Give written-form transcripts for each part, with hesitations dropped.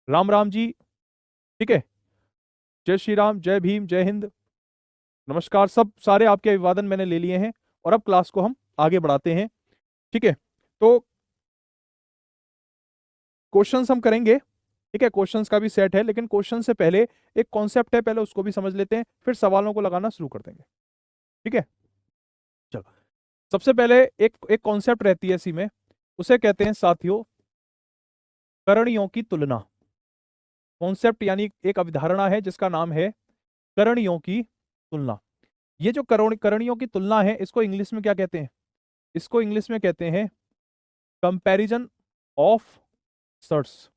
राम राम जी। ठीक है। जय श्री राम, जय भीम, जय हिंद। नमस्कार। सब सारे आपके अभिवादन मैंने ले लिए हैं और अब क्लास को हम आगे बढ़ाते हैं। ठीक है। तो क्वेश्चंस हम करेंगे। ठीक है, क्वेश्चंस का भी सेट है, लेकिन क्वेश्चन से पहले एक कॉन्सेप्ट है, पहले उसको भी समझ लेते हैं, फिर सवालों को लगाना शुरू कर देंगे। ठीक है, चलो। सबसे पहले एक एक कॉन्सेप्ट रहती है इसी में, उसे कहते हैं साथियों करणियों की तुलना। कॉन्सेप्ट यानी एक अवधारणा है जिसका नाम है करणियों की तुलना। ये जो करणियों की तुलना है, इसको इंग्लिश में क्या कहते हैं? इसको इंग्लिश में कहते हैं कंपैरिजन ऑफ सर्ट्स।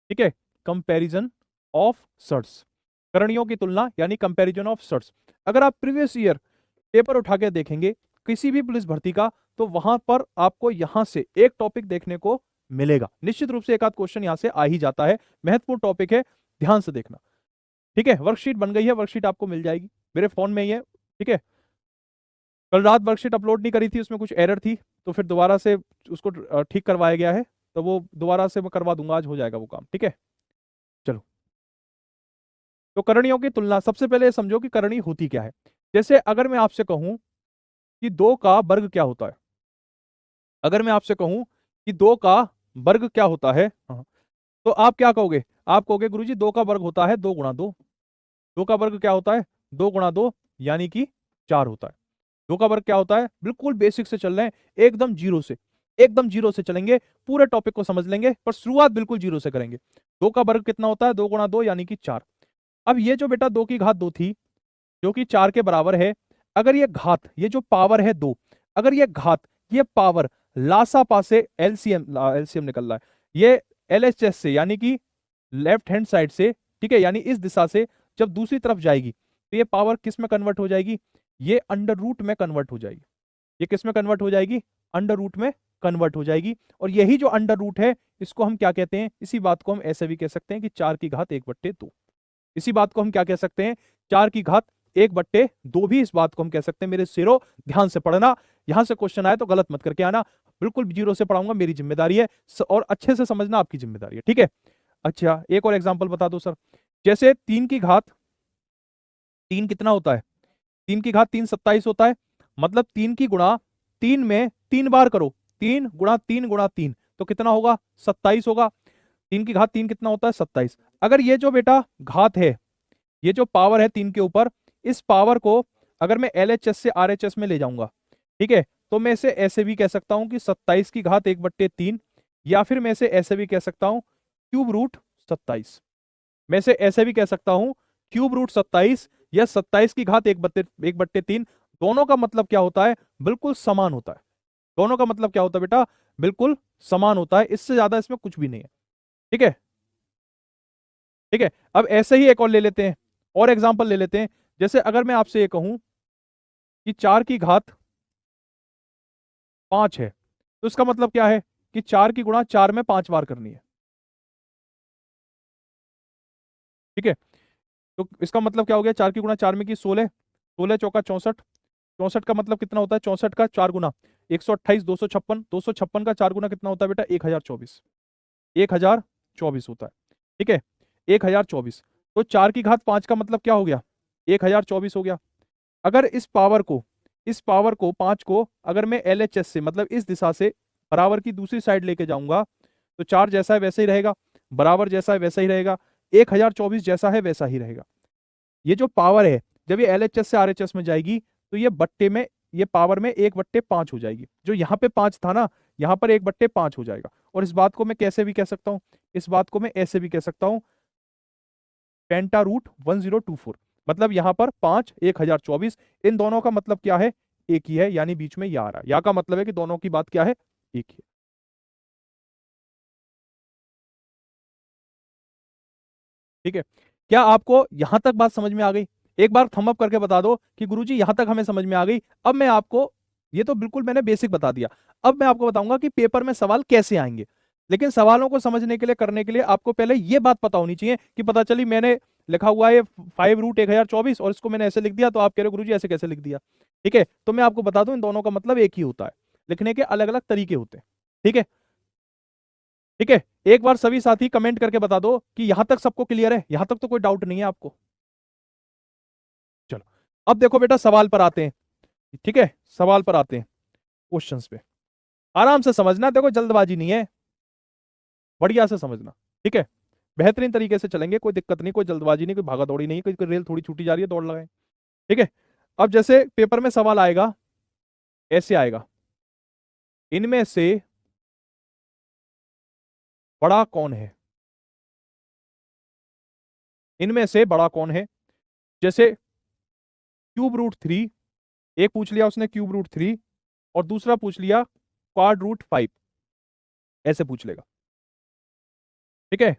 ठीक है, कंपैरिजन ऑफ सर्ट्स, करणियों की तुलना यानी कंपैरिजन ऑफ सर्ट्स। अगर आप प्रीवियस ईयर पेपर उठा के देखेंगे किसी भी पुलिस भर्ती का, तो वहां पर आपको यहां से एक टॉपिक देखने को मिलेगा। निश्चित रूप से एक आध क्वेश्चन यहां से आ ही जाता है, महत्वपूर्ण टॉपिक है, ध्यान से देखना। ठीक है, वर्कशीट बन गई है, वर्कशीट आपको मिल जाएगी, मेरे फोन में ही है। ठीक है, कल रात वर्कशीट अपलोड नहीं करी थी, उसमें कुछ एरर थी, तो फिर दोबारा से उसको ठीक करवाया गया है, तो वो दोबारा से मैं करवा दूंगा, आज हो जाएगा वो काम। ठीक है, चलो। तो करणियों की तुलना, सबसे पहले समझो कि करणी होती क्या है। जैसे अगर मैं आपसे कहूं कि दो का वर्ग क्या होता है, अगर मैं आपसे कहूं कि दो का वर्ग क्या होता है, हाँ, तो आप क्या कहोगे? आप कहोगे गुरुजी दो का वर्ग होता है 2 गुणा 2। दो का वर्ग क्या होता है? 2 गुणा 2 यानी कि 4 होता है। दो का वर्ग क्या होता है? बिल्कुल बेसिक से चल रहे हैं, एकदम जीरो से, एकदम जीरो से चलेंगे, पूरे टॉपिक को समझ लेंगे, पर शुरुआत बिल्कुल जीरो से करेंगे। दो का वर्ग कितना होता है? 2 गुणा 2 यानी कि 4। अब ये जो बेटा 2 की घात 2 थी, जो कि 4 के बराबर है, अगर ये घात, ये जो पावर है 2, अगर ये घात, ये पावर लासा पासे एलसीएम, एलसीएम निकल रहा है, ये एलएचएस से यानी कि लेफ्ट हैंड साइड से, ठीक है, यानी इस दिशा से जब दूसरी तरफ जाएगी, तो ये पावर किस में कन्वर्ट हो जाएगी? ये अंडर रूट में कन्वर्ट हो जाएगी। ये किस में कन्वर्ट हो जाएगी? अंडर रूट में कन्वर्ट हो जाएगी। और यही जो अंडर रूट है, इसको हम क्या कहते हैं? इसी बात को हम ऐसे भी कह सकते हैं कि 4 की घात 1/2। इसी बात को हम क्या कह सकते हैं? 4 की घात 1/2 भी इस बात को हम कह सकते हैं। मेरे शेरों, ध्यान से पढ़ना, यहां से क्वेश्चन आए तो गलत मत करके आना, बिल्कुल जीरो से पढ़ाऊंगा, मेरी जिम्मेदारी है, और अच्छे से समझना आपकी जिम्मेदारी है। ठीक है, अच्छा एक और एग्जाम्पल बता दो सर। जैसे 3 कितना होता है? 3 की घात 3 27 होता है, मतलब 3 की गुणा 3 में 3 बार करो, 3 गुणा 3 गुणा 3, तो कितना होगा? 27 होगा। 3 की घात 3 कितना होता है? 27। अगर ये जो बेटा घात है, ये जो पावर है 3 के ऊपर, इस पावर को अगर मैं एलएचएस से आरएचएस में ले जाऊंगा, ठीक है, तो मैं इसे ऐसे भी कह सकता हूं कि 27 की घात 1/3, या फिर मैं इसे ऐसे भी कह सकता हूं क्यूब रूट 27। मैं इसे ऐसे भी कह सकता हूं क्यूब रूट 27, या 27 की घात 1/3। दोनों का मतलब क्या होता है? बिल्कुल समान होता है। दोनों का मतलब क्या होता है बेटा? बिल्कुल समान होता है, इससे ज्यादा इसमें कुछ भी नहीं है। ठीक है, ठीक है। अब ऐसे ही एक और ले लेते हैं, और एग्जांपल ले लेते हैं। जैसे अगर मैं आपसे ये कहूं कि 4 की घात 5 है, तो इसका मतलब क्या है? कि 4 की गुणा 4 में 5 बार करनी है। ठीक है, तो इसका मतलब क्या हो गया? 4 की गुणा 4 में की 16, 16 चौका 64, 64 का मतलब कितना होता है? 64 का 4 गुना 128, 256, 256 का 4 गुना कितना होता है बेटा? 1024, 1024 होता है। ठीक है, 1024। तो 4 की घात 5 का मतलब क्या हो गया? 1024 हो गया। अगर इस पावर को 5 को अगर मैं एलएचएस से, मतलब इस दिशा से बराबर की दूसरी साइड लेके जाऊंगा, तो 4 जैसा है वैसा ही रहेगा, बराबर जैसा है वैसा ही रहेगा, 1024 जैसा है वैसा ही रहेगा। ये जो पावर है, जब ये एलएचएस से आरएचएस में जाएगी, तो ये बट्टे में, ये पावर में 1/5 हो जाएगी। जो यहाँ पे 5 था ना, यहाँ पर 1/5 हो जाएगा। और इस बात को मैं कैसे भी कह सकता हूँ? इस बात को मैं ऐसे भी कह सकता हूँ, पेंटा रूट 1024। मतलब यहाँ पर 5, 1024, इन दोनों का मतलब क्या है? एक ही है, यानी बीच में या आ रहा है। या का मतलब है कि दोनों की बात क्या है? एक ही है। ठीक है, क्या आपको यहां तक बात समझ में आ गई? एक बार थंब अप करके बता दो कि गुरुजी यहां तक हमें समझ में आ गई। अब मैं आपको, ये तो बिल्कुल मैंने बेसिक बता दिया, अब मैं आपको बताऊंगा कि पेपर में सवाल कैसे आएंगे। लेकिन सवालों को समझने के लिए, करने के लिए आपको पहले ये बात पता होनी चाहिए कि पता चली मैंने लिखा हुआ है 5 रूट 1024 और इसको मैंने ऐसे लिख दिया, तो आप कह रहे हो गुरुजी ऐसे कैसे लिख दिया? ठीक है, तो मैं आपको बता दूं इन दोनों का मतलब एक ही होता है, लिखने के अलग अलग तरीके होते हैं। ठीक है, ठीक है, एक बार सभी साथी कमेंट करके बता दो कि यहां तक सबको क्लियर है, यहां तक तो कोई डाउट नहीं है आपको। चलो अब देखो बेटा सवाल पर आते हैं। ठीक है, सवाल पर आते हैं, क्वेश्चंस पे आराम से समझना, देखो जल्दबाजी नहीं है, बढ़िया से समझना। ठीक है, बेहतरीन तरीके से चलेंगे, कोई दिक्कत नहीं, कोई जल्दबाजी नहीं, कोई भागा दौड़ी नहीं, कोई रेल थोड़ी छूटी जा रही है दौड़ लगाए। ठीक है, अब जैसे पेपर में सवाल आएगा, ऐसे आएगा, इनमें से बड़ा कौन है, इनमें से बड़ा कौन है। जैसे क्यूब रूट 3, एक पूछ लिया उसने क्यूब रूट 3, और दूसरा पूछ लिया क्वाड रूट 5, ऐसे पूछ लेगा। ठीक है,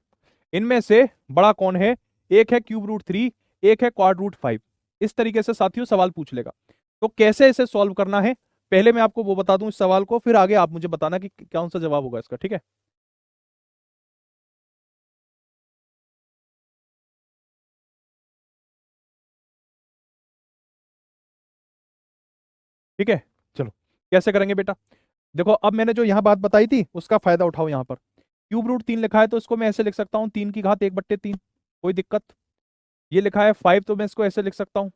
इनमें से बड़ा कौन है, एक है क्यूब रूट 3, एक है क्वाड रूट 5, इस तरीके से साथियों सवाल पूछ लेगा। तो कैसे इसे सॉल्व करना है, पहले मैं आपको वो बता दूं इस सवाल को, फिर आगे आप मुझे बताना कि कौन सा जवाब होगा इसका। ठीक है, ठीक है, चलो कैसे करेंगे बेटा। देखो अब मैंने जो यहाँ बात बताई थी उसका फायदा उठाओ। यहाँ पर क्यूब रूट 3 लिखा है तो इसको मैं ऐसे लिख सकता हूँ 3 की घात 1/3, कोई दिक्कत। ये लिखा है 5 तो मैं इसको ऐसे लिख सकता हूँ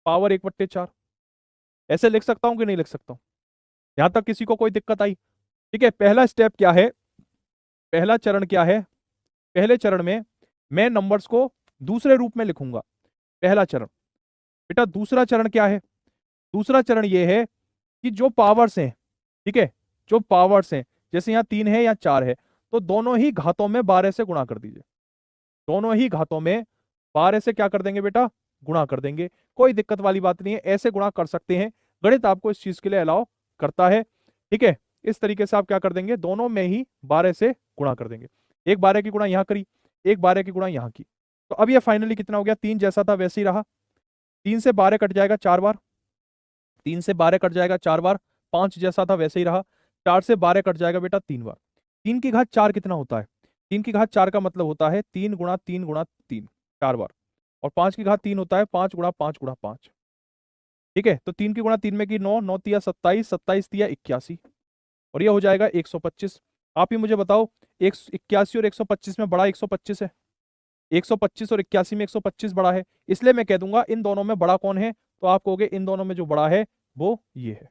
पावर 1/4, ऐसे लिख सकता हूँ कि नहीं लिख सकता हूँ। यहां तक किसी को कोई दिक्कत आई। ठीक है, पहला स्टेप क्या है, पहला चरण क्या है, पहले चरण में मैं नंबर्स को दूसरे रूप में लिखूंगा, पहला चरण। बेटा दूसरा चरण क्या है, दूसरा चरण ये है कि जो पावर्स हैं, ठीक है, जो पावर्स हैं, जैसे यहाँ 3 है या 4 है, तो दोनों ही घातों में 12 से गुणा कर दीजिए, दोनों ही घातों में 12 से क्या कर देंगे बेटा, गुणा कर देंगे। कोई दिक्कत वाली बात नहीं है, ऐसे गुणा कर सकते हैं, गणित आपको इस चीज के लिए अलाउ करता है। ठीक है, इस तरीके से आप क्या कर देंगे, दोनों में ही 12 से गुणा कर देंगे। एक 12 की गुणा यहाँ करी, एक 12 की गुणा यहाँ की, तो अब ये फाइनली कितना हो गया, 3 जैसा था वैसे ही रहा। 3 से 12 कट जाएगा 4 बार, 3 से 12 कट जाएगा 4 बार, 5 जैसा था वैसे ही रहा। 4 से 12 कट जाएगा बेटा 3 बार। 3 की घात 4 कितना होता है, 3 की घात 4 का मतलब होता है 3 × 3 × 3, 4 बार। और 5 की घात 3 होता है 5 × 5 × 5। ठीक है, तो 3 की गुणा 3 में की 9, 9 × 3 = 27, 27 × 3 = 81, और ये हो जाएगा 125। आप ही मुझे बताओ, 81 और 125 में बड़ा 125 है, 125 और 81 में 125 बड़ा है, इसलिए मैं कह दूंगा इन दोनों में बड़ा कौन है, तो आप कहोगे इन दोनों में जो बड़ा है वो ये है।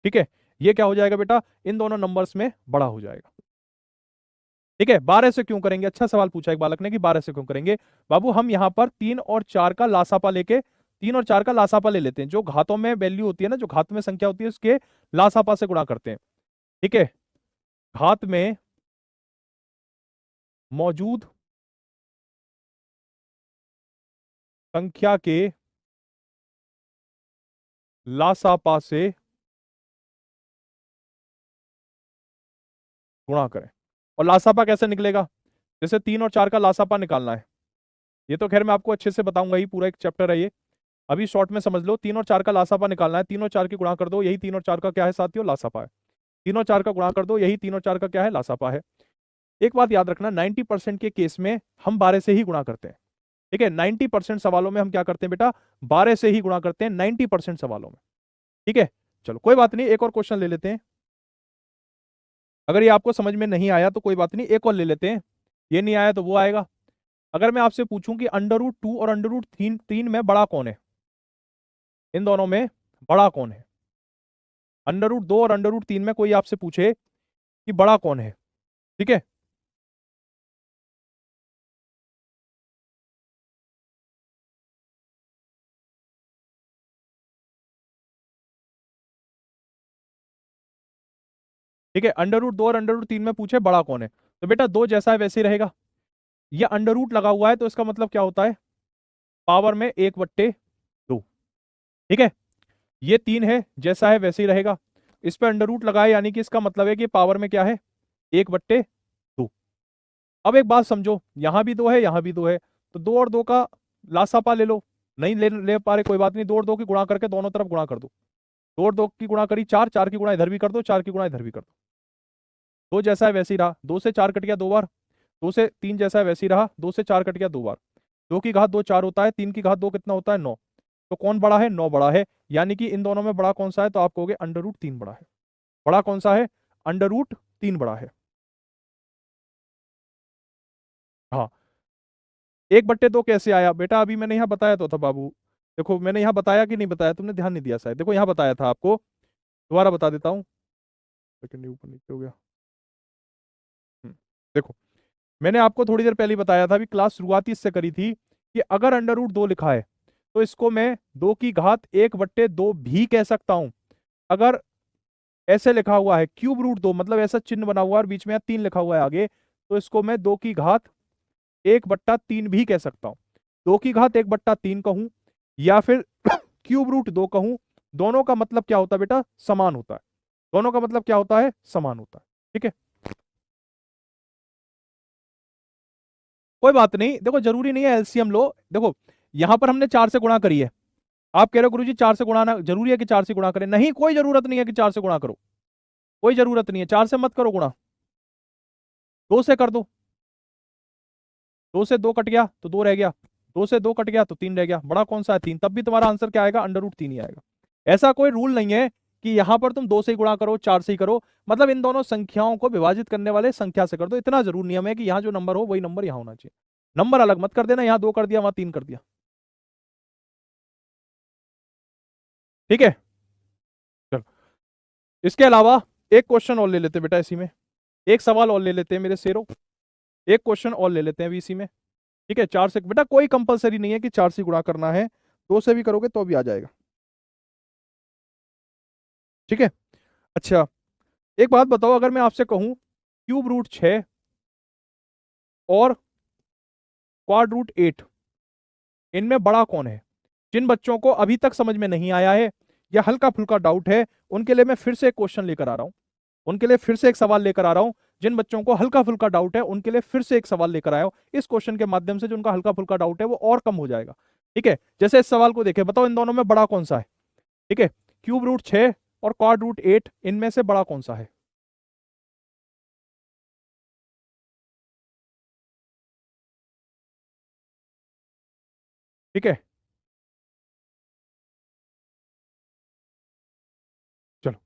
ठीक है, ये क्या हो जाएगा बेटा, इन दोनों नंबर्स में बड़ा हो जाएगा। ठीक है, 12 से क्यों करेंगे, अच्छा सवाल पूछा एक बालक ने कि 12 से क्यों करेंगे। बाबू हम यहां पर 3 और 4 का लासापा लेके, 3 और 4 का लासापा ले लेते हैं, जो घातों में वैल्यू होती है ना, जो घात में संख्या होती है उसके लासापा से गुणा करते हैं। ठीक है, घात में मौजूद संख्या के लासापा से गुणा करें। और लासापा कैसे निकलेगा, जैसे 3 और 4 का लासापा निकालना है, ये तो खैर मैं आपको अच्छे से बताऊंगा, ही पूरा एक चैप्टर है ये, अभी शॉर्ट में समझ लो। 3 और 4 का लासापा निकालना है, 3 और 4 की गुणा कर दो, यही 3 और 4 का क्या है साथियों, लासापा है। 3 और 4 का गुणा कर दो, यही 3 और 4 का क्या है, लासापा है। एक बात याद रखना, 90% के केस में हम 12 से ही गुणा करते हैं। ठीक है, 90% सवालों में हम क्या करते हैं बेटा, 12 से ही गुणा करते हैं 90% सवालों में। ठीक है, चलो कोई बात नहीं, एक और क्वेश्चन ले लेते हैं। अगर ये आपको समझ में नहीं आया तो कोई बात नहीं, एक और ले लेते हैं, ये नहीं आया तो वो आएगा। अगर मैं आपसे पूछूं कि √2 और √3 में बड़ा कौन है, इन दोनों में बड़ा कौन है, √2 और √3 में कोई आपसे पूछे कि बड़ा कौन है। ठीक है, ठीक है, √2 और √3 में पूछे बड़ा कौन है, तो बेटा दो जैसा है वैसे ही रहेगा। ये अंडर रूट लगा हुआ है तो इसका मतलब क्या होता है, पावर में 1/2। ठीक है, ये 3 है, जैसा है वैसे ही रहेगा, इस पर अंडर रूट लगाए, यानी कि इसका मतलब है कि पावर में क्या है, 1/2। अब एक बात समझो, यहां भी 2 है, यहां भी 2 है, तो 2 और 2 का लासापा ले लो। नहीं ले पा रहे कोई बात नहीं, 2 और 2 की गुणा करके दोनों तरफ गुणा कर दो। 2 और 2 की गुणा करी 4, 4 की गुणा इधर भी कर दो, 4 की गुणा इधर भी कर दो। 2 जैसा है वैसे ही रहा, 2 से 4 कट गया 2 बार, 2 से 3 जैसा है वैसे ही रहा, 2 से 4 कट गया 2 बार। 2 की घात 2 4 होता है, 3 की घात 2 कितना होता है, 9। तो कौन बड़ा है, 9 बड़ा है, यानी कि इन दोनों में बड़ा कौन सा है, तो आप कहोगे √3 बड़ा है। बड़ा कौन सा है, 3 बड़ा है। हाँ, 1/2 कैसे आया बेटा? अभी मैंने यहाँ बताया तो था बाबू। देखो मैंने यहाँ बताया कि नहीं बताया, तुमने ध्यान नहीं दिया शायद। देखो यहाँ बताया था आपको, दोबारा बता देता हूँ। सेकंड ऊपर नीचे हो गया। देखो मैंने आपको थोड़ी देर पहले ही बताया था, अभी क्लास शुरुआती इससे करी थी कि अगर √2 लिखा है तो इसको मैं 2 की घात 1/2 भी कह सकता हूं। अगर ऐसे लिखा हुआ है ³ √2, मतलब ऐसा चिन्ह बना हुआ है और बीच में 3 लिखा हुआ है आगे, तो इसको मैं 2 की घात 1/3 भी कह सकता हूं। 2 की घात 1/3 कहूं या फिर ³ √2 कहूं, दोनों का मतलब क्या होता है बेटा? समान होता है। दोनों का मतलब क्या होता है? समान होता है। ठीक है, कोई बात नहीं। देखो जरूरी नहीं है एलसीएम लो। देखो यहां पर हमने 4 से गुणा करी है, आप कह रहे हो गुरुजी 4 से गुणा ना जरूरी है कि 4 से गुणा करें? नहीं, कोई जरूरत नहीं है कि 4 से गुणा करो, कोई जरूरत नहीं है। 4 से मत करो गुणा, 2 से कर दो। 2 से 2 कट गया तो 2 रह गया, 2 से 2 कट गया तो 3 रह गया। बड़ा कौन सा है? 3। तब भी तुम्हारा आंसर क्या आएगा? √3 ही आएगा। ऐसा कोई रूल नहीं है कि यहां पर तुम 2 से ही गुणा करो, 4 से ही करो। मतलब इन दोनों संख्याओं को विभाजित करने वाले संख्या से कर दो। इतना जरूर नियम है कि यहाँ जो नंबर हो वही नंबर यहाँ होना चाहिए। नंबर अलग मत कर देना, यहाँ 2 कर दिया वहां 3 कर दिया। ठीक है, चलो इसके अलावा एक क्वेश्चन और ले लेते हैं बेटा इसी में, एक सवाल और ले लेते हैं मेरे शेरों, एक क्वेश्चन और ले लेते हैं अभी इसी में। ठीक है, 4 से बेटा कोई कंपलसरी नहीं है कि 4 से गुणा करना है, 2 से भी करोगे तो भी आ जाएगा। ठीक है, अच्छा एक बात बताओ, अगर मैं आपसे कहूं ³ √6 और क्वाड √8, इनमें बड़ा कौन है? जिन बच्चों को अभी तक समझ में नहीं आया है या हल्का फुल्का डाउट है, उनके लिए मैं फिर से एक क्वेश्चन लेकर आ रहा हूं, उनके लिए फिर से एक सवाल लेकर आ रहा हूं। जिन बच्चों को हल्का फुल्का डाउट है उनके लिए फिर से एक सवाल लेकर आया हूं। इस क्वेश्चन के माध्यम से जो उनका हल्का फुल्का डाउट है वो और कम हो जाएगा। ठीक है, जैसे इस सवाल को देखें, बताओ इन दोनों में बड़ा कौन सा है? ठीक है, ³ √6 और क्वाड √8, इनमें से बड़ा कौन सा है? ठीक है, चलो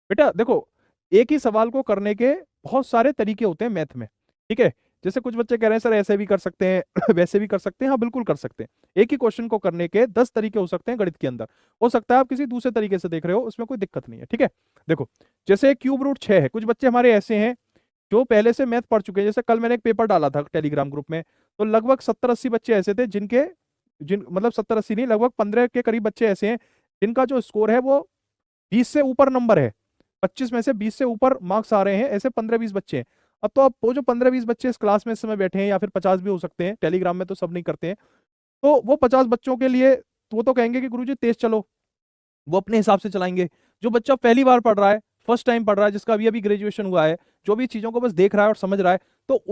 बेटा देखो, एक ही सवाल को करने के बहुत सारे तरीके होते हैं मैथ में। ठीक है, जैसे कुछ बच्चे कह रहे हैं सर ऐसे भी कर सकते हैं वैसे भी कर सकते हैं। हाँ बिल्कुल कर सकते हैं। एक ही क्वेश्चन को करने के 10 तरीके हो सकते हैं गणित के अंदर। हो सकता है आप किसी दूसरे तरीके से देख रहे हो, उसमें कोई दिक्कत नहीं है। ठीक है, देखो जैसे ³ √6 है, कुछ बच्चे हमारे ऐसे हैं जो पहले से मैथ पढ़ चुके हैं। जैसे कल मैंने एक पेपर डाला था टेलीग्राम ग्रुप में, तो लगभग 70-80 बच्चे ऐसे थे जिनके जिन मतलब 70-80 नहीं, लगभग 15 के करीब बच्चे ऐसे हैं जिनका जो स्कोर है वो 20 से ऊपर नंबर है। 25 में से 20 से ऊपर मार्क्स आ रहे हैं, ऐसे 15-20 बच्चे हैं। अब तो आप वो जो 15-20 बच्चे इस क्लास में इस समय बैठे हैं, या फिर 50 भी हो सकते हैं, टेलीग्राम में तो सब नहीं करते हैं, तो वो 50 बच्चों के लिए वो तो कहेंगे कि गुरुजी तेज चलो, वो अपने हिसाब से चलाएंगे। जो बच्चा पहली बार पढ़ रहा है, फर्स्ट टाइम पढ़ रहा है, जिसका अभी अभी ग्रेजुएशन हुआ है, जो भी चीजों को बस देख रहा है और समझ रहा है, तो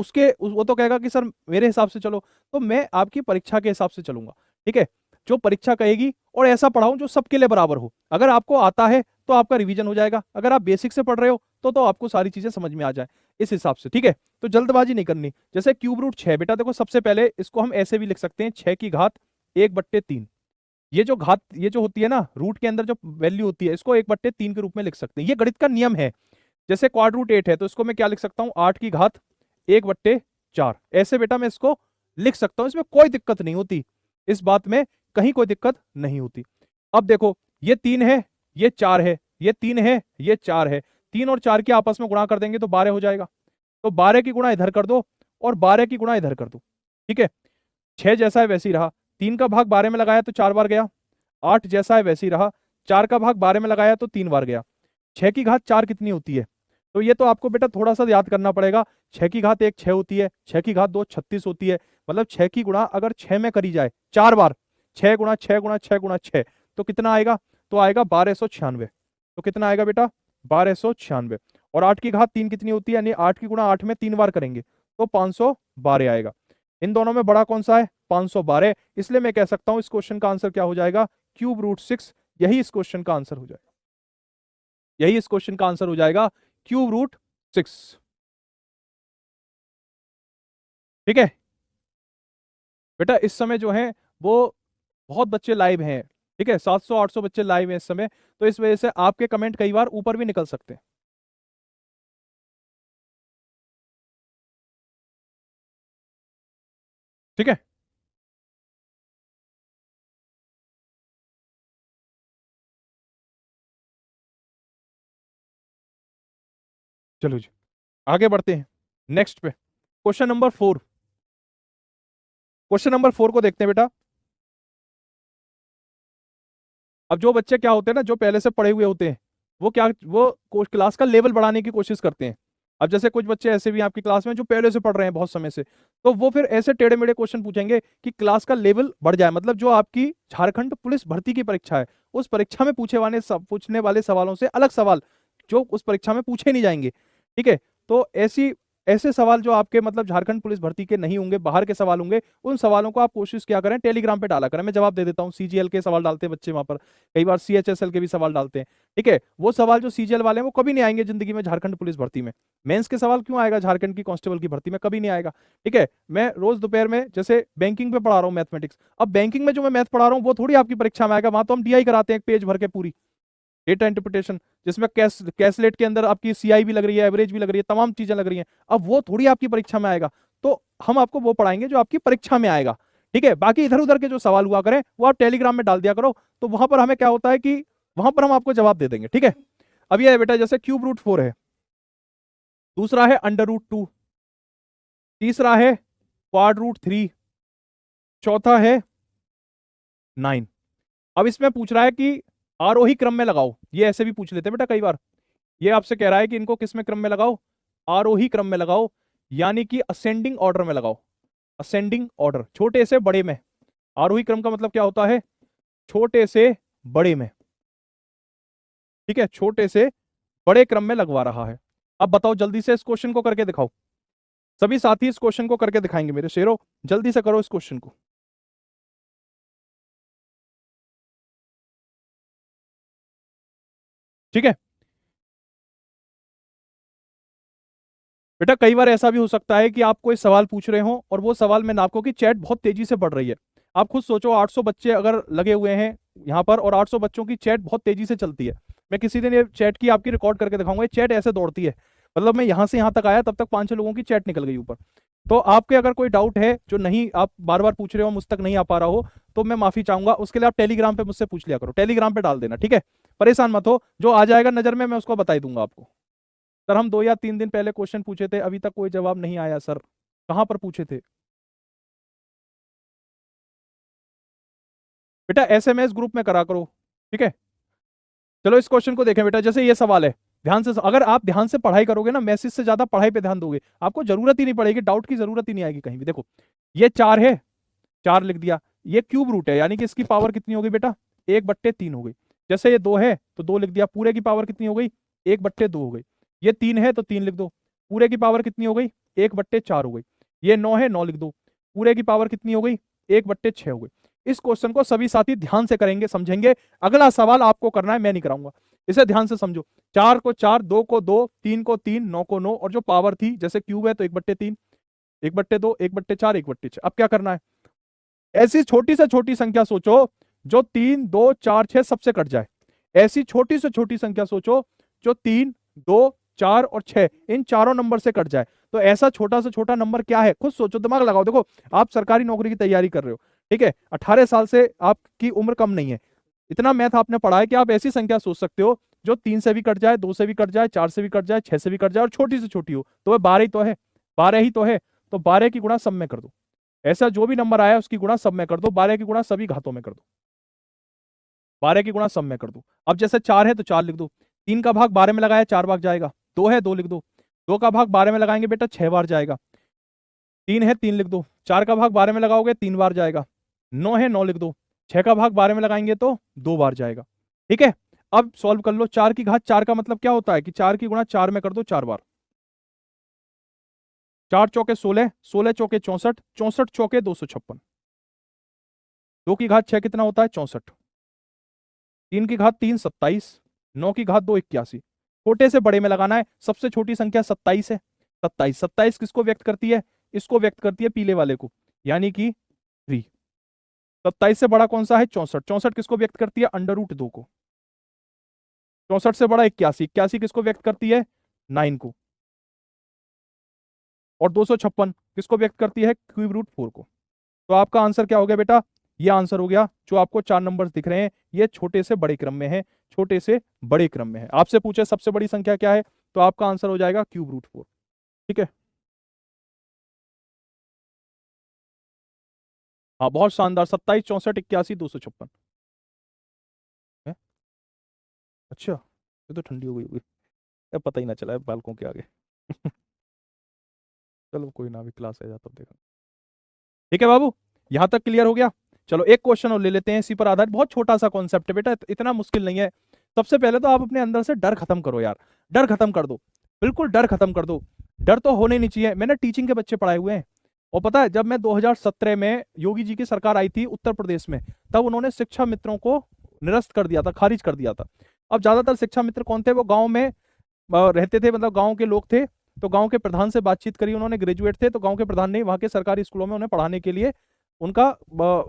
वो तो कहेगा कि सर मेरे हिसाब से चलो। तो मैं आपकी परीक्षा के हिसाब से चलूंगा। ठीक है, जो परीक्षा कहेगी, और ऐसा पढ़ाऊं जो सबके लिए बराबर हो। अगर आपको आता है तो आपका रिवीजन हो जाएगा, अगर आप बेसिक से पढ़ रहे हो तो आपको सारी चीजें समझ में आ जाए इस हिसाब से। ठीक है, तो जल्दबाजी नहीं करनी। जैसे ³ √6 बेटा देखो, सबसे पहले इसको हम ऐसे भी लिख सकते हैं, 6 की घात 1/3। ये जो घात, ये जो होती है ना रूट के अंदर जो वैल्यू होती है, इसको 1/3 के रूप में लिख सकते हैं। ये गणित का नियम है। जैसे क्वाड √8 है तो इसको मैं क्या लिख सकता हूँ? 8 की घात 1/4। ऐसे बेटा मैं इसको लिख सकता हूँ, इसमें कोई दिक्कत नहीं होती, इस बात में कहीं कोई दिक्कत नहीं होती। अब देखो ये 3 है, ये 4 है, ये 3 है, ये 4 है, 3 और 4 के आपस में गुणा कर देंगे तो 12 हो जाएगा। तो 12 की गुणा इधर कर दो और 12 की गुणा इधर कर दो। ठीक है, 6 जैसा है वैसे ही रहा, 3 का भाग 12 में लगाया तो 4 बार गया। 8 जैसा है वैसे ही रहा, 4 का भाग 12 में लगाया तो 3 बार गया। 6 की घात 4 कितनी होती है? तो ये तो आपको बेटा थोड़ा सा याद करना पड़ेगा। 6 की घात 1 6 होती है, 6 की घात 2 36 होती है। मतलब 6 की गुणा अगर 6 में करी जाए 4 बार, 6 × 6 × 6 × 6, तो कितना आएगा? तो आएगा 1296। तो कितना आएगा बेटा? 1296। और 8 की घात 3 कितनी होती है? यानी 8 की गुणा 8 में 3 बार करेंगे तो 512 आएगा। इन दोनों में बड़ा कौन सा है? 512। इसलिए मैं कह सकता हूं इस क्वेश्चन का आंसर क्या हो जाएगा? ³ √6। यही इस क्वेश्चन का आंसर हो जाएगा, यही इस क्वेश्चन का आंसर हो जाएगा, ³ √6। ठीक है बेटा, इस समय जो है वो बहुत बच्चे लाइव हैं। ठीक है, 700-800 बच्चे लाइव हैं इस समय, तो इस वजह से आपके कमेंट कई बार ऊपर भी निकल सकते हैं। ठीक है, चलो जी आगे बढ़ते हैं नेक्स्ट पे। क्वेश्चन नंबर 4, क्वेश्चन नंबर 4 को देखते हैं बेटा। अब जो बच्चे क्या होते हैं ना, जो पहले से पढ़े हुए होते हैं, वो क्या, वो क्लास का लेवल बढ़ाने की कोशिश करते हैं। अब जैसे कुछ बच्चे ऐसे भी हैं आपकी क्लास में जो पहले से पढ़ रहे हैं बहुत समय से, तो वो फिर ऐसे टेढ़े मेढ़े क्वेश्चन पूछेंगे कि क्लास का लेवल बढ़ जाए। मतलब जो आपकी झारखंड पुलिस भर्ती की परीक्षा है, उस परीक्षा में पूछने वाले सवालों से अलग सवाल जो उस परीक्षा में पूछे नहीं जाएंगे। ठीक है, तो ऐसी ऐसे सवाल जो आपके मतलब झारखंड पुलिस भर्ती के नहीं होंगे, बाहर के सवाल होंगे, उन सवालों को आप कोशिश क्या करें, टेलीग्राम पे डाला करें। मैं जवाब दे देता हूँ, सीजीएल के सवाल डालते हैं बच्चे वहां पर, कई बार सीएचएसएल के भी सवाल डालते हैं। ठीक है, वो सवाल जो सीजीएल वाले हैं वो कभी नहीं आएंगे जिंदगी में झारखंड पुलिस भर्ती में। मेंस के सवाल क्यों आएगा झारखंड की कांस्टेबल की भर्ती में, कभी नहीं आएगा। ठीक है, मैं रोज दोपहर में जैसे बैंकिंग पे पढ़ा रहा हूँ मैथमेटिक्स, अब बैंकिंग में जो मैं मैथ पढ़ा रहा हूँ वो थोड़ी आपकी परीक्षा में आएगा। वहां तो हम डीआई कराते हैं एक पेज भर के पूरी डेटा इंटरप्रिटेशन, जिसमें कैसलेट के अंदर आपकी सीआई भी लग रही है, एवरेज भी लग रही है, तमाम चीजें लग रही हैं। अब वो थोड़ी आपकी परीक्षा में आएगा, तो हम आपको वो पढ़ाएंगे जो आपकी परीक्षा में आएगा। ठीक है, बाकी इधर उधर के जो सवाल हुआ करें वो आप टेलीग्राम में डाल दिया करो, तो वहां पर हमें क्या होता है कि वहां पर हम आपको जवाब दे देंगे। ठीक है, अब ये है बेटा, जैसे क्यूब रूट 4 है, दूसरा है अंडर रूट 2, तीसरा है क्वाड रूट 3, चौथा है 9। अब इसमें पूछ रहा है कि आरोही क्रम में लगाओ, ये ऐसे भी पूछ लेते हैं बेटा कई बार। ये आपसे कह रहा है कि इनको किस में क्रम में लगाओ, आरोही क्रम में लगाओ, यानी कि असेंडिंग ऑर्डर में लगाओ। असेंडिंग ऑर्डर, छोटे से बड़े में। आरोही क्रम का मतलब क्या होता है, छोटे से बड़े में। ठीक है, छोटे से बड़े क्रम में लगवा रहा है। अब बताओ जल्दी से इस क्वेश्चन को करके दिखाओ। सभी साथी इस क्वेश्चन को करके दिखाएंगे मेरे शेरों, जल्दी से करो इस क्वेश्चन को। ठीक है बेटा, कई बार ऐसा भी हो सकता है कि आप कोई सवाल पूछ रहे हो और वो सवाल में आपको कि चैट बहुत तेजी से बढ़ रही है। आप खुद सोचो, 800 बच्चे अगर लगे हुए हैं यहाँ पर और 800 बच्चों की चैट बहुत तेजी से चलती है। मैं किसी दिन ये चैट की आपकी रिकॉर्ड करके दिखाऊंगा, ये चैट ऐसे दौड़ती है। मतलब मैं यहाँ से यहाँ तक आया तब तक 5-6 लोगों की चैट निकल गई ऊपर। तो आपके अगर कोई डाउट है जो नहीं आप बार बार पूछ रहे हो, मुझ तक नहीं आ पा रहा हो, तो मैं माफी चाहूंगा। उसके लिए आप टेलीग्राम पे मुझसे पूछ लिया करो, टेलीग्राम पे डाल देना। ठीक है, परेशान मत हो, जो आ जाएगा नजर में मैं उसको बता ही दूंगा आपको। सर हम 2 या 3 दिन पहले क्वेश्चन पूछे थे, अभी तक कोई जवाब नहीं आया सर। कहाँ पर पूछे थे बेटा, एसएमएस ग्रुप में करा करो। ठीक है, चलो इस क्वेश्चन को देखें बेटा। जैसे ये सवाल है, ध्यान से, अगर आप ध्यान से पढ़ाई करोगे ना, मैसेज से ज्यादा पढ़ाई पे ध्यान दोगे, आपको जरूरत ही नहीं पड़ेगी, डाउट की जरूरत ही नहीं आएगी कहीं भी। देखो ये 4 है, 4 लिख दिया। ये क्यूब रूट है, यानी कि इसकी पावर कितनी होगी बेटा, 1/3 हो गई। जैसे ये 2 है तो 2 लिख दिया, पूरे की पावर कितनी हो गई, 1/2 हो गई। ये 3 है तो 3 लिख दो, पूरे की पावर कितनी हो गई, 1/4 हो गई। ये 9 है, 9 लिख दो, पूरे की पावर कितनी हो गई, 1/6 हो गई। इस क्वेश्चन को सभी साथी ध्यान से करेंगे, समझेंगे। अगला सवाल आपको करना है, मैं नहीं कराऊंगा। इसे ध्यान से समझो, 4 को 4, 2 को 2, 3 को 3, 9 को 9, और जो पावर थी जैसे क्यूब है तो 1/3, 1/2, 1/4, 1/6। अब क्या करना है, ऐसी छोटी से छोटी संख्या सोचो जो 3, 2, 4, 6 सबसे कट जाए। ऐसी छोटी से छोटी संख्या सोचो जो 3, 2, 4 और 6 इन चारों नंबर से कट जाए। तो ऐसा छोटा से छोटा नंबर क्या है, खुद सोचो, दिमाग लगाओ। देखो आप सरकारी नौकरी की तैयारी कर रहे हो, ठीक है, 18 साल से आपकी उम्र कम नहीं है, इतना मैथ आपने पढ़ा है कि आप ऐसी संख्या सोच सकते हो जो 3 से भी कट जाए, 2 से भी कट जाए, 4 से भी कट जाए, 6 से भी कट जाए और छोटी से छोटी हो। तो वह 12 ही तो है, 12 ही तो है। तो 12 की गुणा सब में कर दो, ऐसा जो भी नंबर आया उसकी गुणा सब में कर दो, 12 की गुणा सभी घातों में कर दो, 12 की गुणा सब में कर दो। अब जैसे 4 है तो 4 लिख दो, 3 का भाग 12 में लगाया 4 बार जाएगा, 2 है 2 लिख दो, 2 का भाग 12 में लगाएंगे बेटा 6 बार जाएगा, 3 है 3 लिख दो, 4 का भाग 12 में लगाओगे 3 बार जाएगा, 9 है 9 लिख दो, 6 का भाग 12 में लगाएंगे तो 2 बार जाएगा। ठीक है, अब सॉल्व कर लो। 4 की घात 4 का मतलब क्या होता है कि 4 की गुणा 4 में कर दो 4 बार, 4 चौके 16, 16 चौके 64, 64 चौके 256, 2 की घात 6 कितना होता है 64, 3 की घात 3 27, 9 की घात 2 81। छोटे से बड़े में लगाना है, सबसे छोटी संख्या 27 है, 27, 27 किसको व्यक्त करती है, इसको व्यक्त करती है पीले वाले को, यानी कि 3। 27 से बड़ा कौन सा है 64, 64 किसको व्यक्त करती है √2 को, 64 से बड़ा 81, 81 किसको व्यक्त करती है 9 को, और 256 किसको व्यक्त करती है क्यूब रूट 4 को। तो आपका आंसर क्या हो गया बेटा, ये आंसर हो गया। जो आपको 4 नंबर दिख रहे हैं ये छोटे से बड़े क्रम में है, छोटे से बड़े क्रम में है। आपसे पूछे सबसे बड़ी संख्या क्या है, तो आपका आंसर हो जाएगा क्यूब रूट 4। ठीक है, हाँ बहुत शानदार, 27, 64, 81, 256 है। अच्छा, ये तो ठंडी हो गई होगी, अब पता ही ना चला है बालकों के आगे। चलो कोई ना, अभी क्लास है जाता, देखो। ठीक है बाबू, यहां तक क्लियर हो गया। चलो एक क्वेश्चन और ले लेते हैं इसी पर आधारित, बहुत छोटा सा कॉन्सेप्ट है बेटा, इतना मुश्किल नहीं है। सबसे पहले तो आप अपने अंदर से डर खत्म करो यार, डर खत्म कर दो, बिल्कुल डर खत्म कर दो। डर तो होने नहीं चाहिए। मैंने टीचिंग के बच्चे पढ़ाए हुए हैं, और पता है जब मैं 2017 में योगी जी की सरकार आई थी उत्तर प्रदेश में, तब उन्होंने शिक्षा मित्रों को निरस्त कर दिया था, खारिज कर दिया था। अब ज्यादातर शिक्षा मित्र कौन थे, वो गांव में रहते थे, मतलब गांव के लोग थे। तो गांव के प्रधान से बातचीत करी उन्होंने, ग्रेजुएट थे, तो गांव के प्रधान ने वहां के सरकारी स्कूलों में उन्हें पढ़ाने के लिए उनका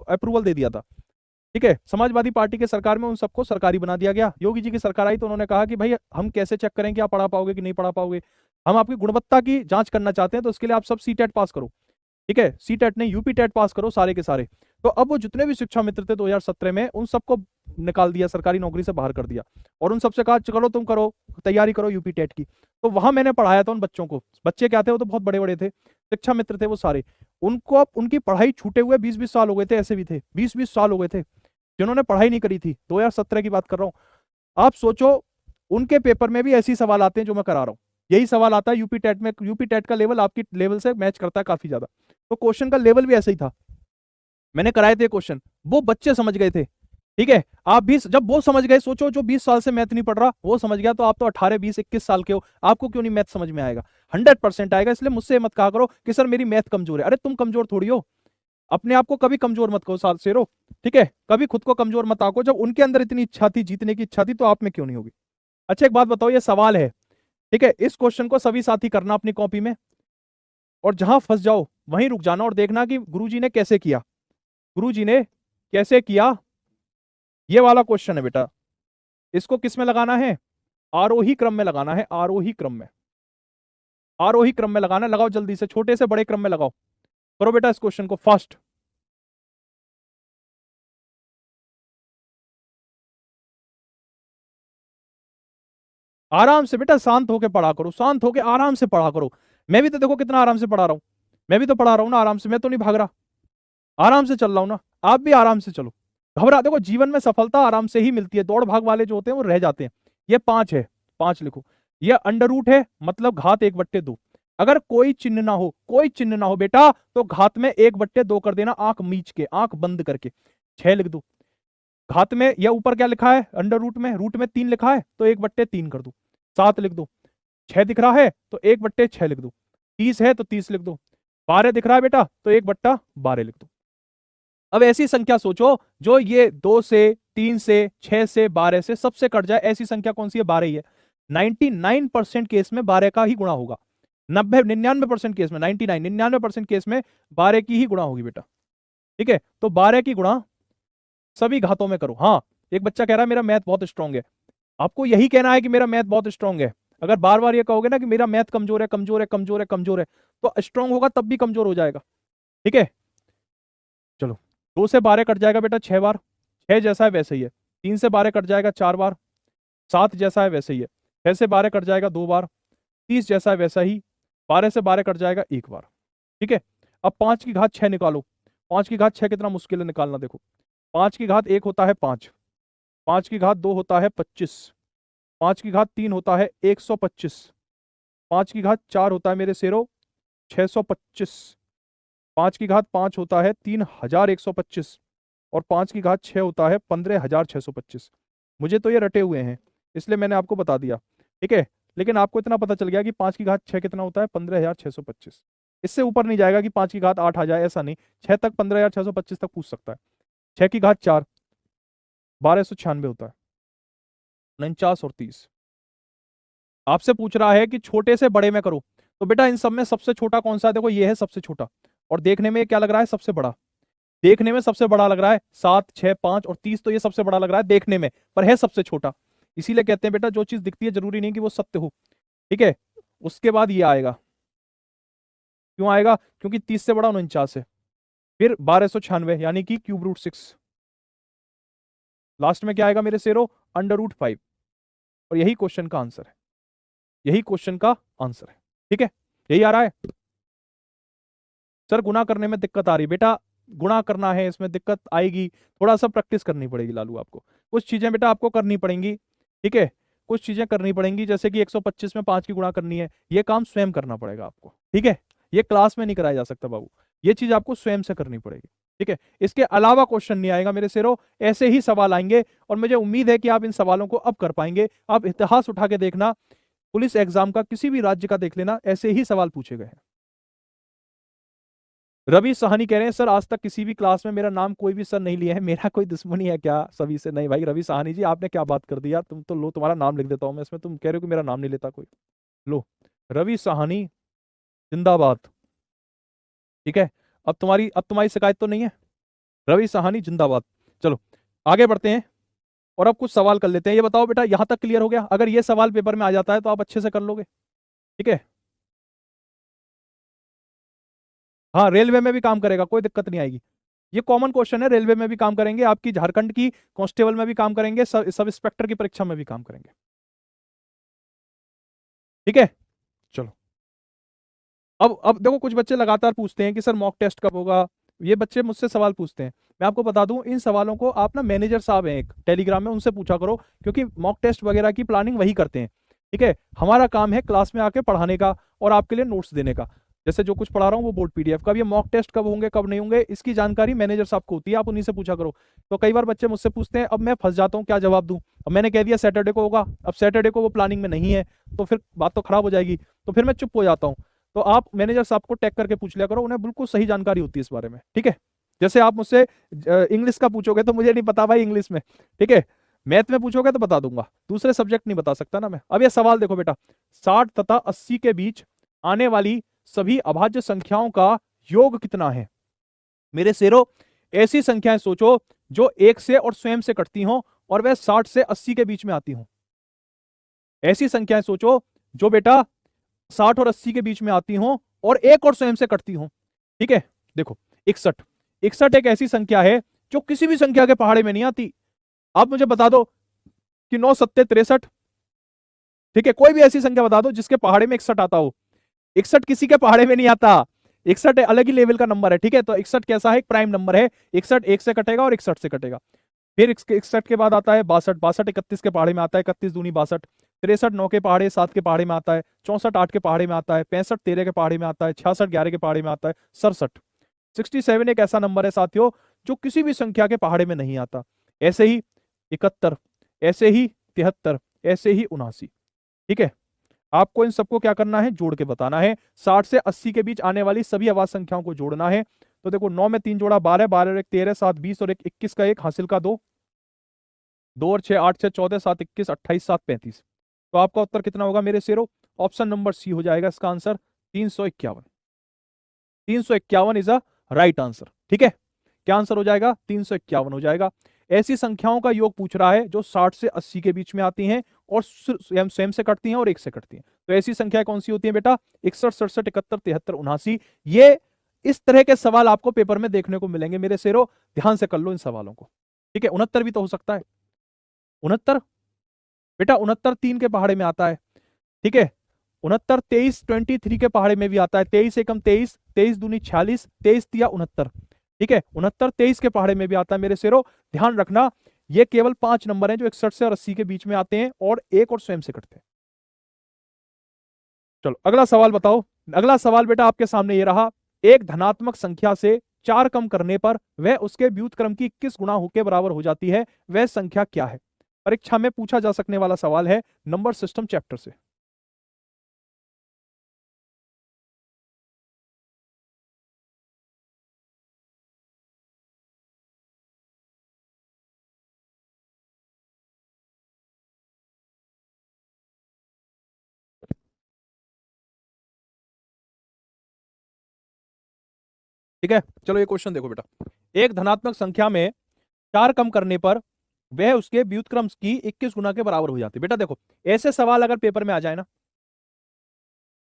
अप्रूवल दे दिया था। ठीक है, समाजवादी पार्टी के सरकार में उन सबको सरकारी बना दिया गया। योगी जी की सरकार आई तो उन्होंने कहा कि भाई हम कैसे चेक करें कि आप पढ़ा पाओगे कि नहीं पढ़ा पाओगे, हम आपकी गुणवत्ता की जांच करना चाहते हैं, तो इसके लिए आप सब सीटेट पास करो। ठीक है, सीटेट नहीं यूपी टेट पास करो सारे के सारे। तो अब वो जितने भी शिक्षा मित्र थे 2017 में, उन सबको निकाल दिया, सरकारी नौकरी से बाहर कर दिया, और उन सबसे कहा चलो तुम करो तैयारी करो यूपी टेट की। तो वहां मैंने पढ़ाया था उन बच्चों को। बच्चे क्या थे, वो तो बहुत बड़े बड़े थे, शिक्षा मित्र थे वो सारे। उनको अब उनकी पढ़ाई छूटे हुए 20-20 साल हो गए थे, ऐसे भी थे 20-20 साल हो गए थे जिन्होंने पढ़ाई नहीं करी थी। 2017 की बात कर रहा हूं। आप सोचो, उनके पेपर में भी ऐसे ही सवाल आते हैं जो मैं करा रहा हूं। यही सवाल आता है यूपी टेट में, यूपी टेट का लेवल आपकी लेवल से मैच करता है काफी ज्यादा। तो क्वेश्चन का लेवल भी ऐसे ही था, मैंने कराए थे क्वेश्चन, वो बच्चे समझ गए थे। ठीक है, आप भी जब वो समझ गए, सोचो जो 20 साल से मैथ नहीं पढ़ रहा वो समझ गया, तो आप तो 18, 20, 21 साल के हो, आपको क्यों नहीं मैथ समझ में आएगा? 100% आएगा। इसलिए मुझसे मत कहा करो कि सर मेरी मैथ कमजोर है। अरे तुम कमजोर थोड़ी हो, अपने आप को कभी कमजोर मत कहो साल से रो। ठीक है, कभी खुद को कमजोर मत आको। जब उनके अंदर इतनी इच्छा थी, जीतने की इच्छा थी, तो आप में क्यों नहीं होगी? अच्छा एक बात बताओ, ये सवाल है, ठीक है, इस क्वेश्चन को सभी साथी करना अपनी कॉपी में, और जहां फंस जाओ वहीं रुक जाना और देखना कि गुरुजी ने कैसे किया, गुरुजी ने कैसे किया। ये वाला क्वेश्चन है बेटा, इसको किस में लगाना है? आरोही क्रम में लगाना है, आरोही क्रम में, आरोही क्रम में लगाना है। लगाओ जल्दी से, छोटे से बड़े क्रम में लगाओ, करो बेटा इस क्वेश्चन को फास्ट। आराम से बेटा, शांत होके पढ़ा करो, शांत होके आराम से पढ़ा करो। मैं भी तो देखो कितना आराम से पढ़ा रहा हूं, मैं भी तो पढ़ा रहा हूं ना आराम से, मैं तो नहीं भाग रहा, आराम से चल रहा हूं ना। आप भी आराम से चलो, घबरा, देखो जीवन में सफलता आराम से ही मिलती है, दौड़ भाग वाले जो होते हैं वो रह जाते हैं। ये 5 है, 5 लिखो। ये अंडर रूट है, मतलब घात 1/2। अगर कोई चिन्ह ना हो, कोई चिन्ह ना हो बेटा, तो घात में 1/2 कर देना, आंख मीच के, आंख बंद करके। 6 लिख दो घात में, या ऊपर क्या लिखा है अंडर रूट में 3 लिखा है, तो 1/3 कर दो। 7 लिख दो। 6 दिख रहा है तो 1/6 लिख दो। 30 है तो 30 लिख दो। 12 दिख रहा है बेटा तो 1/12 लिख दो। अब ऐसी संख्या सोचो जो ये 2 से, 3 से, 6 से, 12 से सबसे कट जाए। ऐसी संख्या कौन सी है? 12 ही है। 99% केस में 12 का ही गुणा होगा। 99% केस में, 99% केस में 12 की ही गुणा होगी बेटा। ठीक है, तो 12 की गुणा सभी घातों में करो। हाँ, एक बच्चा कह रहा है मेरा मैथ बहुत स्ट्रांग है। आपको यही कहना है कि मेरा मैथ बहुत स्ट्रांग है। अगर बार बार ये कहोगे ना कि मेरा मैथ कमजोर है, कमजोर है, कमजोर है, कमजोर है, तो स्ट्रांग होगा तब भी कमजोर हो जाएगा। ठीक है, चलो 2 से 12 कट जाएगा बेटा 6 बार, 6 जैसा है वैसे ही है। 3 से 12 कट जाएगा 4 बार, 7 जैसा है वैसे ही है। 6 से 12 कट जाएगा 2 बार, 30 जैसा है वैसा ही। 12 से 12 कट जाएगा 1 बार। ठीक है, अब 5 की घात 6 निकालो। 5 की घात 6 कितना मुश्किल है निकालना, देखो। 5 की घात 1 होता है 5, 5 की घात 2 होता है 25, 5 की घात 3 होता है 125, 5 की घात 4 होता है मेरे शेरो 625, 5 की घात 5 होता है 3125, और 5 की घात 6 होता है 15625। मुझे तो ये रटे हुए हैं, इसलिए मैंने आपको बता दिया। ठीक है, लेकिन आपको इतना पता चल गया कि 5 की घात 6 कितना होता है? 15625। इससे ऊपर नहीं जाएगा कि 5 की घात 8 आ जाए, ऐसा नहीं। 6 तक 15625 तक पूछ सकता है। 6 की घात 4 1296 होता है। 49 और 30 आपसे पूछ रहा है कि छोटे से बड़े में करो, तो बेटा इन सब में सबसे छोटा कौन सा है? देखो ये है सबसे छोटा, और देखने में क्या लग रहा है? सबसे बड़ा। देखने में सबसे बड़ा लग रहा है 7, 6, 5 और 30, तो ये सबसे बड़ा लग रहा है देखने में, पर है सबसे छोटा। इसीलिए कहते हैं बेटा जो चीज दिखती है जरूरी नहीं कि वो सत्य हो। ठीक है, उसके बाद ये आएगा। क्यों आएगा? क्योंकि 30 से बड़ा 49 है। फिर 1296 यानी कि क्यूब रूट 6, लास्ट में क्या आएगा मेरे शेरो, अंडर रूट 5। और यही क्वेश्चन का आंसर है, यही क्वेश्चन का आंसर है। ठीक है, यही आ रहा है। सर गुणा करने में दिक्कत आ रही, बेटा गुणा करना है इसमें दिक्कत आएगी, थोड़ा सा प्रैक्टिस करनी पड़ेगी लालू आपको, कुछ चीजें बेटा आपको करनी पड़ेंगी। ठीक है, कुछ चीजें करनी पड़ेंगी, जैसे कि 125 में 5 की गुणा करनी है, ये काम स्वयं करना पड़ेगा आपको। ठीक है, ये क्लास में नहीं कराया जा सकता बाबू, ये चीज आपको स्वयं से करनी पड़ेगी। ठीक है, इसके अलावा क्वेश्चन नहीं आएगा मेरे शेरो, ऐसे ही सवाल आएंगे। और मुझे उम्मीद है कि आप इन सवालों को अब कर पाएंगे। आप इतिहास उठा के देखना, पुलिस एग्जाम का किसी भी राज्य का देख लेना, ऐसे ही सवाल पूछे गए हैं। रवि साहनी कह रहे हैं सर आज तक किसी भी क्लास में मेरा नाम कोई भी सर नहीं लिया है, मेरा कोई दुश्मनी है क्या सभी से? नहीं भाई रवि साहनी जी, आपने क्या बात कर दी यार, तुम तो लो तुम्हारा नाम लिख देता हूं मैं इसमें, तुम कह रहे हो कि मेरा नाम नहीं लेता कोई। लो, रवि साहनी जिंदाबाद। ठीक है, अब तुम्हारी शिकायत तो नहीं है, रवि साहनी जिंदाबाद। चलो आगे बढ़ते हैं और अब कुछ सवाल कर लेते हैं। ये बताओ बेटा, यहां तक क्लियर हो गया? अगर ये सवाल पेपर में आ जाता है तो आप अच्छे से कर लोगे। ठीक है, हाँ रेलवे में भी काम करेगा, कोई दिक्कत नहीं आएगी। ये कॉमन क्वेश्चन है, रेलवे में भी काम करेंगे, आपकी झारखंड की कांस्टेबल में भी काम करेंगे, सब इंस्पेक्टर की परीक्षा में भी काम करेंगे। ठीक है, चलो अब देखो, कुछ बच्चे लगातार पूछते हैं कि सर मॉक टेस्ट कब होगा, ये बच्चे मुझसे सवाल पूछते हैं। मैं आपको बता दूं, इन सवालों को आप ना, मैनेजर साहब हैं एक टेलीग्राम में, उनसे पूछा करो, क्योंकि मॉक टेस्ट वगैरह की प्लानिंग वही करते हैं। ठीक है, हमारा काम है क्लास में आके पढ़ाने का और आपके लिए नोट्स देने का, जैसे जो कुछ पढ़ा रहा हूँ वो बोर्ड पीडीएफ का। अब ये मॉक टेस्ट कब होंगे कब नहीं होंगे इसकी जानकारी मैनेजर साहब को होती है, आप उन्हीं से पूछा करो। तो कई बार बच्चे मुझसे पूछते हैं, अब मैं फंस जाता हूँ, क्या जवाब दूं? अब मैंने कह दिया सैटरडे को होगा, अब सैटरडे को वो प्लानिंग में नहीं है, तो फिर बात तो खराब हो जाएगी, तो फिर मैं चुप हो जाता हूँ। तो आप मैनेजर साहब को टैग करके पूछ लिया करो, उन्हें बिल्कुल सही जानकारी होती है इस बारे में। ठीक है, जैसे आप मुझसे इंग्लिश का पूछोगे तो मुझे नहीं पता भाई इंग्लिश में, ठीक है, मैथ में पूछोगे तो बता दूंगा, दूसरे सब्जेक्ट नहीं बता सकता ना मैं। अब ये सवाल देखो बेटा, 60 तथा 80 के बीच आने वाली सभी अभाज्य संख्याओं का योग कितना है? मेरे शेरो, ऐसी संख्याएं सोचो जो एक से और स्वयं से कटती हों और वह 60 से 80 के बीच में आती हों। ऐसी संख्याएं सोचो जो बेटा 60 और 80 के बीच में आती हों और एक और स्वयं से कटती हों। ठीक है, देखो 61, 61 एक ऐसी संख्या है जो किसी भी संख्या के पहाड़े में नहीं आती। आप मुझे बता दो कि 9 सत्ते 63, ठीक है, कोई भी ऐसी संख्या बता दो जिसके पहाड़े में 61 आता हो। 61 किसी के पहाड़े में नहीं आता, 61 अलग ही लेवल का नंबर है। ठीक है, तो 61 कैसा है? एक प्राइम नंबर है, 61 एक से कटेगा और 61 से कटेगा। फिर 61 के बाद आता है 62, 62 31 के पहाड़े में आता है, 31 दूनी 62, 63 9 के पहाड़े 7 के पहाड़े में आता है, 64 8 के पहाड़े में आता है, 65 13 के पहाड़े में आता है, 66 11 के पहाड़े में आता है, 67 67 एक ऐसा नंबर है साथियों जो किसी भी संख्या के पहाड़े में नहीं आता। ऐसे ही 71, ऐसे ही 73, ऐसे ही 79। ठीक है, आपको इन सबको क्या करना है? जोड़ के बताना है। 60 से 80 के बीच आने वाली सभी अवाज संख्याओं को जोड़ना है। तो देखो 9 में 3 जोड़ा 12, 12 और 1 13, 7 20 और 1 21 का 1 हासिल का 2, 2 और 6 8 6 14, 7 21 28 7 35। तो आपका उत्तर कितना होगा मेरे शेरो? ऑप्शन नंबर सी हो जाएगा इसका answer, 351। 351 is a right answer. ठीक है, क्या आंसर हो जाएगा? 351 हो जाएगा। ऐसी संख्याओं का योग पूछ रहा है जो 60 से 80 के बीच में आती हैं और स्वयं से कटती हैं और एक से कटती हैं। तो ऐसी संख्या कौन सी होती है बेटा? 61 67 71 73 79। ये इस तरह के सवाल आपको पेपर में देखने को मिलेंगे मेरे शेरो, ध्यान से कर लो इन सवालों को। ठीक है, 69 भी तो हो सकता है। 69 बेटा, 69 3 के पहाड़े में आता है। ठीक है, 69 23 23 के पहाड़े में भी आता है, 23 एकम 23, 23 दूनी 46, 23 तिया 69। ठीक है, 69 23 के पहाड़े में भी आता है मेरे शेरो, ध्यान रखना। ये केवल 5 नंबर हैं जो 61 से और 80 के बीच में आते हैं और एक और स्वयं से कटते हैं। चलो अगला सवाल बताओ। अगला सवाल बेटा आपके सामने ये रहा, एक धनात्मक संख्या से 4 कम करने पर वह उसके व्युत्क्रम की 21 गुना के बराबर हो जाती है, वह संख्या क्या है? परीक्षा में पूछा जा सकने वाला सवाल है, नंबर सिस्टम चैप्टर से। ठीक है, चलो ये क्वेश्चन देखो बेटा, एक धनात्मक संख्या में 4 कम करने पर वह उसके व्युत्क्रम की 21 गुना के बराबर हो जाती है। बेटा देखो, ऐसे सवाल अगर पेपर में आ जाए ना,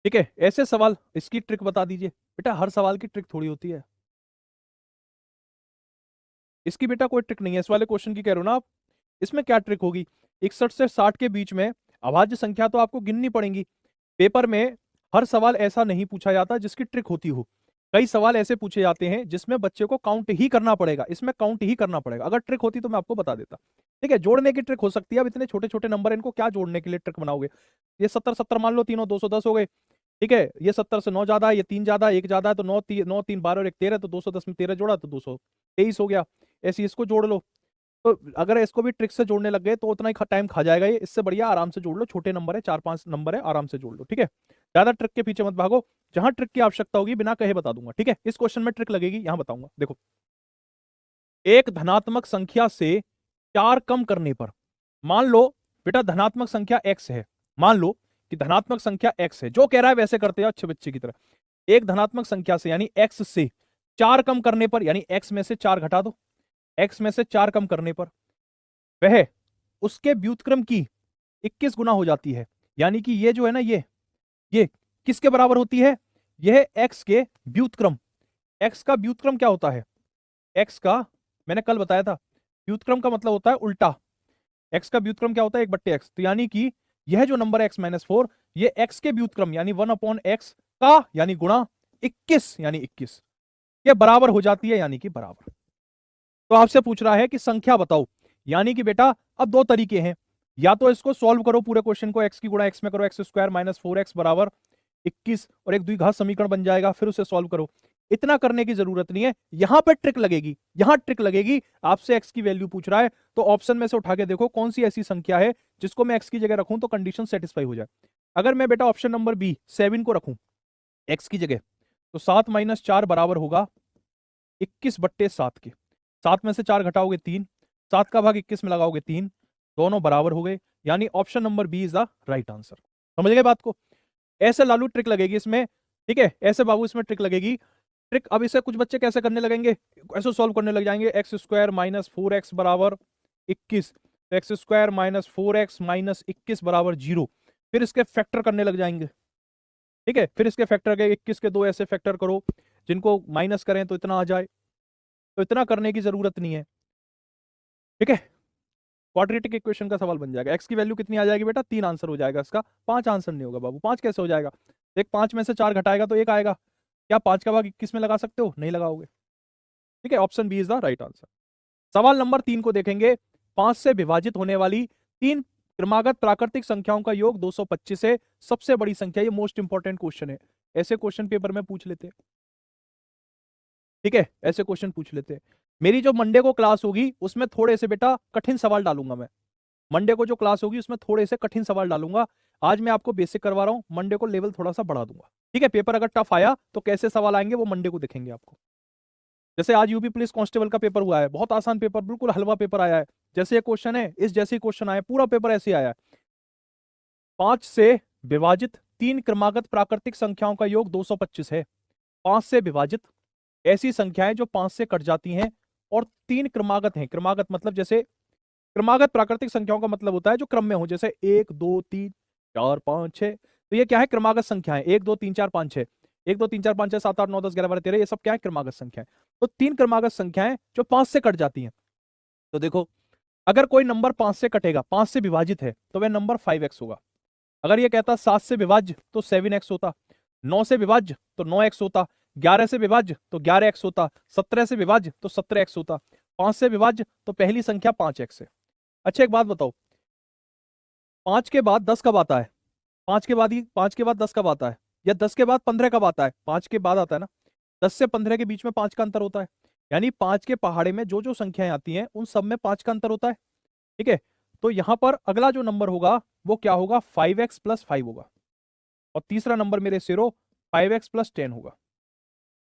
ठीक है, ऐसे सवाल, इसकी ट्रिक बता दीजिए बेटा, हर सवाल की ट्रिक थोड़ी होती है। इसकी बेटा कोई ट्रिक नहीं है, इस वाले क्वेश्चन की कह रहे हो ना आप। इसमें क्या ट्रिक होगी, 61 से 60 के बीच में अभाज्य संख्या तो आपको गिननी पड़ेगी। पेपर में हर सवाल ऐसा नहीं पूछा जाता जिसकी ट्रिक होती हो, कई सवाल ऐसे पूछे जाते हैं जिसमें बच्चे को काउंट ही करना पड़ेगा, इसमें काउंट ही करना पड़ेगा। अगर ट्रिक होती तो मैं आपको बता देता। ठीक है, जोड़ने की ट्रिक हो सकती है, अब इतने छोटे छोटे नंबर इनको क्या जोड़ने के लिए ट्रिक बनाओगे। ये 70 70 मान लो, तीनों 210 हो गए। ठीक है, ये 70 से 9 ज्यादा है, ये 3 ज्यादा है, 1 ज्यादा है, तो 9 3 12 और 1 13, तो 210 में 13 जोड़ा तो 223 हो गया। ऐसे इसको जोड़ लो। तो अगर इसको भी ट्रिक से जोड़ने लग गए तो उतना ही टाइम खा जाएगा ये, इससे बढ़िया आराम से जोड़ लो, छोटे नंबर है, 4 5 नंबर है, आराम से जोड़ लो। ठीक है, ज्यादा ट्रिक के पीछे मत भागो, जहां ट्रिक की आवश्यकता होगी बिना कहे बता दूंगा। ठीक है, इस क्वेश्चन में ट्रिक लगेगी, यहां बताऊंगा। देखो, एक धनात्मक संख्या से 4 कम करने पर, मान लो बेटा धनात्मक संख्या x है, मान लो कि धनात्मक संख्या x है, जो कह रहा है वैसे करते हैं अच्छे बच्चे की तरह। एक धनात्मक संख्या से यानी x से 4 कम करने पर, यानी x में से 4 घटा दो, x में से 4 कम करने पर वह उसके व्युत्क्रम की 21 गुना हो जाती है। यानी कि ये जो है ना, ये किसके बराबर होती है, यह x के व्युत्क्रम। x का व्युत्क्रम क्या होता है, x का मैंने कल बताया था, व्युत्क्रम का मतलब होता है उल्टा। x का व्युत्क्रम क्या होता है, 1/x। तो यानी कि यह जो नंबर है x-4, ये x के व्युत्क्रम यानी 1/x का यानी गुणा 21 यानी 21 ये बराबर हो जाती है, यानी कि बराबर। तो आपसे पूछ रहा है कि संख्या बताओ, यानी कि बेटा अब दो तरीके हैं, या तो इसको सॉल्व करो पूरे क्वेश्चन को, x की गुणा x में करो, x² - 4x बराबर 21 और एक द्विघात समीकरण बन जाएगा, फिर उसे सॉल्व करो। इतना करने की जरूरत नहीं है, यहां पर ट्रिक लगेगी, यहां ट्रिक लगेगी। आपसे x की वैल्यू पूछ रहा है तो ऑप्शन में से उठा के देखो कौन सी ऐसी संख्या है जिसको मैं x की जगह रखूं तो कंडीशन सेटिस्फाई हो जाए। अगर मैं बेटा ऑप्शन नंबर बी 7 को रखूं x की जगह, तो 7 - 4 बराबर होगा 21/7 के। 7 में से 4 घटाओगे 3, 7 का भाग 21 में लगाओगे 3, दोनों बराबर हो गए, यानी option number B is the right answer. समझ गए बात को, ऐसे लालू ट्रिक लगेगी इसमें। ठीक है, ऐसे बाबू इसमें ट्रिक लगेगी। ट्रिक अब इसे कुछ बच्चे कैसे करने लगेंगे, ऐसे सॉल्व करने लग जाएंगे, x² - 4x बराबर 21, तो x² - 4x - 21 बराबर 0, फिर इसके फैक्टर करने लग जाएंगे। ठीक है, फिर इसके फैक्टर के 21 के 2 ऐसे फैक्टर करो जिनको माइनस करें तो इतना आ जाए, तो इतना करने की जरूरत नहीं है। ठीक है, क्वाड्रेटिक इक्वेशन का सवाल बन जाएगा। x की वैल्यू कितनी आ जाएगी बेटा, 3 आंसर हो जाएगा इसका, 5 आंसर नहीं होगा बाबू। 5 कैसे हो जाएगा, एक 5 में से 4 घटाएगा तो 1 आएगा, क्या 5 का भाग 21 में लगा सकते हो, नहीं लगाओगे। ठीक है, option B is the right answer. सवाल नंबर 3 को देखेंगे, 5 से विभाजित होने वाली 3 क्रमागत प्राकृतिक संख्याओं का योग 225 है, सबसे बड़ी संख्या। ये मोस्ट इंपॉर्टेंट क्वेश्चन है, ऐसे क्वेश्चन पेपर में पूछ लेते हैं। ठीक है, ऐसे क्वेश्चन पूछ लेते हैं। मेरी जो मंडे को क्लास होगी उसमें थोड़े से बेटा कठिन सवाल डालूंगा मैं, मंडे को जो क्लास होगी उसमें थोड़े से कठिन सवाल डालूंगा। आज मैं आपको बेसिक करवा रहा हूं, मंडे को लेवल थोड़ा सा बढ़ा दूंगा। ठीक है, पेपर अगर टफ आया तो कैसे सवाल आएंगे वो मंडे को देखेंगे आपको। जैसे आज यूपी पुलिस कांस्टेबल का पेपर हुआ है, बहुत आसान पेपर, बिल्कुल हलवा पेपर आया है। जैसे ये क्वेश्चन है इस जैसे ही क्वेश्चन आया, पूरा पेपर ऐसे आया है। 5 से विभाजित 3 क्रमागत प्राकृतिक संख्याओं का योग 225 है। 5 से विभाजित ऐसी संख्याएं जो 5 से कट जाती हैं और 3 क्रमागत हैं। क्रमागत मतलब जैसे क्रमागत प्राकृतिक संख्याओं का मतलब होता है जो क्रम में हो, जैसे 1 2 3 4 5 6, तो ये क्या है, क्रमागत संख्याएं। 1 2 3 4 5 6, 1 2 3 4 5 6 7 8 9 10 11 12 13, ये सब क्या है, क्रमागत संख्याएं। तो 3 क्रमागत संख्याएं जो 5 से कट जाती हैं। तो देखो, अगर कोई नंबर 5 से कटेगा, 5 से विभाजित है, तो वह नंबर 5x होगा। अगर ये कहता 7 से विभाज्य तो 7x होता, 9 से विभाज्य तो 9x होता, 11 से विभाज्य तो 11x होता, 17 से विभाज्य तो 17x होता, 5 से विभाज्य तो पहली संख्या 5x है। अच्छा एक बात बताओ, 5 के बाद 10 कब आता है, 5 के बाद 10 कब आता है, या 10 के बाद 15 कब आता है, 5 के बाद आता है ना। 10 से 15 के बीच में 5 का अंतर होता है, यानी 5 के पहाड़े में जो जो संख्याएं आती हैं उन सब में 5 का अंतर होता है। ठीक है, तो यहां पर अगला जो नंबर होगा वो क्या होगा, 5x + 5 होगा, और तीसरा नंबर मेरे सिरो 5x + 10 होगा।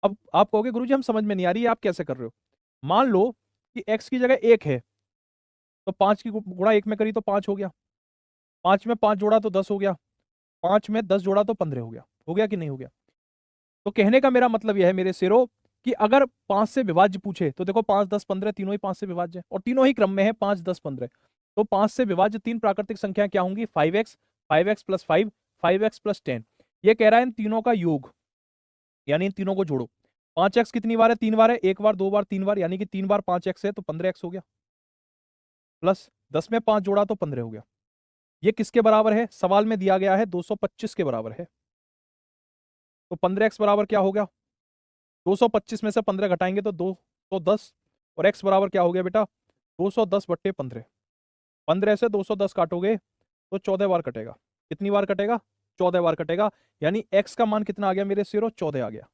अब आप कहोगे गुरुजी हम समझ में नहीं आ रही है, आप कैसे कर रहे हो। मान लो कि x की जगह 1 है, तो 5 की गुणा 1 में करी तो 5 हो गया, 5 में 5 जोड़ा तो 10 हो गया, 5 में 10 जोड़ा तो 15 हो गया। हो गया कि नहीं हो गया। तो कहने का मेरा मतलब यह है मेरे सिरो कि अगर 5 से विभाज्य पूछे तो देखो 5 10 15 तीनों ही 5 से विभाज्य है और तीनों ही क्रम में है 5 10 15। तो 5 से विभाज्य 3 प्राकृतिक संख्या क्या होंगी, 5x, 5x + 5, 5x + 10। ये कह रहा है इन तीनों का योग, यानी इन तीनों को जोड़ो। 5x कितनी बार है? 3 बार है। 1 बार, 2 बार, 3 बार, यानी कि 3 बार 5x है तो 15x हो गया, प्लस 10 में 5 जोड़ा तो 15 हो गया। ये किसके बराबर है? सवाल में दिया गया है 225 के बराबर है। तो 15x बराबर क्या हो गया? 225 में से 15 घटाएंगे तो 210, और x बराबर क्या हो गया बेटा? 210/15। 15 से 210 काटोगे तो 14 बार कटेगा। कितनी बार कटेगा? 14 बार कटेगा। यानी x का मान कितना आ गया मेरे शेरों? 14 आ गया।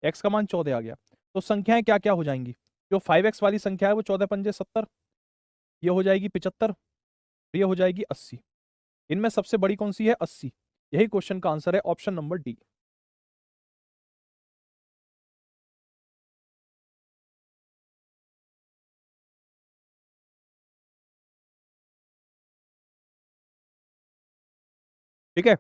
x का मान 14 आ गया। तो संख्याएं क्या क्या हो जाएंगी? जो 5x वाली संख्या है वो 14 पंजे 70, ये हो जाएगी 75, ये हो जाएगी 80। इनमें सबसे बड़ी कौन सी है? 80। यही क्वेश्चन का आंसर है, ऑप्शन नंबर डी। ठीक है।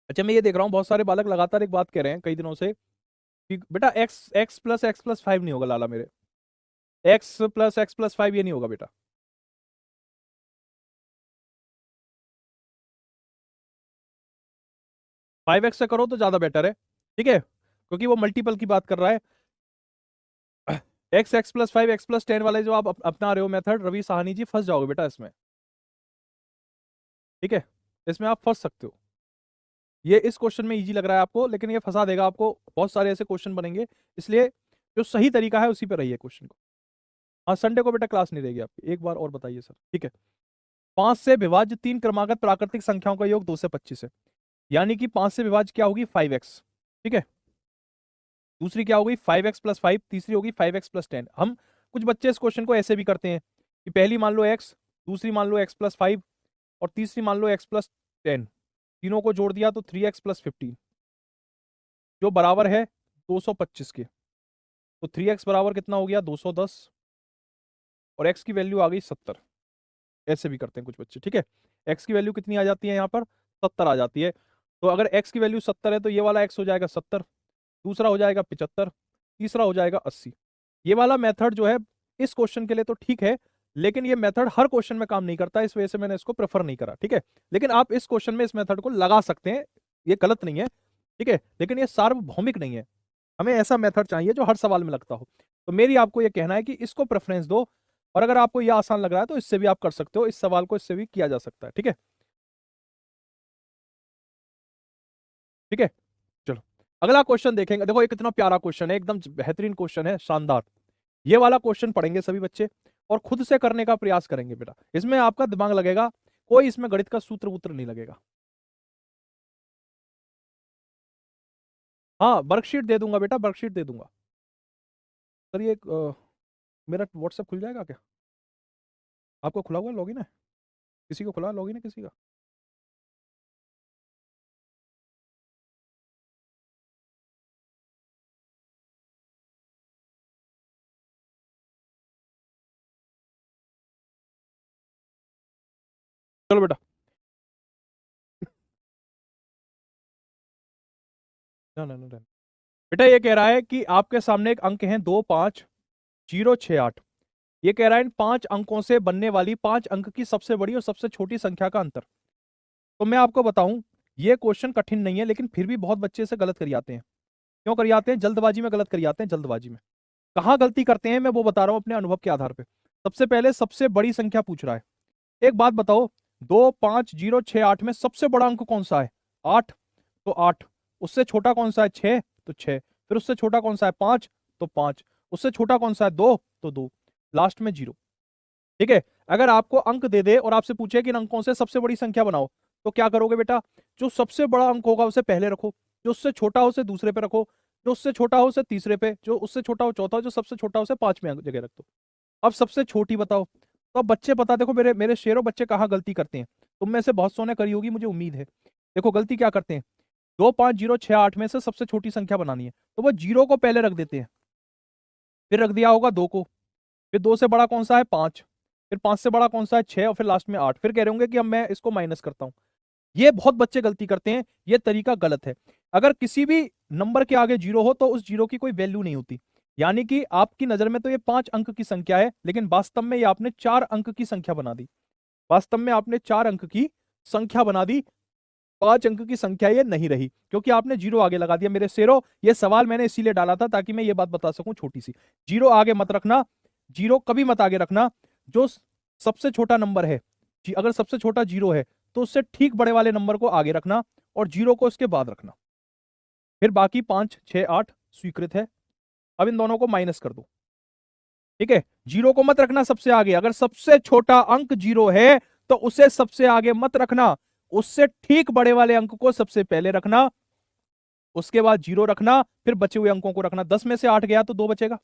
अच्छा, मैं ये देख रहा हूँ बहुत सारे बालक लगातार एक बात कह रहे हैं कई दिनों से कि बेटा x+x+5 नहीं होगा लाला मेरे, x+x+5 ये नहीं होगा बेटा। 5x से करो तो ज्यादा बेटर है, ठीक है, क्योंकि वो मल्टीपल की बात कर रहा है। x+5 x+10 वाले जो आप अपना रहे हो मेथड, रवि साहनी जी, फंस जाओगे बेटा इसमें। ठीक है, इसमें आप फंस सकते हो। ये इस क्वेश्चन में इजी लग रहा है आपको, लेकिन ये फंसा देगा आपको। बहुत सारे ऐसे क्वेश्चन बनेंगे, इसलिए जो सही तरीका है उसी पे रहिए क्वेश्चन को। हाँ, संडे को बेटा क्लास नहीं रहेगी आपकी। एक बार और बताइए सर। ठीक है, 5 से विभाज्य 3 क्रमागत प्राकृतिक संख्याओं का योग 2 से 25 है, यानी कि 5 से विभाज्य क्या होगी? 5x। ठीक है, दूसरी क्या होगी? 5x+5, तीसरी होगी 5x+10। हम कुछ बच्चे इस क्वेश्चन को ऐसे भी करते हैं कि पहली मान लो x, दूसरी मान लो x+5, और तीसरी मान लो x+10, तीनों को जोड़ दिया तो 3x+15, जो बराबर है 225 के। तो 3x बराबर कितना हो गया? 210, और x की वैल्यू आ गई 70। ऐसे भी करते हैं कुछ बच्चे। ठीक है, x की वैल्यू कितनी आ जाती है यहाँ पर? 70 आ जाती है। तो अगर x की वैल्यू 70 है तो ये वाला x हो जाएगा 70, दूसरा हो जाएगा 75, तीसरा हो जाएगा 80। ये वाला मेथड जो है इस क्वेश्चन के लिए तो ठीक है, लेकिन ये मेथड हर क्वेश्चन में काम नहीं करता, इस वजह से मैंने इसको प्रेफर नहीं करा। ठीक है, लेकिन आप इस क्वेश्चन में इस मेथड को लगा सकते हैं, ये गलत नहीं है। ठीक है, लेकिन ये सार्वभौमिक नहीं है। हमें ऐसा मेथड चाहिए जो हर सवाल में लगता हो। तो मेरी आपको ये कहना है कि इसको प्रेफरेंस दो, और अगर आपको ये आसान लग रहा है तो इससे भी आप कर सकते हो। इस सवाल को इससे भी किया जा सकता है। ठीक है, ठीक है, चलो अगला क्वेश्चन देखेंगे। देखो ये कितना प्यारा क्वेश्चन है, एकदम बेहतरीन क्वेश्चन है, शानदार। ये वाला क्वेश्चन पढ़ेंगे सभी बच्चे और खुद से करने का प्रयास करेंगे बेटा। इसमें आपका दिमाग लगेगा, कोई इसमें गणित का सूत्र वूत्र नहीं लगेगा। हाँ, वर्कशीट दे दूंगा बेटा, वर्कशीट दे दूंगा। सर ये मेरा व्हाट्सएप खुल जाएगा क्या? आपको खुला हुआ लॉगिन है? किसी को खुला लॉगिन है किसी का? चलो बेटा, ना ना ना ना। बेटा ये कह रहा है कि आपके सामने एक अंक है 25068। ये कह रहा है इन 5 अंकों से बनने वाली 5 अंक की सबसे बड़ी और सबसे छोटी संख्या का अंतर। तो मैं आपको बताऊं, ये क्वेश्चन कठिन नहीं है, लेकिन फिर भी बहुत बच्चे इसे गलत कर जाते हैं। क्यों कर जाते हैं? जल्दबाजी में गलत कर जाते हैं, जल्दबाजी में। कहाँ गलती करते हैं मैं वो बता रहा हूं अपने अनुभव के आधार पे। सबसे पहले सबसे बड़ी संख्या पूछ रहा है। एक बात बताओ, 25068 में सबसे बड़ा अंक कौन सा है? 8, तो 8। उससे छोटा कौन सा है? 6, तो 6। फिर उससे छोटा कौन सा है? 5, तो 5। उससे छोटा कौन सा है? 2, तो 2। लास्ट में 0। ठीक है, अगर आपको अंक दे दे और आपसे पूछे कि इन अंकों से सबसे बड़ी संख्या बनाओ, तो क्या करोगे बेटा? जो सबसे बड़ा अंक होगा उसे पहले रखो, जो उससे छोटा हो उसे दूसरे पे रखो, जो उससे छोटा हो उसे तीसरे पे, जो उससे छोटा हो चौथा, जो सबसे छोटा हो उसे 5वें जगह रख दो। अब सबसे छोटी बताओ। तो अब बच्चे पता, देखो मेरे मेरे शेरों, बच्चे कहाँ गलती करते हैं? तुम में से बहुत सौ ने करी होगी मुझे उम्मीद है। देखो गलती क्या करते हैं, 25068 में से सबसे छोटी संख्या बनानी है तो वो 0 को पहले रख देते हैं, फिर रख दिया होगा 2 को, फिर 2 से बड़ा कौन सा है? 5, फिर 5 से बड़ा कौन सा है? 6, और फिर लास्ट में 8। फिर कह रहे होंगे कि अब मैं इसको माइनस करता हूं। ये बहुत बच्चे गलती करते हैं, ये तरीका गलत है। अगर किसी भी नंबर के आगे 0 हो तो उस 0 की कोई वैल्यू नहीं होती। यानी कि आपकी नजर में तो ये 5 अंक की संख्या है, लेकिन वास्तव में ये आपने 4 अंक की संख्या बना दी। वास्तव में आपने 4 अंक की संख्या बना दी। 5 अंक की संख्या ये नहीं रही, क्योंकि आपने जीरो आगे लगा दिया मेरे शेरों। ये सवाल मैंने इसीलिए डाला था ताकि मैं ये बात बता सकूं छोटी सी। जीरो आगे मत रखना, जीरो कभी मत आगे रखना। जो सबसे छोटा नंबर है, अगर सबसे छोटा जीरो है तो उससे ठीक बड़े वाले नंबर को आगे रखना और जीरो को उसके बाद रखना। फिर बाकी 5, 6, 8 स्वीकृत है। अब इन दोनों को माइनस कर दो, ठीक है। जीरो को मत रखना सबसे आगे, अगर सबसे छोटा अंक जीरो है तो उसे सबसे आगे मत रखना, उससे ठीक बड़े वाले अंक को सबसे पहले रखना, उसके बाद जीरो रखना, फिर बचे हुए अंकों को रखना। 10 में से 8 गया तो 2 बचेगा,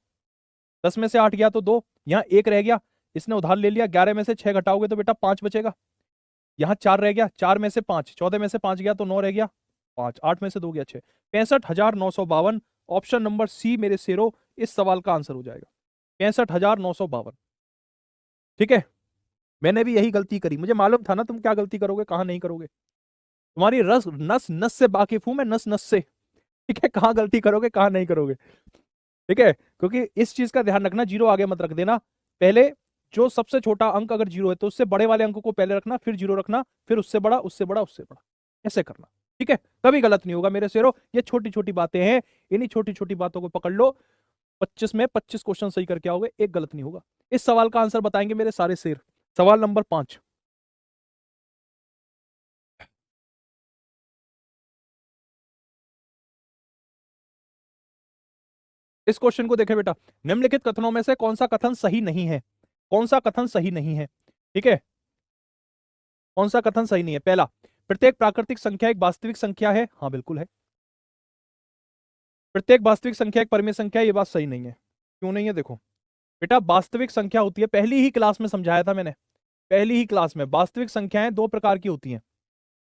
10 में से 8 गया तो 2, यहां 1 रह गया, इसने उधार ले लिया। 11 में से 6 घटाओगे तो बेटा 5 बचेगा, यहां 4 रह गया, 4 में से 5, 14 में से 5 गया तो 9 रह गया, 5, 8 में से 2 गया 6, 65,952। ऑप्शन नंबर सी मेरे शेरों इस सवाल का आंसर हो जाएगा, 65,952। ठीक है, मैंने भी यही गलती करी, मुझे मालूम था ना तुम क्या गलती करोगे कहां नहीं करोगे। तुम्हारी रस नस नस से वाकिफ हूं मैं, नस नस से, ठीक है, कहां गलती करोगे कहां नहीं करोगे। ठीक है, क्योंकि इस चीज का ध्यान रखना, जीरो आगे मत रख देना। पहले जो सबसे छोटा अंक अगर जीरो है तो उससे बड़े वाले अंक को पहले रखना, फिर जीरो रखना, फिर उससे बड़ा, उससे बड़ा, उससे बड़ा, ऐसे करना। ठीक है, कभी गलत नहीं होगा मेरे शेरों। ये छोटी छोटी बातें हैं, इन्हीं छोटी छोटी बातों को पकड़ लो। 25 में 25 क्वेश्चन सही करके आओगे, एक गलत नहीं होगा। इस सवाल का आंसर बताएंगे मेरे सारे शेर। सवाल नंबर 5, इस क्वेश्चन को देखें बेटा। निम्नलिखित कथनों में से कौन सा कथन सही नहीं है, कौन सा कथन सही नहीं है। ठीक है, कौन सा कथन सही नहीं है। पहला, प्रत्येक प्राकृतिक संख्या एक वास्तविक संख्या है। हाँ बिल्कुल है। प्रत्येक वास्तविक संख्या एक परिमेय संख्या, ये बात सही नहीं है। क्यों नहीं है, देखो बेटा, वास्तविक संख्या होती है, पहली ही क्लास में समझाया था मैंने, पहली ही क्लास में, वास्तविक संख्याएं दो प्रकार की होती हैं,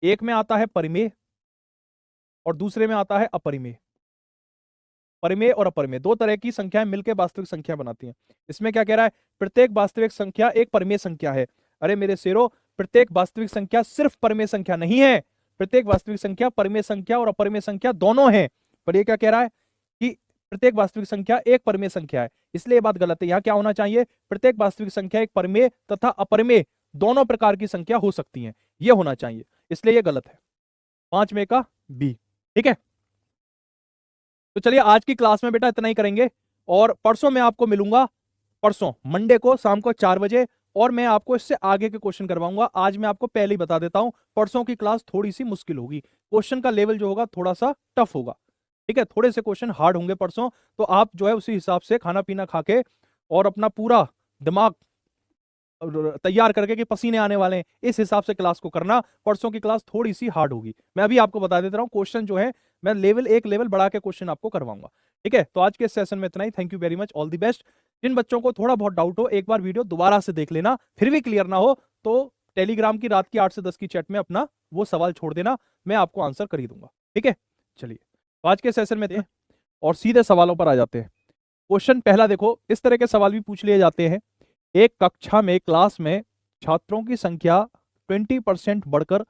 एक में आता है परिमेय और दूसरे में आता है अपरिमेय। परिमेय और अपरिमेय दो तरह की संख्याएं मिलकर वास्तविक संख्या बनाती हैं। इसमें क्या कह रहा है, प्रत्येक वास्तविक संख्या एक परिमेय संख्या है। अरे मेरे शेरों, प्रत्येक वास्तविक संख्या सिर्फ परिमेय संख्या नहीं है, प्रत्येक वास्तविक संख्या परिमेय संख्या और अपरिमेय संख्या दोनों है। पर ये क्या कह रहा है कि प्रत्येक वास्तविक संख्या एक परिमेय संख्या है, इसलिए ये बात गलत है। यहां क्या होना चाहिए, प्रत्येक वास्तविक संख्या एक परिमेय तथा अपरिमेय दोनों प्रकार की संख्या हो सकती है, यह होना चाहिए, इसलिए यह गलत है। 5 में का बी। ठीक है, तो चलिए आज की क्लास में बेटा इतना ही करेंगे, और परसों मैं आपको मिलूंगा, परसों मंडे को शाम को 4 बजे, और मैं आपको इससे आगे के क्वेश्चन करवाऊंगा। आज मैं आपको पहले ही बता देता हूं, परसों की क्लास थोड़ी सी मुश्किल होगी, क्वेश्चन का लेवल जो होगा थोड़ा सा टफ होगा। ठीक है, थोड़े से क्वेश्चन हार्ड होंगे परसों, तो आप जो है उसी हिसाब से खाना पीना खा के और अपना पूरा दिमाग तैयार करके कि पसीने आने वाले हैं, इस हिसाब से क्लास को करना। परसों की क्लास थोड़ी सी हार्ड होगी, मैं अभी आपको बता देता हूँ। क्वेश्चन जो है मैं एक लेवल बढ़ा के क्वेश्चन आपको करवाऊंगा। ठीक है, तो आज के सेशन में इतना ही। Thank you very much, all the best. जिन बच्चों को थोड़ा बहुत डाउट हो, एक बार वीडियो दोबारा से देख लेना, फिर भी क्लियर ना हो तो टेलीग्राम की रात की 8 से 10 की चैट में अपना वो सवाल छोड़ देना, मैं आपको आंसर कर ही दूंगा। ठीक है, चलिए तो आज के सेशन में और सीधे सवालों पर आ जाते हैं। क्वेश्चन पहला देखो, इस तरह के सवाल भी पूछ लिए जाते हैं। एक कक्षा में, क्लास में छात्रों की संख्या 20% बढ़कर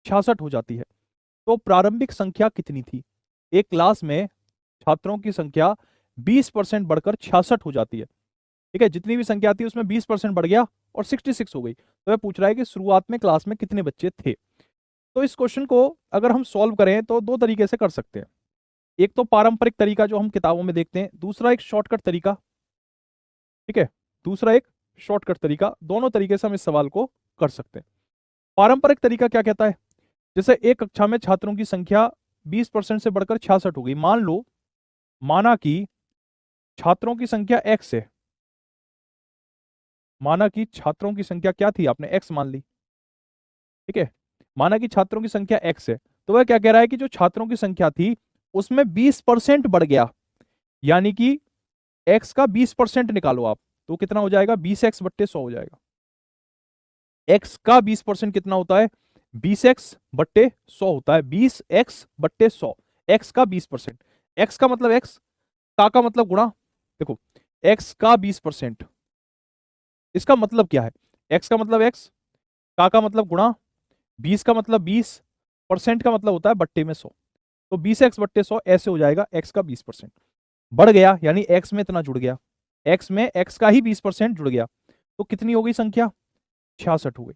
66 हो जाती है, तो प्रारंभिक संख्या कितनी थी। एक क्लास में छात्रों की संख्या 20% बढ़कर 66 हो जाती है। ठीक है, जितनी भी संख्या थी उसमें 20% बढ़ गया और 66 हो गई। तो वह पूछ रहा है कि शुरुआत में क्लास में कितने बच्चे थे। तो इस क्वेश्चन को अगर हम सॉल्व करें तो दो तरीके से कर सकते हैं। एक तो पारंपरिक तरीका जो हम किताबों में देखते हैं, दूसरा एक शॉर्टकट तरीका। ठीक है, दूसरा एक शॉर्टकट तरीका, दोनों तरीके से हम इस सवाल को कर सकते हैं। पारंपरिक तरीका क्या कहता है, जैसे एक कक्षा में छात्रों की संख्या 20% से बढ़कर 66 हो गई। मान लो, माना कि छात्रों की संख्या x है, माना कि छात्रों की संख्या क्या थी, आपने x मान ली। ठीक है, माना कि छात्रों की संख्या x है, तो वह क्या कह रहा है कि जो छात्रों की संख्या थी उसमें 20% बढ़ गया, यानी कि x का 20% निकालो आप, तो कितना हो जाएगा, 20x बट्टे 100 हो जाएगा। x का 20% कितना होता है, 20x बट्टे 100 होता है, 20x बट्टे 100, x का 20%। x का मतलब x, का मतलब गुणा। देखो x का 20%, इसका मतलब क्या है, x का मतलब x, का मतलब गुणा, 20 का मतलब 20, परसेंट का मतलब होता है बट्टे में 100, तो 20x बट्टे 100 ऐसे हो जाएगा। x का 20% बढ़ गया, यानी x में इतना जुड़ गया, x में x का ही 20% जुड़ गया, तो कितनी हो गई संख्या, 66 हो गई।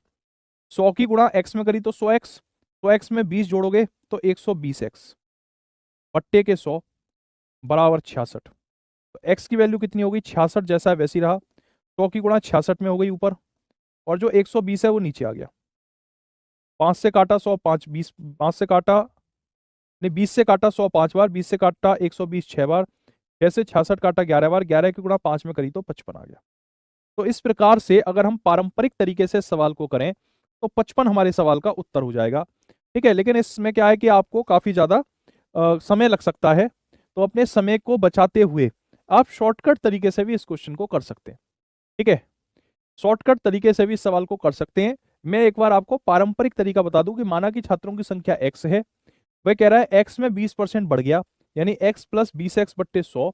100 की गुणा x में करी तो 100x, तो x में 20 जोड़ोगे तो 120x बट्टे के 100 बराबर 66। तो x की वैल्यू कितनी होगी, 66 जैसा है वैसी रहा, 100 की गुणा 66 में हो गई ऊपर, और जो 120 है वो नीचे आ गया। 5 से काटा 100, 5 20, 5 से काटा नहीं 20 से काटा 100 5 बार, 20 से काटा 120 6 बार, 6 से 66 काटा 11 बार, 11 की गुणा 5 में करी तो 55 आ गया। तो इस प्रकार से अगर हम पारंपरिक तरीके से सवाल को करें तो 55 हमारे सवाल का उत्तर हो जाएगा। ठीक है, लेकिन इसमें क्या है कि आपको काफी ज्यादा समय लग सकता है, तो अपने समय को बचाते हुए आप शॉर्टकट तरीके से भी इस क्वेश्चन को कर सकते हैं। ठीक है, शॉर्टकट तरीके से भी इस सवाल को कर सकते हैं। मैं एक बार आपको पारंपरिक तरीका बता दूं कि माना कि छात्रों की संख्या x है, वह कह रहा है x में 20% बढ़ गया, यानी x प्लस 20x बट्टे 100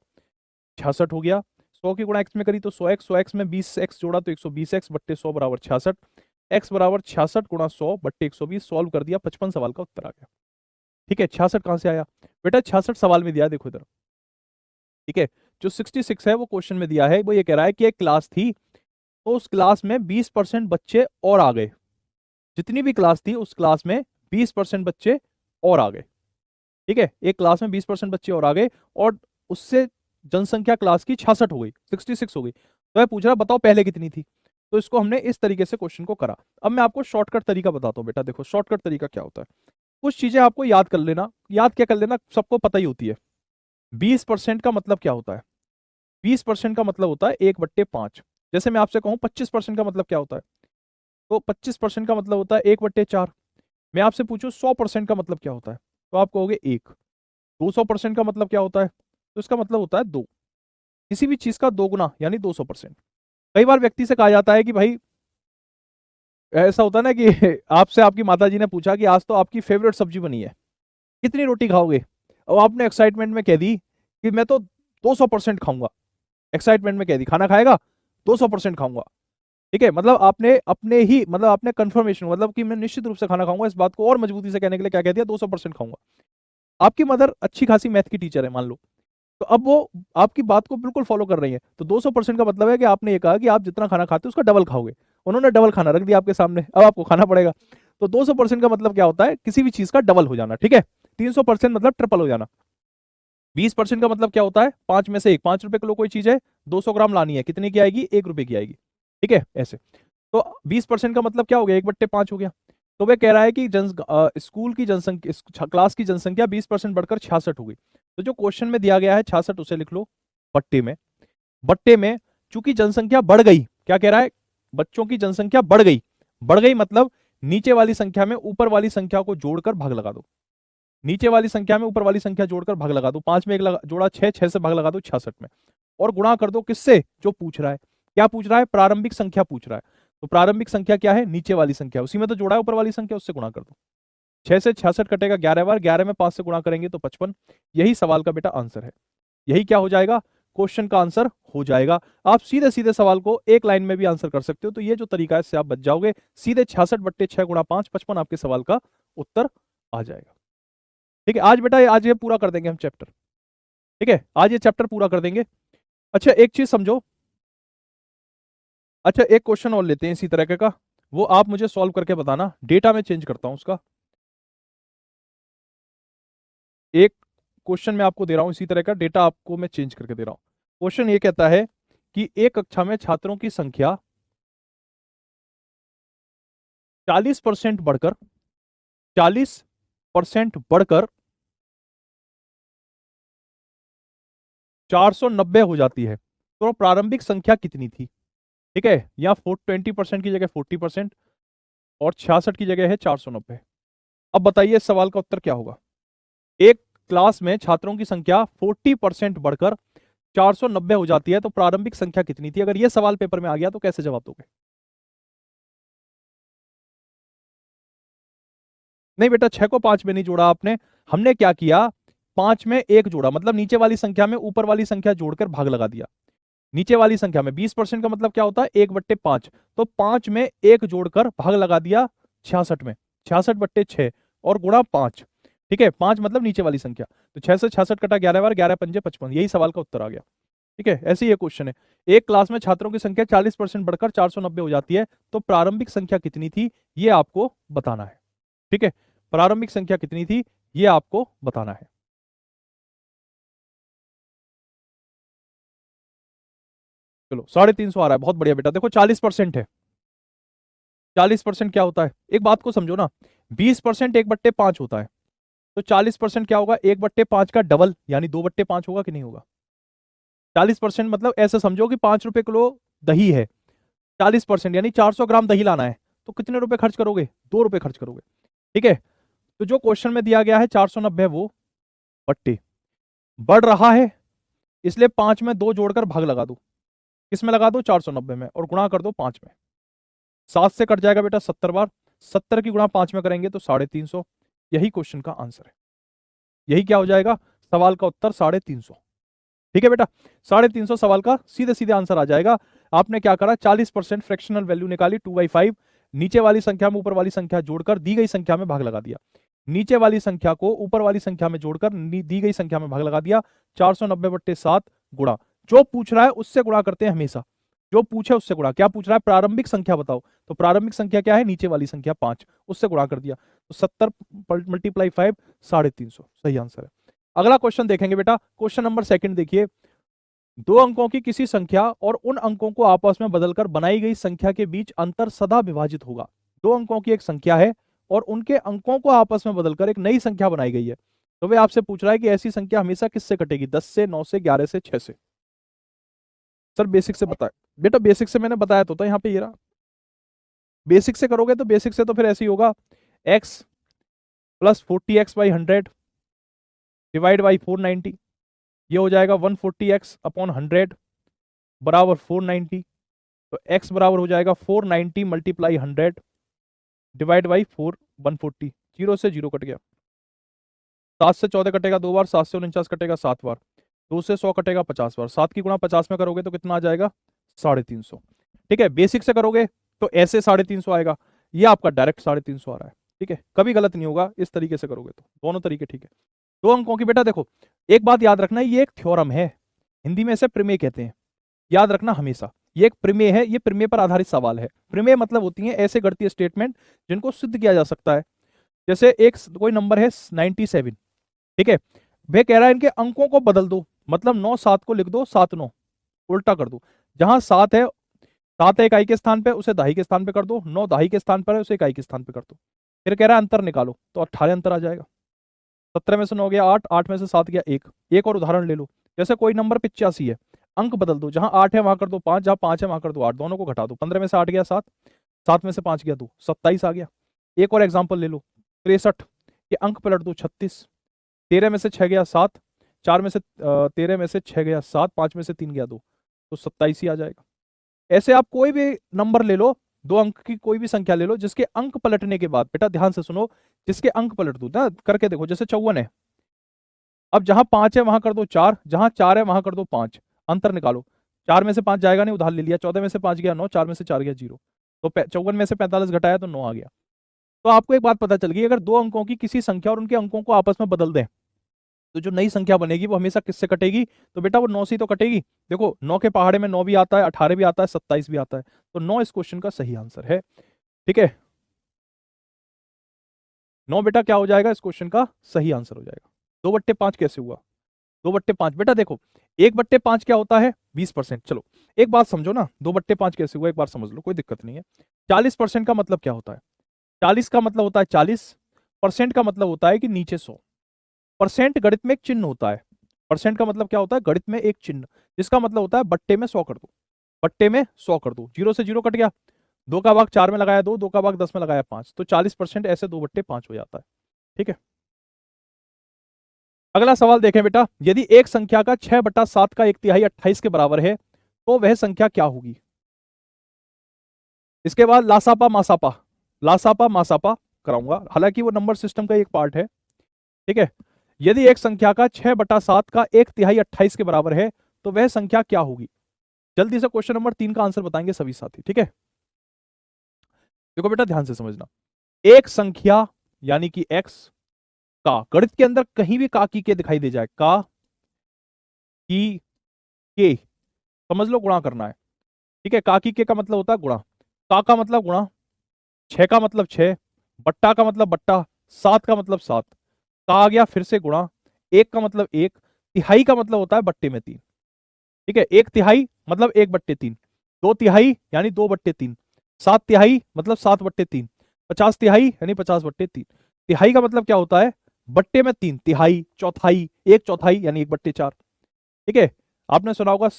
66 हो गया। 100 की गुणा x में करी तो 100x, 100x में 20x जोड़ा तो 120x बट्टे 100 बराबर 66, x बराबर 66 गुणा 100 बट्टे 120, सॉल्व कर दिया, 55 सवाल का उत्तर आ गया। ठीक है, 66 कहां से आया बेटा, 66 सवाल में दिया है, देखो इधर। ठीक है, जो 66 है वो क्वेश्चन में दिया है, वो ये कह रहा है कि एक क्लास थी तो उस क्लास में 20% बच्चे और आ गए, जितनी भी क्लास थी उस क्लास में 20% बच्चे और आ गए। ठीक है, एक क्लास में 20% बच्चे और आ गए और उससे जनसंख्या क्लास की 66 हो गई, 66 हो गई। तो मैं पूछ रहा बताओ पहले कितनी थी। तो इसको हमने इस तरीके से क्वेश्चन को करा। अब मैं आपको शॉर्टकट तरीका बताता हूं बेटा, देखो शॉर्टकट तरीका क्या होता है। कुछ चीजें आपको याद कर लेना, याद क्या कर लेना, सबको पता ही होती है। 20% का मतलब क्या होता है, 20% का मतलब होता है 1/5। जैसे मैं आपसे कहूं 25% का मतलब क्या होता है, तो 25% का मतलब होता है 1/4। मैं आपसे पूछूं 100% का मतलब क्या होता है, तो आप कहोगे 1। 200% का मतलब क्या होता है, तो इसका मतलब होता है 2। किसी भी चीज का 2 गुना यानी 200%। कई बार व्यक्ति से कहा जाता है कि भाई, ऐसा होता है ना कि आपसे आपकी माताजी ने पूछा कि आज तो आपकी फेवरेट सब्जी बनी है, कितनी रोटी खाओगे, और आपने एक्साइटमेंट में कह दी कि मैं तो 200% खाऊंगा। एक्साइटमेंट में कह दी खाना खाएगा 200% खाऊंगा। ठीक है, मतलब आपने अपने ही मतलब आपने कंफर्मेशन, मतलब कि मैं निश्चित रूप से खाना खाऊंगा, इस बात को और मजबूती से कहने के लिए क्या कह दिया, 200% खाऊंगा। आपकी मदर अच्छी खासी मैथ की टीचर है मान लो, तो अब वो आपकी बात को बिल्कुल फॉलो कर रही है, तो 200% का मतलब है कि आपने ये कहा कि आप जितना खाना खाते हो उसका डबल खाओगे। उन्होंने डबल खाना रख दिया आपके सामने, अब आपको खाना पड़ेगा। तो 200% का मतलब क्या होता है, किसी भी चीज का डबल हो जाना। ठीक है, 300% मतलब ट्रिपल हो जाना। 20% का मतलब क्या होता है, 5 में से 1, 5 रुपए किलो कोई चीज है, 200 ग्राम लानी है, कितने की आएगी, 1 रुपए की आएगी। ठीक है, ऐसे। तो 20% का मतलब क्या हो गया, 1/5 हो गया। तो वह कह रहा है कि स्कूल की जनसंख्या, क्लास की जनसंख्या 20% बढ़कर 66 हो गई। तो जो क्वेश्चन में दिया गया है 66, उसे लिख लो बट्टे में। बट्टे में चूंकि जनसंख्या बढ़ गई, क्या कह रहा है, बच्चों की जनसंख्या बढ़ गई। बढ़ गई मतलब नीचे वाली संख्या में ऊपर वाली संख्या को जोड़कर भाग लगा दो। नीचे वाली संख्या में ऊपर वाली संख्या जोड़कर भाग लगा दो। 5 में 1 जोड़ा 6, 6 से भाग लगा दो 66 में, और गुणा कर दो किससे, जो पूछ रहा है। क्या पूछ रहा है, प्रारंभिक संख्या पूछ रहा है। तो प्रारंभिक संख्या क्या है, नीचे वाली संख्या, उसी में तो जोड़ा है ऊपर वाली संख्या, उससे गुणा कर दो। 6 से 66 कटेगा 11 बार, 11 में 5 से गुणा करेंगे तो 55। यही सवाल का बेटा आंसर है। यही क्या हो जाएगा, क्वेश्चन का आंसर हो जाएगा। आप सीधे सीधे सवाल को एक लाइन में भी आंसर कर सकते हो। तो ये जो तरीका है इससे आप बच जाओगे। सीधे 66/6 गुणा 5, 55 आपके सवाल का उत्तर आ जाएगा। ठीक है, आज बेटा आज ये पूरा कर देंगे हम चैप्टर। ठीक है, आज ये चैप्टर पूरा कर देंगे। अच्छा एक चीज समझो, अच्छा एक क्वेश्चन और लेते हैं इसी तरह का, वो आप मुझे सॉल्व करके बताना। डेटा में चेंज करता हूं उसका। एक क्वेश्चन मैं आपको दे रहा हूं इसी तरह का, डेटा आपको मैं चेंज करके दे रहा हूं। क्वेश्चन ये कहता है कि एक कक्षा में छात्रों की संख्या 40% बढ़कर 40% बढ़कर 490 हो जाती है, तो प्रारंभिक संख्या कितनी थी। ठीक है, या 20% की जगह 40% और 66 की जगह है 490। अब बताइए इस सवाल का उत्तर क्या होगा। एक क्लास में छात्रों की संख्या 40% बढ़कर 490 हो जाती है, तो प्रारंभिक संख्या कितनी थी। अगर यह सवाल पेपर में आ गया तो कैसे जवाब दोगे। नहीं बेटा, 6 को 5 में नहीं जोड़ा आपने, हमने क्या किया, 5 में 1 जोड़ा, मतलब नीचे वाली संख्या में ऊपर वाली संख्या जोड़कर भाग लगा दिया। नीचे वाली संख्या में 20% का मतलब क्या होता है, 1/5, तो 5 में 1 जोड़कर भाग लगा दिया 66 में, 66/6 और गुणा 5। ठीक है, 5 मतलब नीचे वाली संख्या, तो 6 से 66 कटा 11 बार, 11 पंजे 55, यही सवाल का उत्तर आ गया। ठीक है, ऐसे ही ये क्वेश्चन है। एक क्लास में छात्रों की संख्या 40% बढ़कर 490 हो जाती है, तो प्रारंभिक संख्या कितनी थी, ये आपको बताना है। ठीक है, प्रारंभिक संख्या कितनी थी ये आपको बताना है। चलो 350 आ रहा है, बहुत बढ़िया बेटा। देखो 40% है, 40% क्या होता है, एक बात को समझो ना, 20% 1/5 होता है, तो 40% क्या होगा, 1/5 का डबल यानी 2/5 होगा कि नहीं होगा। 40% मतलब ऐसे समझो कि 5 रुपए किलो दही है, 40% यानी 400 ग्राम दही लाना है, तो कितने रुपए खर्च करोगे, 2 रुपए खर्च करोगे। ठीक है, तो जो क्वेश्चन में दिया गया है 490 वो बट्टे बढ़ रहा है, इसलिए 5 में 2 जोड़कर भाग लगा दो, किसमें लगा दो, 490 में, और गुणा कर दो 5 में। 7 से कट जाएगा बेटा 70 बार, 70 की गुणा 5 में करेंगे तो 350। यही क्वेश्चन का आंसर है, यही क्या हो जाएगा, सवाल का उत्तर 350। ठीक है बेटा, 350 सवाल का सीधे सीधे आंसर आ जाएगा। आपने क्या करा, 40% फ्रैक्शनल वैल्यू निकाली 2/5, नीचे वाली संख्या में ऊपर वाली संख्या जोड़कर दी गई संख्या में भाग लगा दिया, नीचे वाली संख्या को ऊपर वाली संख्या में जोड़कर दी गई संख्या में भाग लगा दिया, 490/7 गुणा, जो पूछ रहा है उससे गुणा करते हैं हमेशा, जो पूछे उससे गुणा। क्या पूछ रहा है, प्रारंभिक संख्या बताओ, तो प्रारंभिक संख्या क्या है, नीचे वाली संख्या 5, उससे गुणा कर दिया, तो 70 × 5 350, सही आंसर है। अगला क्वेश्चन देखेंगे बेटा, क्वेश्चन नंबर 2 देखिए, 2 अंकों की किसी संख्या और उन अंकों को आपस में बदलकर बनाई गई संख्या के बीच अंतर सदा विभाजित होगा। 2 अंकों की एक संख्या है और उनके अंकों को आपस में बदलकर एक नई संख्या बनाई गई है, तो वे आपसे पूछ रहा है कि ऐसी संख्या हमेशा किससे कटेगी, 10 से, 9 से, 11 से, 6 से। सर बेसिक से बताए बेटा, बेसिक से मैंने बताया तो था, यहाँ पे ये रहा, बेसिक से करोगे तो बेसिक से तो फिर ऐसे ही होगा, x + 40x/100 डिवाइड बाई 490, ये हो जाएगा 140x/100 बराबर 490, तो x बराबर हो जाएगा 490 × 100 डिवाइड बाई 140, 0 से 0 कट गया, 7 से 14 कटेगा 2 बार, 7 से 49 कटेगा 7 बार, 2 से 100 कटेगा 50 बार, 7 की गुणा 50 में करोगे तो कितना आ जाएगा, 350। ठीक है, बेसिक से करोगे तो ऐसे 350 आएगा, ये आपका डायरेक्ट 350 आ रहा है। ठीक है, कभी गलत नहीं होगा इस तरीके से करोगे तो, दोनों तरीके ठीक है। 2 अंकों की बेटा देखो, एक बात याद रखना, ये एक थ्योरम है, हिंदी में इसे प्रमेय कहते हैं, याद रखना हमेशा, ये एक प्रमेय है, ये प्रमेय पर आधारित सवाल है। प्रमेय मतलब होती है ऐसे गणितीय स्टेटमेंट जिनको सिद्ध किया जा सकता है। जैसे एक कोई नंबर है 97, ठीक है, वह कह रहा है इनके अंकों को बदल दो, मतलब 9 7 को लिख दो 7 9, उल्टा कर दो, जहां 7 है, 7 है इकाई के स्थान पे, उसे दहाई के स्थान पे कर दो, 9 दहाई के स्थान पर है, उसे इकाई के स्थान पे कर दो। फिर कह रहा है अंतर निकालो, तो 18 अंतर आ जाएगा, 17 में से 9 गया 8, 8 में से 7 गया 1। एक और उदाहरण ले लो, जैसे कोई नंबर 85 है, अंक बदल दो, जहां 8 है वहां कर दो 5, जहां 5 है वहां कर दो 8, दोनों को घटा दो, 15 में से 8 गया 7, 7 में से 5 गया 2, 27 आ गया। एक और एग्जाम्पल ले लो, 63 के अंक पलट दो 36, 13 में से 6 गया 7, 4 में से 13 में से 6 गया 7, 5 में से 3 गया 2, तो 27 ही आ जाएगा। ऐसे आप कोई भी नंबर ले लो, 2 अंक की कोई भी संख्या ले लो, जिसके अंक पलटने के बाद, बेटा ध्यान से सुनो, जिसके अंक पलट दो ना, करके देखो, जैसे 54 है, अब जहां 5 है वहां कर दो 4, जहां 4 है वहां कर दो 5, अंतर निकालो, 4 में से 5 जाएगा नहीं, उधार ले लिया, 14 में से 5 गया 9, 4 में से 4 गया 0, तो 54 में से 45 घटाया तो 9 आ गया। तो आपको एक बात पता चल गई, अगर 2 अंकों की किसी संख्या और उनके अंकों को आपस में बदल दें तो जो नई संख्या बनेगी वो हमेशा किससे कटेगी, तो बेटा वो 9 से ही तो कटेगी। देखो 9 के पहाड़े में 9 भी आता है, 18 भी आता है, 27 भी आता है, तो 9 इस क्वेश्चन का सही आंसर है। ठीक है, 9 बेटा क्या हो जाएगा, इस क्वेश्चन का सही आंसर हो जाएगा। 2/5 कैसे हुआ, 2/5 बेटा देखो, 1/5 क्या होता है, 20%। चलो एक बात समझो ना, 2/5 कैसे हुआ एक बार समझ लो, कोई दिक्कत नहीं है। 40% का मतलब क्या होता है, 40 का मतलब होता है 40%, का मतलब होता है कि नीचे 100। परसेंट गणित में एक चिन्ह होता है, परसेंट का मतलब क्या होता है, गणित में एक चिन्ह, जिसका मतलब होता है बट्टे में 100 कर दो, बट्टे में 100 कर दो, 0 से 0 कट गया, 2 का भाग 4 में लगाया 2, 2 का भाग 10 में लगाया 5, तो 40% ऐसे 2/5 हो जाता है। ठीक है, अगला सवाल देखें बेटा, यदि एक संख्या का 6/7 का 1/3 28 के बराबर है तो वह संख्या क्या होगी। इसके बाद लासापा मासापा, लासापा मासापा कराऊंगा, हालांकि वो नंबर सिस्टम का एक पार्ट है। ठीक है, यदि एक संख्या का 6/7 का 1/3 28 के बराबर है तो वह संख्या क्या होगी। जल्दी से क्वेश्चन नंबर 3 का आंसर बताएंगे सभी साथी। ठीक है, देखो बेटा ध्यान से समझना, एक संख्या यानी कि x का गणित के अंदर कहीं भी का की के दिखाई दे जाए, का की के, समझ लो गुणा करना है। ठीक है, का की के का मतलब होता है गुणा, का मतलब गुणा, 6 का मतलब 6, बट्टा का मतलब बट्टा, 7 का मतलब 7 का आ गया, फिर से गुणा, 1 का मतलब 1, तिहाई का मतलब होता है बट्टे में 3, ठीक है, 1 तिहाई मतलब 1/3, 2 तिहाई यानी 2/3, 7 तिहाई मतलब 7/3, 50 तिहाई यानी 50/3। तिहाई का मतलब क्या होता है, बट्टे में 3, तिहाई, चौथाई, 1/4 यानी 1/4, ठीक है। आपने सुना होगा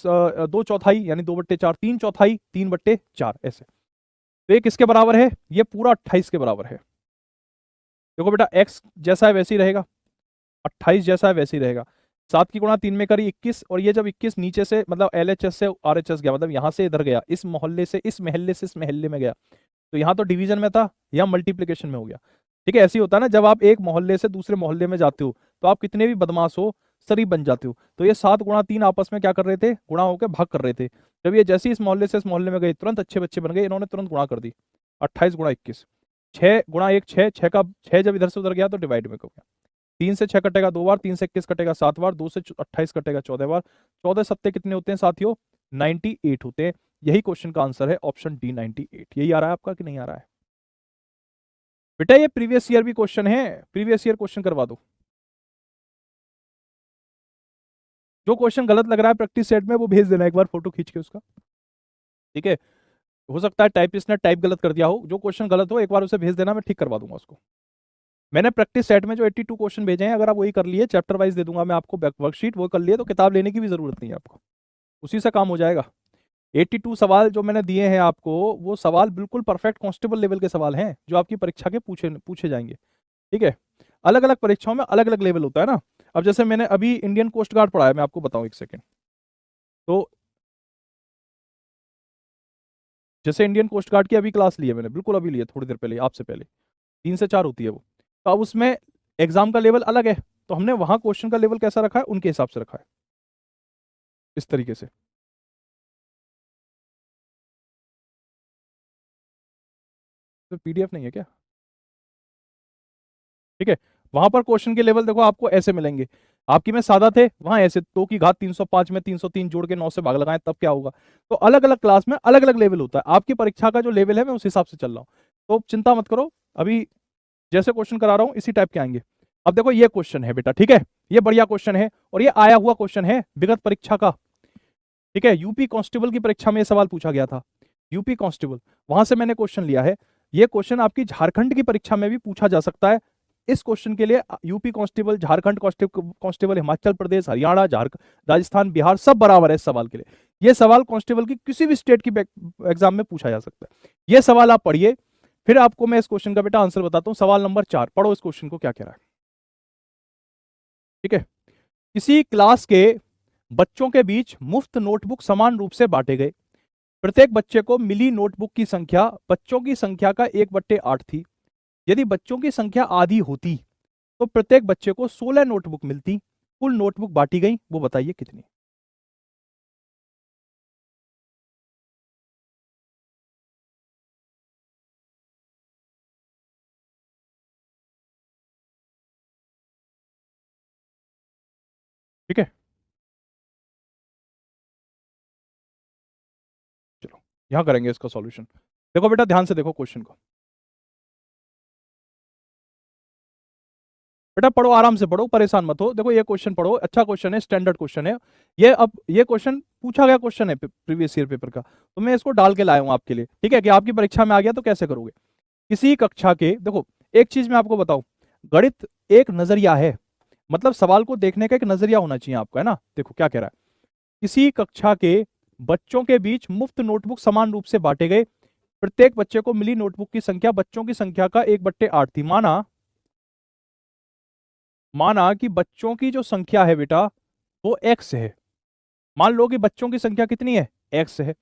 2/4 यानी 2/4, 3/4 3/4 ऐसे। तो ये किसके बराबर है, ये पूरा 28 के बराबर है। देखो बेटा x जैसा है वैसे ही रहेगा, 28 जैसा है वैसे ही रहेगा। 7 की गुणा 3 में करी 21, और ये जब 21 नीचे से मतलब LHS से RHS गया, मतलब यहां से इधर गया, इस मोहल्ले से इस महल्ले से इस महल्ले में गया, तो यहाँ तो डिवीजन में था, यहाँ मल्टीप्लीकेशन में हो गया, ठीक है। ऐसे ही होता है ना, जब आप एक मोहल्ले से दूसरे मोहल्ले में जाते हो तो आप कितने भी बदमाश हो शरीफ बन जाते हो। तो ये 7 गुणा 3 आपस में क्या कर रहे थे, गुणा होकर भाग कर रहे थे। जब ये जैसे इस मोहल्ले से इस मोहल्ले में गए, तुरंत अच्छे बच्चे बन गए, इन्होंने तुरंत गुणा कर दी। 28 गुणा 21, 6 गुणा 1 6, 6 का 6 जब इधर से उधर गया तो डिवाइड में हो गया। 3 से 6 कटेगा 2 बार, 3 से 21 कटेगा 7 बार, 2 से 28 कटेगा 14 बार, 14 सत्ते कितने होते हैं साथियों, 98 होते हैं। यही क्वेश्चन का आंसर है, ऑप्शन डी 98। यही आ रहा है आपका कि नहीं आ रहा है बेटा, ये प्रीवियस ईयर भी क्वेश्चन है, प्रीवियस ईयर क्वेश्चन करवा दो। जो क्वेश्चन गलत लग रहा है प्रैक्टिस सेट में वो भेज देना एक बार फोटो खींच के उसका, ठीक है। हो सकता है टाइपिस्ट ने टाइप गलत कर दिया हो, जो क्वेश्चन गलत हो एक बार उसे भेज देना, मैं ठीक करवा दूंगा उसको। मैंने प्रैक्टिस सेट में जो 82 क्वेश्चन भेजे हैं, अगर आप वही कर लिए, चैप्टर वाइज दे दूंगा मैं आपको वर्कशीट, वो कर लिए तो किताब लेने की भी जरूरत नहीं है आपको, उसी से काम हो जाएगा। 82 सवाल जो मैंने दिए हैं आपको, वो सवाल बिल्कुल परफेक्ट कांस्टेबल लेवल के सवाल हैं, जो आपकी परीक्षा के पूछे पूछे जाएंगे, ठीक है। अलग अलग परीक्षाओं में अलग अलग लेवल होता है ना। अब जैसे मैंने अभी इंडियन कोस्ट गार्ड पढ़ा है, मैं आपको बताऊं एक सेकेंड। तो जैसे इंडियन कोस्ट गार्ड की अभी क्लास ली है मैंने, बिल्कुल अभी ली है, थोड़ी देर पहले, आपसे पहले, 3 से 4 होती है वो। तो अब उसमें एग्जाम का लेवल अलग है, तो हमने वहां क्वेश्चन का लेवल कैसा रखा है, उनके हिसाब से रखा है, इस तरीके से। तो PDF नहीं है क्या, ठीक है। वहां पर क्वेश्चन के लेवल देखो आपको ऐसे मिलेंगे, आपकी में सादा थे, वहां ऐसे 2 की घात 305 में 303 जोड़ के 9 से भाग लगाएं तब क्या होगा। तो अलग अलग क्लास में अलग अलग लेवल होता है, आपकी परीक्षा का जो लेवल है मैं उस हिसाब से चल रहा हूँ, तो चिंता मत करो। अभी जैसे क्वेश्चन करा रहा हूँ इसी टाइप के आएंगे। अब देखो ये क्वेश्चन है बेटा, ठीक है, ये बढ़िया क्वेश्चन है, और ये आया हुआ क्वेश्चन है विगत परीक्षा का, ठीक है। यूपी कांस्टेबल की परीक्षा में ये सवाल पूछा गया था, यूपी कांस्टेबल, वहां से मैंने क्वेश्चन लिया है। ये क्वेश्चन आपकी झारखंड की परीक्षा में भी पूछा जा सकता है। इस क्वेश्चन के लिए UP constable, Jharkhand constable, Himachal Pradesh, Haryana, Jharkhand, Rajasthan, Bihar सब बराबर है इस सवाल के लिए। ये सवाल कांस्टेबल की किसी भी स्टेट की एग्जाम में पूछा जा सकता है। ये सवाल आप पढ़िए, फिर आपको मैं इस क्वेश्चन का बेटा आंसर बताता हूं। सवाल नंबर 4 पढ़ो, इस क्वेश्चन को क्या कह रहा है, ठीक है। किसी क्लास के बच्चों के बीच मुफ्त नोटबुक समान रूप से बांटे गए, प्रत्येक बच्चे को मिली नोटबुक की संख्या बच्चों की संख्या का 1/8 थी। यदि बच्चों की संख्या आधी होती तो प्रत्येक बच्चे को 16 नोटबुक मिलती, कुल नोटबुक बांटी गई वो बताइए कितनी। ठीक है, चलो यहां करेंगे इसका सॉल्यूशन। देखो बेटा ध्यान से देखो क्वेश्चन को, बेटा पढ़ो, आराम से पढ़ो, परेशान मत हो। देखो ये क्वेश्चन पढ़ो, अच्छा क्वेश्चन है, स्टैंडर्ड क्वेश्चन है ये। अब ये क्वेश्चन पूछा गया क्वेश्चन है प्रीवियस ईयर पेपर का, तो मैं इसको डाल के लाया हूं आपके लिए, ठीक है, कि आपकी परीक्षा में आ गया तो कैसे करोगे। किसी कक्षा के, देखो एक चीज मैं आपको बताऊं, गणित एक नजरिया है, मतलब सवाल को देखने का एक नजरिया होना चाहिए आपको, है ना। देखो क्या कह रहा है, किसी कक्षा के बच्चों के बीच मुफ्त नोटबुक समान रूप से बांटे गए, प्रत्येक बच्चे को मिली नोटबुक की संख्या बच्चों की संख्या का 1/8 थी। माना कि बच्चों की जो संख्या है बेटा वो x है, मान लो कि बच्चों की संख्या कितनी है, x है,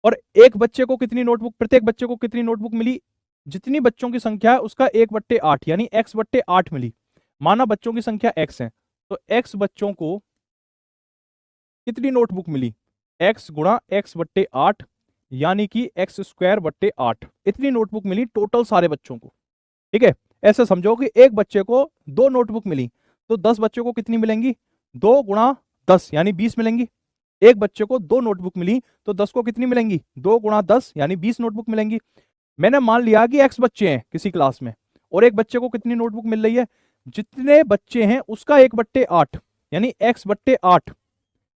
और एक बच्चे को कितनी नोटबुक, प्रत्येक बच्चे को कितनी नोटबुक मिली, जितनी बच्चों की संख्या है उसका 1/8 यानी x/8 मिली। माना बच्चों की संख्या x है, तो x बच्चों को कितनी नोटबुक मिली, x गुणा x/8 यानी कि x²/8, इतनी नोटबुक मिली टोटल सारे बच्चों को, ठीक है। ऐसे समझो कि एक बच्चे को 2 नोटबुक मिली, तो 10 बच्चों को कितनी मिलेंगी, 2 गुणा 10 यानी 20 मिलेंगी। एक बच्चे को 2 नोटबुक मिली तो 10 को कितनी मिलेंगी, 2 गुणा 10 यानी 20 नोटबुक मिलेंगी। मैंने मान लिया कि x बच्चे हैं किसी क्लास में, और एक बच्चे को कितनी नोटबुक मिल रही है, जितने बच्चे हैं उसका 1/8 यानी x/8,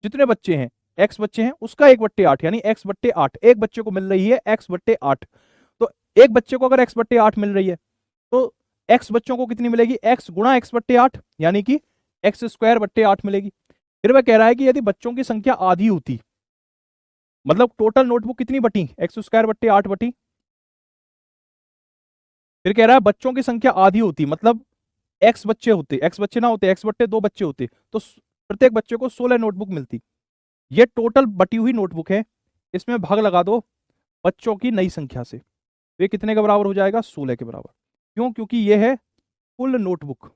जितने बच्चे हैं x बच्चे हैं उसका 1/8 यानी x/8, एक बच्चे को मिल रही है x/8। तो एक बच्चे को अगर x/8 मिल रही है तो x बच्चों को कितनी मिलेगी, x गुणा x/8 यानी कि x²/8 मिलेगी। फिर वह कह रहा है कि यदि बच्चों की संख्या आधी होती, मतलब टोटल नोटबुक कितनी बटी, x²/8 बटी। फिर कह रहा है बच्चों की संख्या आधी होती, मतलब x बच्चे होते, x बच्चे ना होते, x/2 बच्चे होते, तो प्रत्येक बच्चे को 16 नोटबुक मिलती। ये टोटल बटी हुई नोटबुक है, इसमें भाग लगा दो बच्चों की नई संख्या से, तो ये कितने के बराबर हो जाएगा, 16 के बराबर। क्यों, क्योंकि ये है कुल नोटबुक,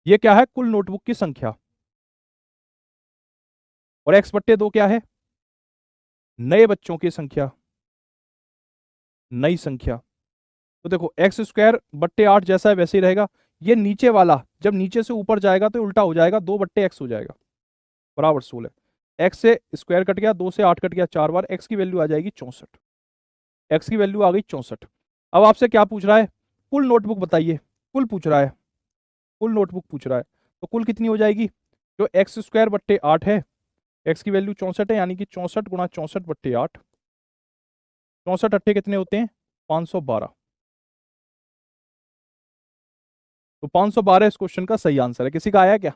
ये क्या है, कुल नोटबुक की संख्या, और x/2 क्या है, नए बच्चों की संख्या, नई संख्या। तो देखो x²/8 जैसा है वैसे ही रहेगा, ये नीचे वाला जब नीचे से ऊपर जाएगा तो उल्टा हो जाएगा, 2/x हो जाएगा बराबर 16। x से स्क्वायर कट गया, 2 से 8 कट गया 4 बार, x की वैल्यू आ जाएगी 64, x की वैल्यू आ गई 64। अब आपसे क्या पूछ रहा है, कुल नोटबुक बताइए, कुल पूछ रहा है, कुल नोटबुक पूछ रहा है, तो कुल कितनी हो जाएगी, जो x²/8 है, x की वैल्यू 64 है यानी कि 64 गुणा 64/8, 64 अट्ठे कितने होते हैं, 512। तो 512 इस क्वेश्चन का सही आंसर है। किसी का आया क्या,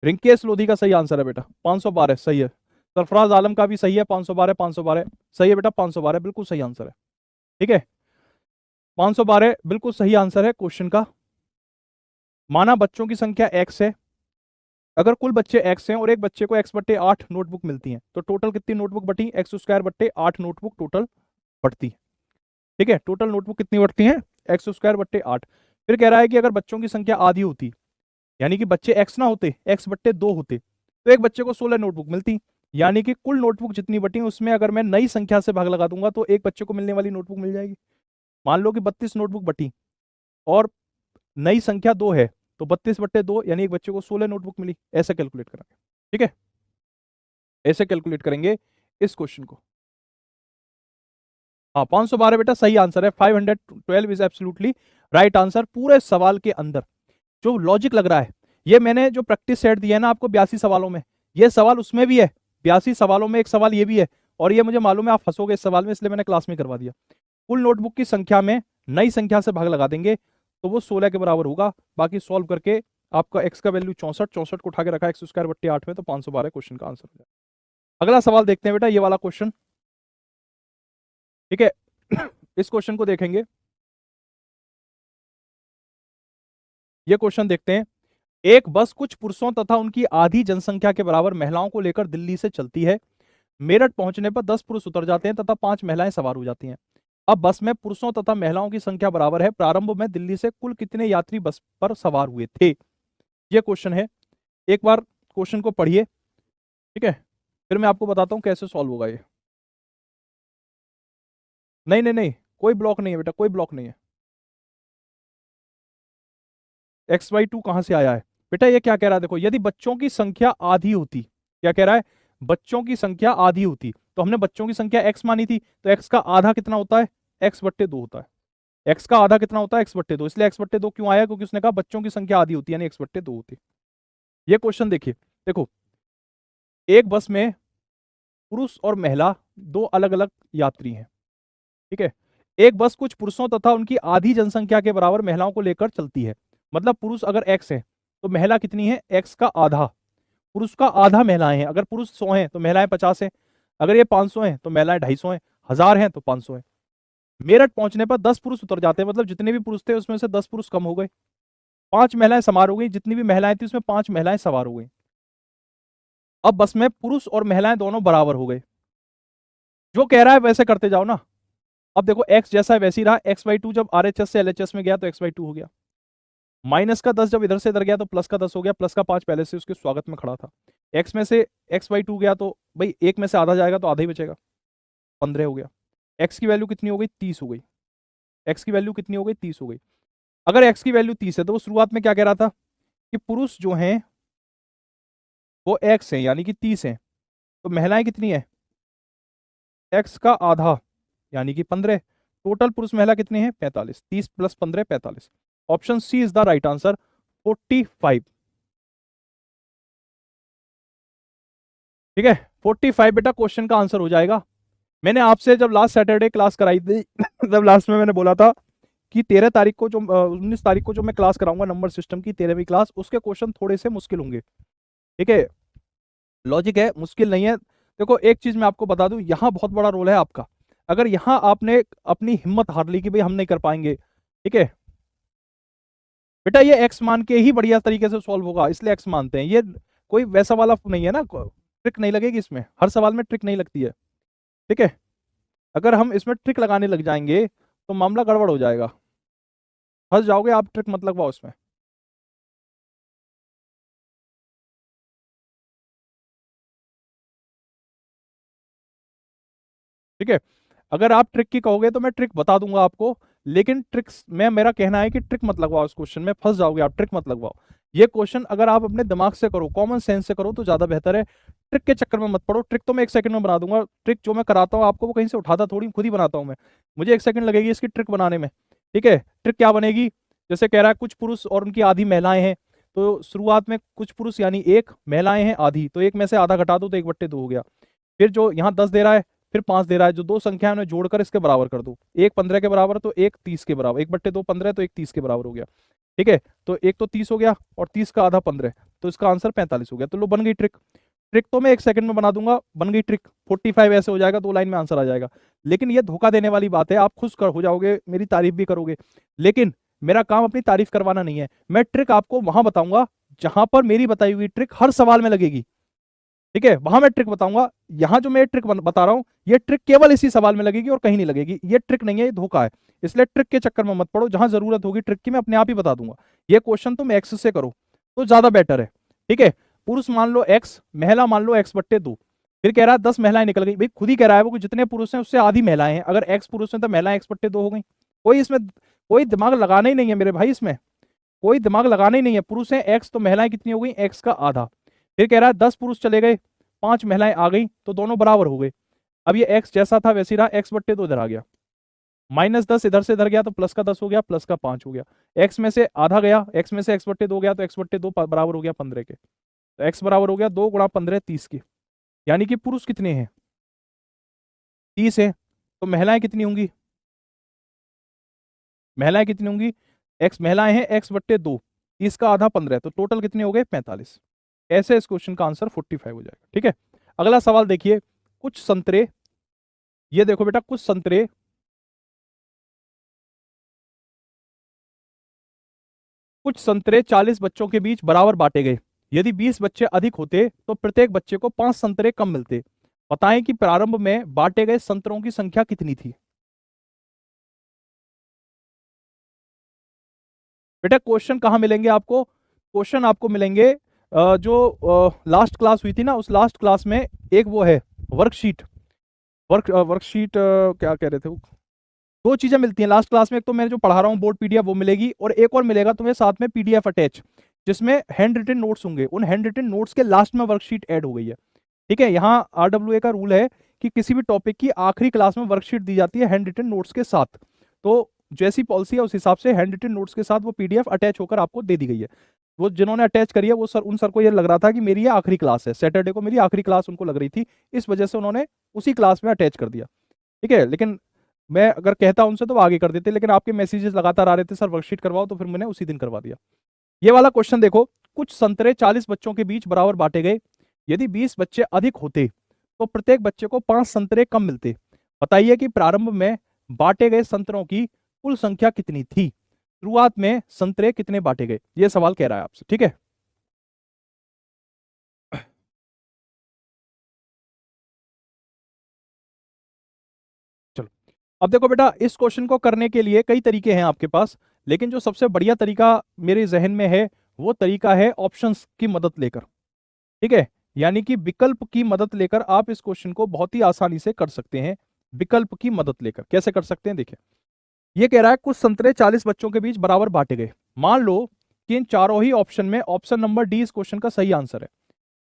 रिंकेश लोधी का सही आंसर है बेटा, 512 सही है। सरफराज आलम का भी सही है, 512 512 सही है बेटा, 512 बिल्कुल सही आंसर है। ठीक है, 512 बिल्कुल सही आंसर है क्वेश्चन का। माना बच्चों की संख्या x है, अगर कुल बच्चे x हैं और एक बच्चे को x/8 नोटबुक मिलती हैं, तो टोटल कितनी नोटबुक बटी, x²/8 नोटबुक टोटल बढ़ती है। ठीक है, टोटल नोटबुक कितनी बढ़ती है, x²/8। फिर कह रहा है कि अगर बच्चों की संख्या आधी होती, यानी कि बच्चे x ना होते, x/2 होते, तो एक बच्चे को 16 नोटबुक मिलती, यानी कि कुल नोटबुक जितनी बटी उसमें अगर मैं नई संख्या से भाग लगा दूंगा तो एक बच्चे को मिलने वाली नोटबुक मिल जाएगी। मान लो कि 32 नोटबुक बटी और नई संख्या 2 है, तो 32/2 यानी एक बच्चे को 16 नोटबुक मिली, ऐसे कैलकुलेट करेंगे। ठीक है, ऐसे कैलकुलेट करेंगे इस क्वेश्चन को। हाँ, 512 बेटा सही आंसर है, 512 इज एब्सोल्युटली राइट आंसर। पूरे सवाल के अंदर जो लॉजिक लग रहा है, ये मैंने जो प्रैक्टिस सेट दिया है ना आपको 82 सवालों में, ये सवाल उसमें भी है, 82 सवालों में एक सवाल ये भी है, और ये मुझे मालूम है आप फंसोगे इस सवाल में, इसलिए मैंने क्लास में करवा दिया। कुल नोटबुक की संख्या में नई संख्या से भाग लगा देंगे तो वो 16 के बराबर होगा। बाकी सॉल्व करके आपका x का वैल्यू 64, 64 को उठा के रखा x²/8 में, तो 512 क्वेश्चन का आंसर हो जाएगा। अगला सवाल देखते हैं बेटा, ये वाला क्वेश्चन। ठीक है, इस क्वेश्चन को देखेंगे, ये क्वेश्चन देखते हैं। एक बस कुछ पुरुषों तथा उनकी आधी जनसंख्या के बराबर महिलाओं को लेकर दिल्ली से चलती है। मेरठ पहुंचने पर 10 पुरुष उतर जाते हैं तथा 5 महिलाएं सवार हो जाती हैं। अब बस में पुरुषों तथा महिलाओं की संख्या बराबर है। प्रारंभ में दिल्ली से कुल कितने यात्री बस पर सवार हुए थे, यह क्वेश्चन है। एक बार क्वेश्चन को पढ़िए, ठीक है, फिर मैं आपको बताता हूं कैसे सॉल्व होगा ये। नहीं नहीं नहीं, कोई ब्लॉक नहीं है बेटा, कोई ब्लॉक नहीं है। x/2 कहां से आया है बेटा, ये क्या कह रहा है, देखो यदि बच्चों की संख्या आधी होती, क्या कह रहा है, बच्चों की संख्या आधी होती, तो हमने बच्चों की संख्या x मानी थी, तो x का आधा कितना होता है, x/2 होता है। x का आधा कितना होता है, x/2, इसलिए x/2 क्यों आया, क्योंकि उसने कहा बच्चों की संख्या आधी होती है यानी x/2 होती। ये क्वेश्चन देखिए, देखो एक बस में पुरुष और महिला दो अलग अलग यात्री हैं। ठीक है, एक बस कुछ पुरुषों तथा उनकी आधी जनसंख्या के बराबर महिलाओं को लेकर चलती है। मतलब पुरुष अगर x है तो महिला कितनी है, x का आधा, पुरुष का आधा महिलाएं हैं। अगर पुरुष 100 हैं तो महिलाएं 50 हैं, अगर ये 500 हैं तो महिलाएं 250 हैं, 1000 हैं तो 500 हैं। मेरठ पहुंचने पर 10 पुरुष उतर जाते हैं, मतलब जितने भी पुरुष थे उसमें से 10 पुरुष कम हो गए, 5 महिलाएं सवार हो गई, जितनी भी महिलाएं थी उसमें 5 महिलाएं सवार हो गई। अब बस में पुरुष और महिलाएं दोनों बराबर हो गए। जो कह रहा है वैसे करते जाओ ना। अब देखो x जैसा है वैसे ही रहा, x/2 जब RHS से LHS में गया तो x/2 हो गया, माइनस का 10 जब इधर से इधर गया तो प्लस का 10 हो गया, प्लस का 5 पहले से उसके स्वागत में खड़ा था। x में से x/2 गया तो भाई एक में से आधा जाएगा तो आधा ही बचेगा, 15 हो गया। x की वैल्यू कितनी हो गई, 30 हो गई। x की वैल्यू कितनी हो गई, 30 हो गई। अगर x की वैल्यू 30 है तो वो शुरुआत में क्या कह रहा था कि पुरुष जो हैं वो x है यानी कि 30 है, तो महिलाएं कितनी है, x का आधा यानी कि 15, टोटल पुरुष महिला कितने हैं? 45। 30 + 15 45। Option C is the right answer, 45। ठीक है, 45 बेटा क्वेश्चन का आंसर हो जाएगा। मैंने आपसे जब लास्ट सैटरडे क्लास कराई थी जब लास्ट में मैंने बोला था कि 13 तारीख को जो 19 तारीख को जो मैं क्लास कराऊंगा नंबर सिस्टम की 13वीं क्लास, उसके क्वेश्चन थोड़े से मुश्किल होंगे। ठीक है, लॉजिक है, मुश्किल नहीं है। देखो एक चीज मैं आपको बता दूं, यहाँ बहुत बड़ा रोल है आपका। अगर यहाँ आपने अपनी हिम्मत हार ली कि भाई हम नहीं कर पाएंगे, ठीक है बेटा, ये एक्स मान के ही बढ़िया तरीके से सॉल्व होगा, इसलिए एक्स मानते हैं। ये कोई वैसा वाला नहीं है ना, ट्रिक नहीं लगेगी इसमें, हर सवाल में ट्रिक नहीं लगती है। ठीक है, अगर हम इसमें ट्रिक लगाने लग जाएंगे तो मामला गड़बड़ हो जाएगा, फंस जाओगे आप। ट्रिक मत लगवाओ इसमें। ठीक है, अगर आप ट्रिक की कहोगे तो मैं ट्रिक बता दूंगा आपको, लेकिन ट्रिक्स में मेरा कहना है कि ट्रिक मत लगवाओ इस क्वेश्चन में, फंस जाओगे आप। ट्रिक मत लगवाओ। ये क्वेश्चन अगर आप अपने दिमाग से करो, कॉमन सेंस से करो तो ज्यादा बेहतर है। ट्रिक के चक्कर में मत पड़ो। ट्रिक तो मैं 1 सेकंड में बना दूंगा। ट्रिक जो मैं कराता हूँ आपको वो कहीं से उठाता थोड़ी, खुद ही बनाता हूँ मैं। मुझे 1 सेकंड लगेगी इसकी ट्रिक बनाने में। ठीक है, ट्रिक क्या बनेगी? जैसे कह रहा है कुछ पुरुष और उनकी आधी महिलाएं हैं, तो शुरुआत में कुछ पुरुष यानी 1, महिलाएं हैं आधी, तो 1 में से आधा घटा दो तो 1/2 हो गया। फिर जो यहाँ 10 दे रहा है, फिर 5 दे रहा है, जो दो संख्या है उन्हें जोड़कर इसके बराबर कर दो। 1 15 के बराबर तो 1 30 के बराबर, 1/2 15 तो 1 30 के बराबर हो गया। ठीक है, तो 1 तो 30 हो गया और 30 का आधा 15, तो इसका आंसर 45 हो गया। तो लो बन गई ट्रिक। ट्रिक तो मैं 1 सेकंड में बना दूंगा, बन गई ट्रिक। 45 ऐसे हो जाएगा, 2 लाइन में आंसर आ जाएगा। लेकिन ये धोखा देने वाली बात है, आप खुश कर हो जाओगे, मेरी तारीफ भी करोगे, लेकिन मेरा काम अपनी तारीफ करवाना नहीं है। मैं ट्रिक आपको वहां बताऊंगा जहां पर मेरी बताई हुई ट्रिक हर सवाल में लगेगी। ठीक है, वहां मैं ट्रिक बताऊंगा। यहां जो मैं ट्रिक बता रहा हूं, ये ट्रिक केवल इसी सवाल में लगेगी और कहीं नहीं लगेगी। ये ट्रिक नहीं है, ये धोखा है। इसलिए ट्रिक के चक्कर में मत पड़ो। जहां जरूरत होगी ट्रिक की मैं अपने आप ही बता दूंगा। ये क्वेश्चन तुम एक्स से करो तो ज्यादा बेटर है। ठीक है, पुरुष मान लो एक्स, महिला मान लो x/2। फिर कह रहा है 10 महिलाएं निकल गई। भाई खुद ही कह रहा है वो कि जितने पुरुष हैं उससे आधी महिलाएं हैं। अगर एक्स पुरुष हैं तो महिलाएं x/2 हो गई। कोई इसमें कोई दिमाग लगाना ही नहीं है मेरे भाई, इसमें कोई दिमाग लगाना ही नहीं है। पुरुष है एक्स तो महिलाएं कितनी हो गई? एक्स का आधा। फिर कह रहा है 10 पुरुष चले गए, 5 महिलाएं आ गई, तो दोनों बराबर हो गए। अब ये x जैसा था वैसे ही रहा, x/2 इधर आ गया, -10 इधर से इधर गया तो प्लस का 10 हो गया, प्लस का 5 हो गया। x में से आधा गया, x में से x/2 गया तो x/2 बराबर हो गया 15 के। तो x बराबर हो गया 2 × 15 30 के। यानी कि पुरुष कितने हैं? 30 है। तो महिलाएं कितनी होंगी? महिलाएं कितनी होंगी? x महिलाएं हैं x/2, 30 का आधा 15, तो टोटल कितने हो गए? 45। ऐसे इस क्वेश्चन का आंसर 45 हो जाएगा। ठीक है, अगला सवाल देखिए। कुछ संतरे, ये देखो बेटा, कुछ संतरे कुछ संतरे 40 बच्चों के बीच बराबर बांटे गए। यदि 20 बच्चे अधिक होते तो प्रत्येक बच्चे को 5 संतरे कम मिलते। बताएं कि प्रारंभ में बांटे गए संतरों की संख्या कितनी थी? बेटा क्वेश्चन कहां मिलेंगे आपको? क्वेश्चन आपको मिलेंगे जो लास्ट क्लास हुई थी ना, उस लास्ट क्लास में एक वो है वर्कशीट। वर्कशीट क्या कह रहे थे वो? 2 चीजें मिलती हैं लास्ट क्लास में। एक तो मैं जो पढ़ा रहा हूँ बोर्ड पीडीएफ वो मिलेगी, और एक और मिलेगा तुम्हें साथ में पीडीएफ अटैच, जिसमें हैंड रिटन नोट्स होंगे। उन हैंड रिटन नोट्स के लास्ट में वर्कशीट ऐड हो गई है। ठीक है, यहाँ आरडब्ल्यूए का रूल है कि किसी भी टॉपिक की आखिरी क्लास में वर्कशीट दी जाती है हैंड रिटन नोट्स के साथ। तो जैसी पॉलिसी है उस हिसाब से हैंड रिटन नोट्स के साथ वो पीडीएफ अटैच होकर आपको दे दी गई है। वो जिन्होंने अटैच करी है वो सर, उन सर को ये लग रहा था कि मेरी ये आखिरी क्लास है, सैटरडे को मेरी आखिरी क्लास उनको लग रही थी, इस वजह से उन्होंने उसी क्लास में अटैच कर दिया। ठीक है, लेकिन मैं अगर कहता उनसे तो वो आगे कर देते, लेकिन आपके मैसेजेस लगातार आ रहे थे सर वर्कशीट करवाओ, तो फिर मैंने उसी दिन करवा दिया। ये वाला क्वेश्चन देखो। कुछ संतरे 40 बच्चों के बीच बराबर बांटे गए। यदि 20 बच्चे अधिक होते तो प्रत्येक बच्चे को 5 संतरे कम मिलते। बताइए कि प्रारंभ में बांटे गए संतरों की कुल संख्या कितनी थी? शुरुआत में संतरे कितने बांटे गए, ये सवाल कह रहा है आपसे। ठीक है, चलो अब देखो बेटा, इस क्वेश्चन को करने के लिए कई तरीके हैं आपके पास, लेकिन जो सबसे बढ़िया तरीका मेरे जहन में है वो तरीका है ऑप्शंस की मदद लेकर। ठीक है, यानी कि विकल्प की मदद लेकर आप इस क्वेश्चन को बहुत ही आसानी से कर सकते हैं। विकल्प की मदद लेकर कैसे कर सकते हैं, देखिए। ये कह रहा है कुछ संतरे 40 बच्चों के बीच बराबर बांटे गए। मान लो कि इन चारों ही ऑप्शन में ऑप्शन नंबर डी इस क्वेश्चन का सही आंसर है।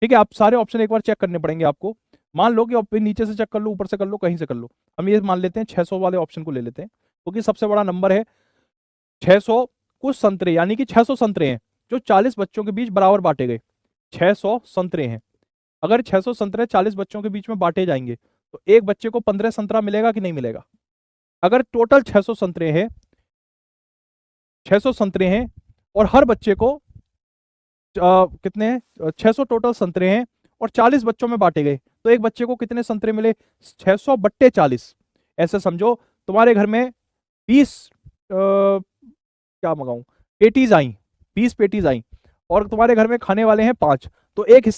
ठीक है, आप सारे ऑप्शन एक बार चेक करने पड़ेंगे आपको। मान लो कि नीचे से चेक कर लो, ऊपर से कर लो, कहीं से कर लो। हम ये मान लेते हैं 600 वाले ऑप्शन को ले लेते हैं। क्योंकि सबसे बड़ा नंबर है 600। कुछ संतरे यानी कि 600 संतरे हैं जो 40 बच्चों के बीच बराबर बांटे गए। 600 संतरे हैं, अगर 600 संतरे 40 बच्चों के बीच में बांटे जाएंगे तो एक बच्चे को 15 संतरा मिलेगा कि नहीं मिलेगा? अगर टोटल 600 संतरे हैं, 600 संतरे हैं और हर बच्चे को कितने हैं, 600 टोटल संतरे हैं और 40 बच्चों में बांटे गए तो एक बच्चे को कितने संतरे मिले? 600 बट्टे 40। ऐसे समझो तुम्हारे घर में 20 क्या मंगाऊं पेटीज आई, 20 पेटीज आई और तुम्हारे घर में खाने वाले हैं 5, तो एक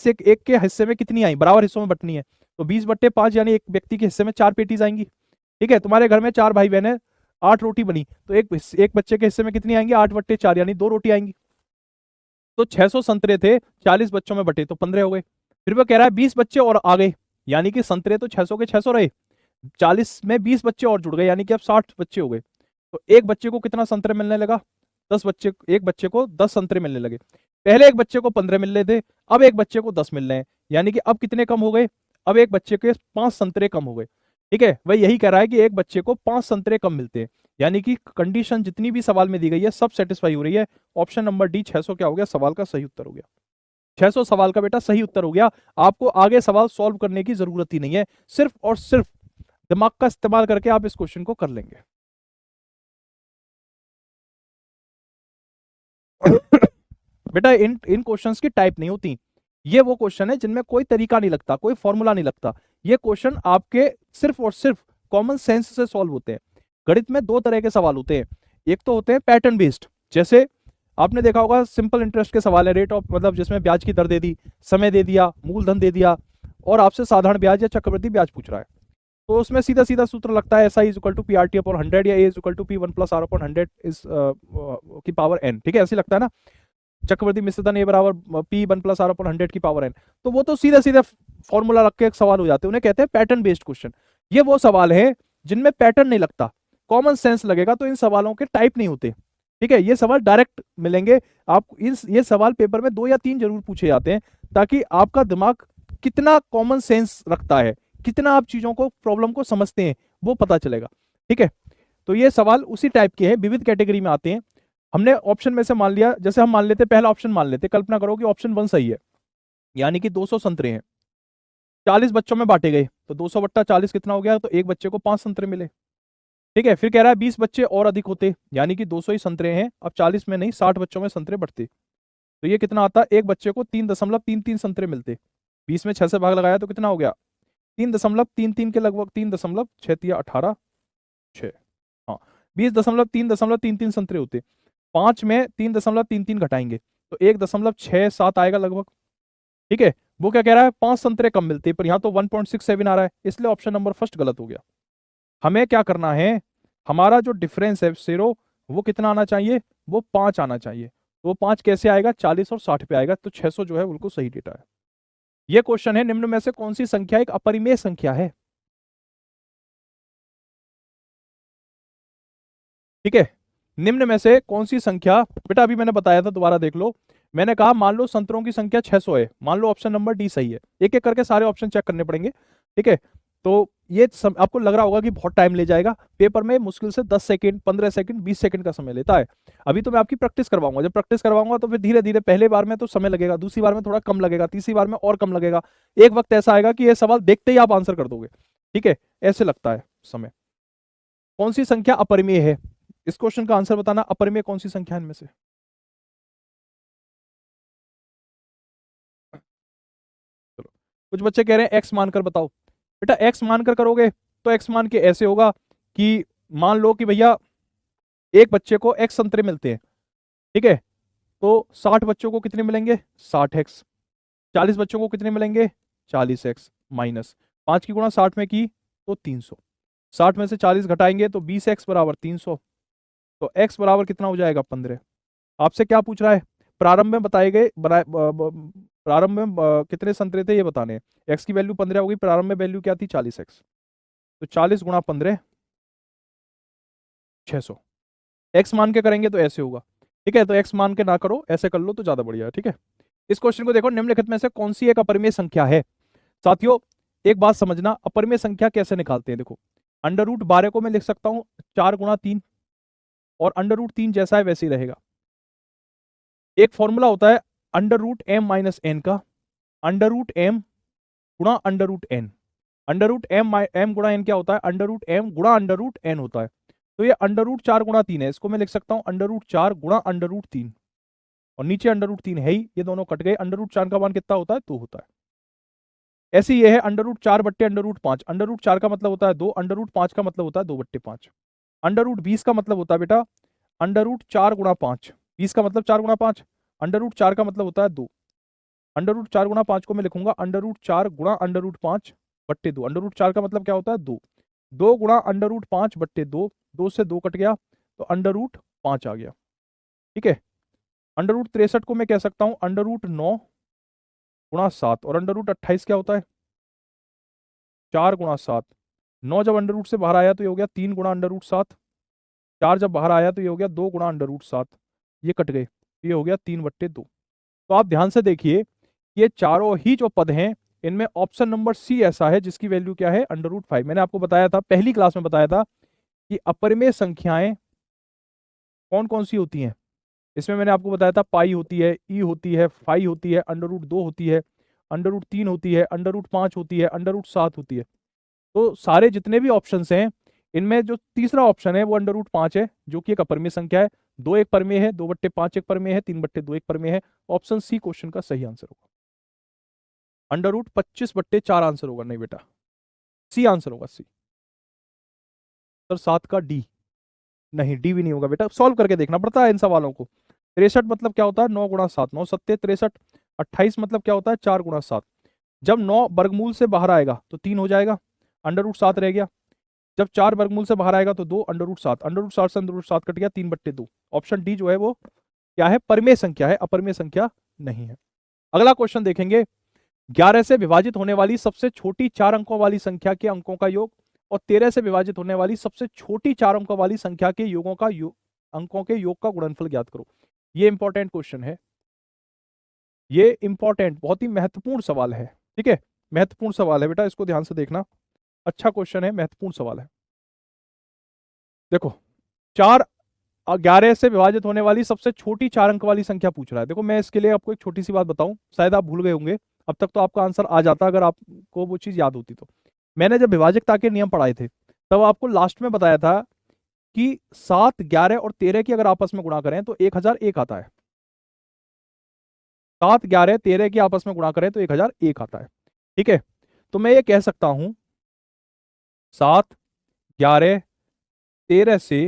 के हिस्से में कितनी आई? बराबर हिस्सों में बंटनी है, तो 20 बट्टे 5 यानी एक व्यक्ति के हिस्से में 4 पेटीज आएंगी। ठीक है, तुम्हारे घर में 4 भाई बहन है, 8 रोटी बनी, तो एक बच्चे के हिस्से में कितनी आएंगी? 8 बट्टे 4 यानी 2 रोटी आएंगी। तो 600 संतरे थे, 40 बच्चों में बटे तो 15 हो गए। फिर वो कह रहा है 20 बच्चे और आ गए, यानी कि संतरे तो 600 के 600 रहे, 40 में 20 बच्चे और जुड़ गए यानी कि अब 60 बच्चे हो गए। तो एक बच्चे को कितना संतरे मिलने लगा? 10 बच्चे, एक बच्चे को 10 संतरे मिलने लगे। पहले एक बच्चे को 15 मिल रहे थे, अब एक बच्चे को 10 मिल रहे हैं, यानी कि अब कितने कम हो गए? अब एक बच्चे के 5 संतरे कम हो गए। ठीक है, वही यही कह रहा है कि एक बच्चे को 5 संतरे कम मिलते हैं, यानी कि कंडीशन जितनी भी सवाल में दी गई है सब सेटिस्फाई हो रही है। ऑप्शन नंबर डी 600 क्या हो गया? सवाल का सही उत्तर हो गया। 600 सवाल का बेटा सही उत्तर हो गया। आपको आगे सवाल सॉल्व करने की जरूरत ही नहीं है, सिर्फ और सिर्फ दिमाग का इस्तेमाल करके आप इस क्वेश्चन को कर लेंगे। बेटा इन क्वेश्चंस की टाइप नहीं होती, ये वो क्वेश्चन है जिनमें कोई तरीका नहीं लगता, कोई फॉर्मूला नहीं लगता। ये क्वेश्चन आपके सिर्फ और सिर्फ कॉमन सेंस से सॉल्व होते हैं। गणित में 2 तरह के सवाल होते हैं, एक तो होते हैं पैटर्न बेस्ड, जैसे आपने देखा होगा सिंपल इंटरेस्ट के सवाल है, रेट ऑफ मतलब जिसमें ब्याज की दर दे दी, समय दे दिया, मूलधन दे दिया और आपसे साधारण ब्याज या चक्रवृद्धि ब्याज पूछ रहा है, तो उसमें सीधा सीधा सूत्र लगता है SI equal to PRT upon 100 या A equal to P1 plus R upon 100 is की पावर n। ठीक है, ऐसे लगता है ना, चक्रवर्ती मिश्रधन A बराबर P1 प्लस R अपॉन 100 की पावर n। तो वो तो सीधा सीधा फॉर्मूला रख के एक सवाल हो जाते हैं, उन्हें कहते हैं पैटर्न बेस्ड क्वेश्चन। ये वो सवाल है जिनमें पैटर्न नहीं लगता, कॉमन सेंस लगेगा, तो इन सवालों के टाइप नहीं होते। ठीक है, ये सवाल डायरेक्ट मिलेंगे आप, ये सवाल पेपर में 2 या 3 जरूर पूछे जाते हैं, ताकि आपका दिमाग कितना कॉमन सेंस रखता है, कितना आप चीजों को प्रॉब्लम को समझते हैं, वो पता चलेगा। ठीक है, तो ये सवाल उसी टाइप के हैं, विविध कैटेगरी में आते हैं। हमने ऑप्शन में से मान लिया, जैसे हम मान लेते पहला ऑप्शन मान लेते, कल्पना करो कि ऑप्शन 1 सही है, यानी कि 200 संतरे हैं, 40 बच्चों में बांटे गए, तो 200 बट्टा 40 कितना हो गया? तो एक बच्चे को 5 संतरे मिले। ठीक है, फिर कह रहा है 20 बच्चे और अधिक होते, यानी कि 200 ही संतरे हैं, अब 40 में नहीं 60 बच्चों में संतरे बढ़ते, तो ये कितना आता? एक बच्चे को 3.33 संतरे मिलते। 20 में 6 से भाग लगाया तो कितना हो गया? 3.33 के लगभग, 3.6 6, हाँ 20.333 संतरे होते, 5 में 3.33 घटाएंगे तो 1.67 आएगा लगभग। ठीक है, वो क्या कह रहा है? 5 संतरे कम मिलते, पर यहाँ तो 1.67 आ रहा है, इसलिए ऑप्शन नंबर फर्स्ट गलत हो गया। हमें क्या करना है, हमारा जो डिफरेंस है जीरो, वो कितना आना चाहिए? वो 5 आना चाहिए। तो वो 5 कैसे आएगा? 40 और 60 पे आएगा, तो 600 जो है बिल्कुल सही डेटा है। ये क्वेश्चन है, निम्न में से कौन सी संख्या एक अपरिमेय संख्या है? ठीक है, निम्न में से कौन सी संख्या, बेटा अभी मैंने बताया था, दोबारा देख लो, मैंने कहा मान लो संतरों की संख्या 600 है, मान लो ऑप्शन नंबर डी सही है, एक एक करके सारे ऑप्शन चेक करने पड़ेंगे। ठीक है, तो ये आपको लग रहा होगा कि बहुत टाइम ले जाएगा, पेपर में मुश्किल से 10 सेकंड, 15 सेकंड, 20 सेकंड का समय लेता है। अभी तो मैं आपकी प्रैक्टिस करवाऊंगा, जब प्रैक्टिस करवाऊंगा तो फिर धीरे धीरे, पहले बार में तो समय लगेगा, दूसरी बार में थोड़ा कम लगेगा, तीसरी बार में और कम लगेगा, एक वक्त ऐसा आएगा कि ये सवाल देखते ही आप आंसर कर दोगे। ठीक है, ऐसे लगता है समय। कौन सी संख्या अपरिमेय है? इस क्वेश्चन का आंसर बताना, अपरिमेय कौन सी संख्या इनमें से? चलो, कुछ बच्चे कह रहे हैं एक्स मानकर बताओ। बेटा एक्स मानकर करोगे तो एक्स मान के ऐसे होगा कि मान लो कि भैया एक बच्चे को एक्स संतरे मिलते हैं। ठीक है, तो 60 बच्चों को कितने मिलेंगे? 60x। 40 बच्चों को कितने मिलेंगे? 40x माइनस 5 की गुणा 60 में की तो 300, 60 में से 40 घटाएंगे तो 20x बराबर 300, तो x बराबर कितना हो जाएगा? 15। आपसे क्या पूछ रहा है? प्रारंभ में बताए गए प्रारंभ में कितने संतरे थे ये बताने हैं। x की वैल्यू 15 होगी, प्रारंभ में वैल्यू क्या थी? 40x, तो 40 गुणा 15 600। x मान के करेंगे तो ऐसे होगा। ठीक है, तो x मान के ना करो, ऐसे कर लो तो ज्यादा बढ़िया है। ठीक है, इस क्वेश्चन को देखो, निम्नलिखित में से कौन सी एक अपरिमेय संख्या है? साथियों एक बात समझना, अपरिमेय संख्या कैसे निकालते हैं, देखो अंडर रूट 12 को मैं लिख सकता हूं 4 गुणा 3, और अंडर रूट 3 जैसा है वैसे ही रहेगा। एक फॉर्मूला होता है under root M minus N का, अंडर रूट एम गुणा under root N. Under root M गुणा एन क्या होता है? अंडर रूट एम गुणा अंडर रूट एन होता है। तो ये अंडर रूट 4 गुणा 3 है, इसको मैं लिख सकता हूं अंडर रूट 4 गुणा अंडर रूट 3, और नीचे अंडर रूट 3 है ही, ये दोनों कट गए। अंडर रूट 4 का मान कितना होता है? 2 होता है। ऐसे ये है अंडर रूट 4 बट्टे अंडर रूट 5। अंडर रूट 4 का मतलब होता है 2, अंडर रूट 5 का मतलब होता है 2 बट्टे 5। अंडर रूट 20 का मतलब होता है बेटा अंडर रूट 4 गुणा 5, 20 का मतलब 4 गुणा 5, अंडर रूट 4 का मतलब होता है 2। अंडर रूट 4 गुणा 5 को मैं लिखूंगा अंडर रूट 4 गुणा अंडर रूट 5 बट्टे 2। अंडर रूट 4 का मतलब क्या होता है? 2। 2 गुणा अंडर रूट 5 बट्टे 2, 2 से 2 कट गया तो अंडर रूट 5 आ गया। ठीक है। अंडर रूट 63 को मैं कह सकता हूं अंडर रूट 9 गुणा 7, और अंडर रूट 28 क्या होता है? 4 गुणा 7। 9 जब अंडर रूट से बाहर आया तो ये हो गया 3 गुणा अंडर रूट 7। 4 जब बाहर आया तो ये हो गया 2 गुणा अंडर रूट 7, ये कट गए, ये हो गया 3 बट्टे 2। तो आप ध्यान से देखिए, ये चारों ही जो पद हैं इनमें ऑप्शन नंबर सी ऐसा है जिसकी वैल्यू क्या है? Under root 5। मैंने आपको बताया था, पहली क्लास में बताया था कि अपरिमेय संख्याएं कौन कौन सी होती हैं। इसमें मैंने आपको बताया था पाई होती है, ई होती है, फाई होती है, अंडर रूट 2 होती है, अंडर रूट 3 होती है, अंडर रूट 5 होती है, अंडर रूट 7 होती है। तो सारे जितने भी ऑप्शन हैं इनमें जो तीसरा ऑप्शन है वो अंडर रूट 5 है, जो कि एक अपरिमेय संख्या है। 2 एक परमेय है, 2 बट्टे 5 एक परमेय है, 3 बट्टे 2 एक परमेय है। ऑप्शन सी क्वेश्चन का सही आंसर होगा। अंडर रूट 25 बट्टे 4 आंसर होगा, नहीं बेटा, सी आंसर होगा, सी। सर 7 का डी, नहीं डी भी नहीं होगा बेटा, सॉल्व करके देखना पड़ता है इन सवालों को। 63 मतलब क्या होता है? 9 गुणा 7, 9 सत्ते 63। 28 मतलब क्या होता है? 4 गुणा 7। जब 9 वर्गमूल से बाहर आएगा तो 3 हो जाएगा, अंडर रूट 7 रह गया। जब 4 वर्गमूल से बाहर आएगा तो 2, अंडर रूट 7, अंडर रूट 7 से अंडर रूट 7 कट गया, 3 बट्टे 2। ऑप्शन डी जो है वो क्या है? परिमेय संख्या है, अपरिमेय संख्या नहीं है। अगला क्वेश्चन देखेंगे, 11 से विभाजित होने वाली सबसे छोटी 4 अंकों वाली संख्या के अंकों का योग और 13 से विभाजित होने वाली सबसे छोटी 4 अंकों वाली संख्या के योगों का अंकों के योग का गुणनफल ज्ञात करो। ये इंपॉर्टेंट क्वेश्चन है, ये इंपॉर्टेंट बहुत ही महत्वपूर्ण सवाल है। ठीक है, महत्वपूर्ण सवाल है बेटा, इसको ध्यान से देखना। अच्छा क्वेश्चन है, महत्वपूर्ण सवाल है। देखो, 11 से विभाजित होने वाली सबसे छोटी 4 अंक वाली संख्या पूछ रहा है। देखो मैं इसके लिए आपको एक छोटी सी बात बताऊं, शायद आप भूल गए होंगे, अब तक तो आपका आंसर आ जाता अगर आपको वो चीज याद होती तो। मैंने जब विभाजकता के नियम पढ़ाए थे तब आपको लास्ट में बताया था कि 7, 11 और 13 की अगर आपस में गुणा करें तो 1001 आता है। 7, 11, 13 की आपस में गुणा करें तो 1001 आता है। ठीक है, तो मैं ये कह सकता हूं 7, 11, 13 से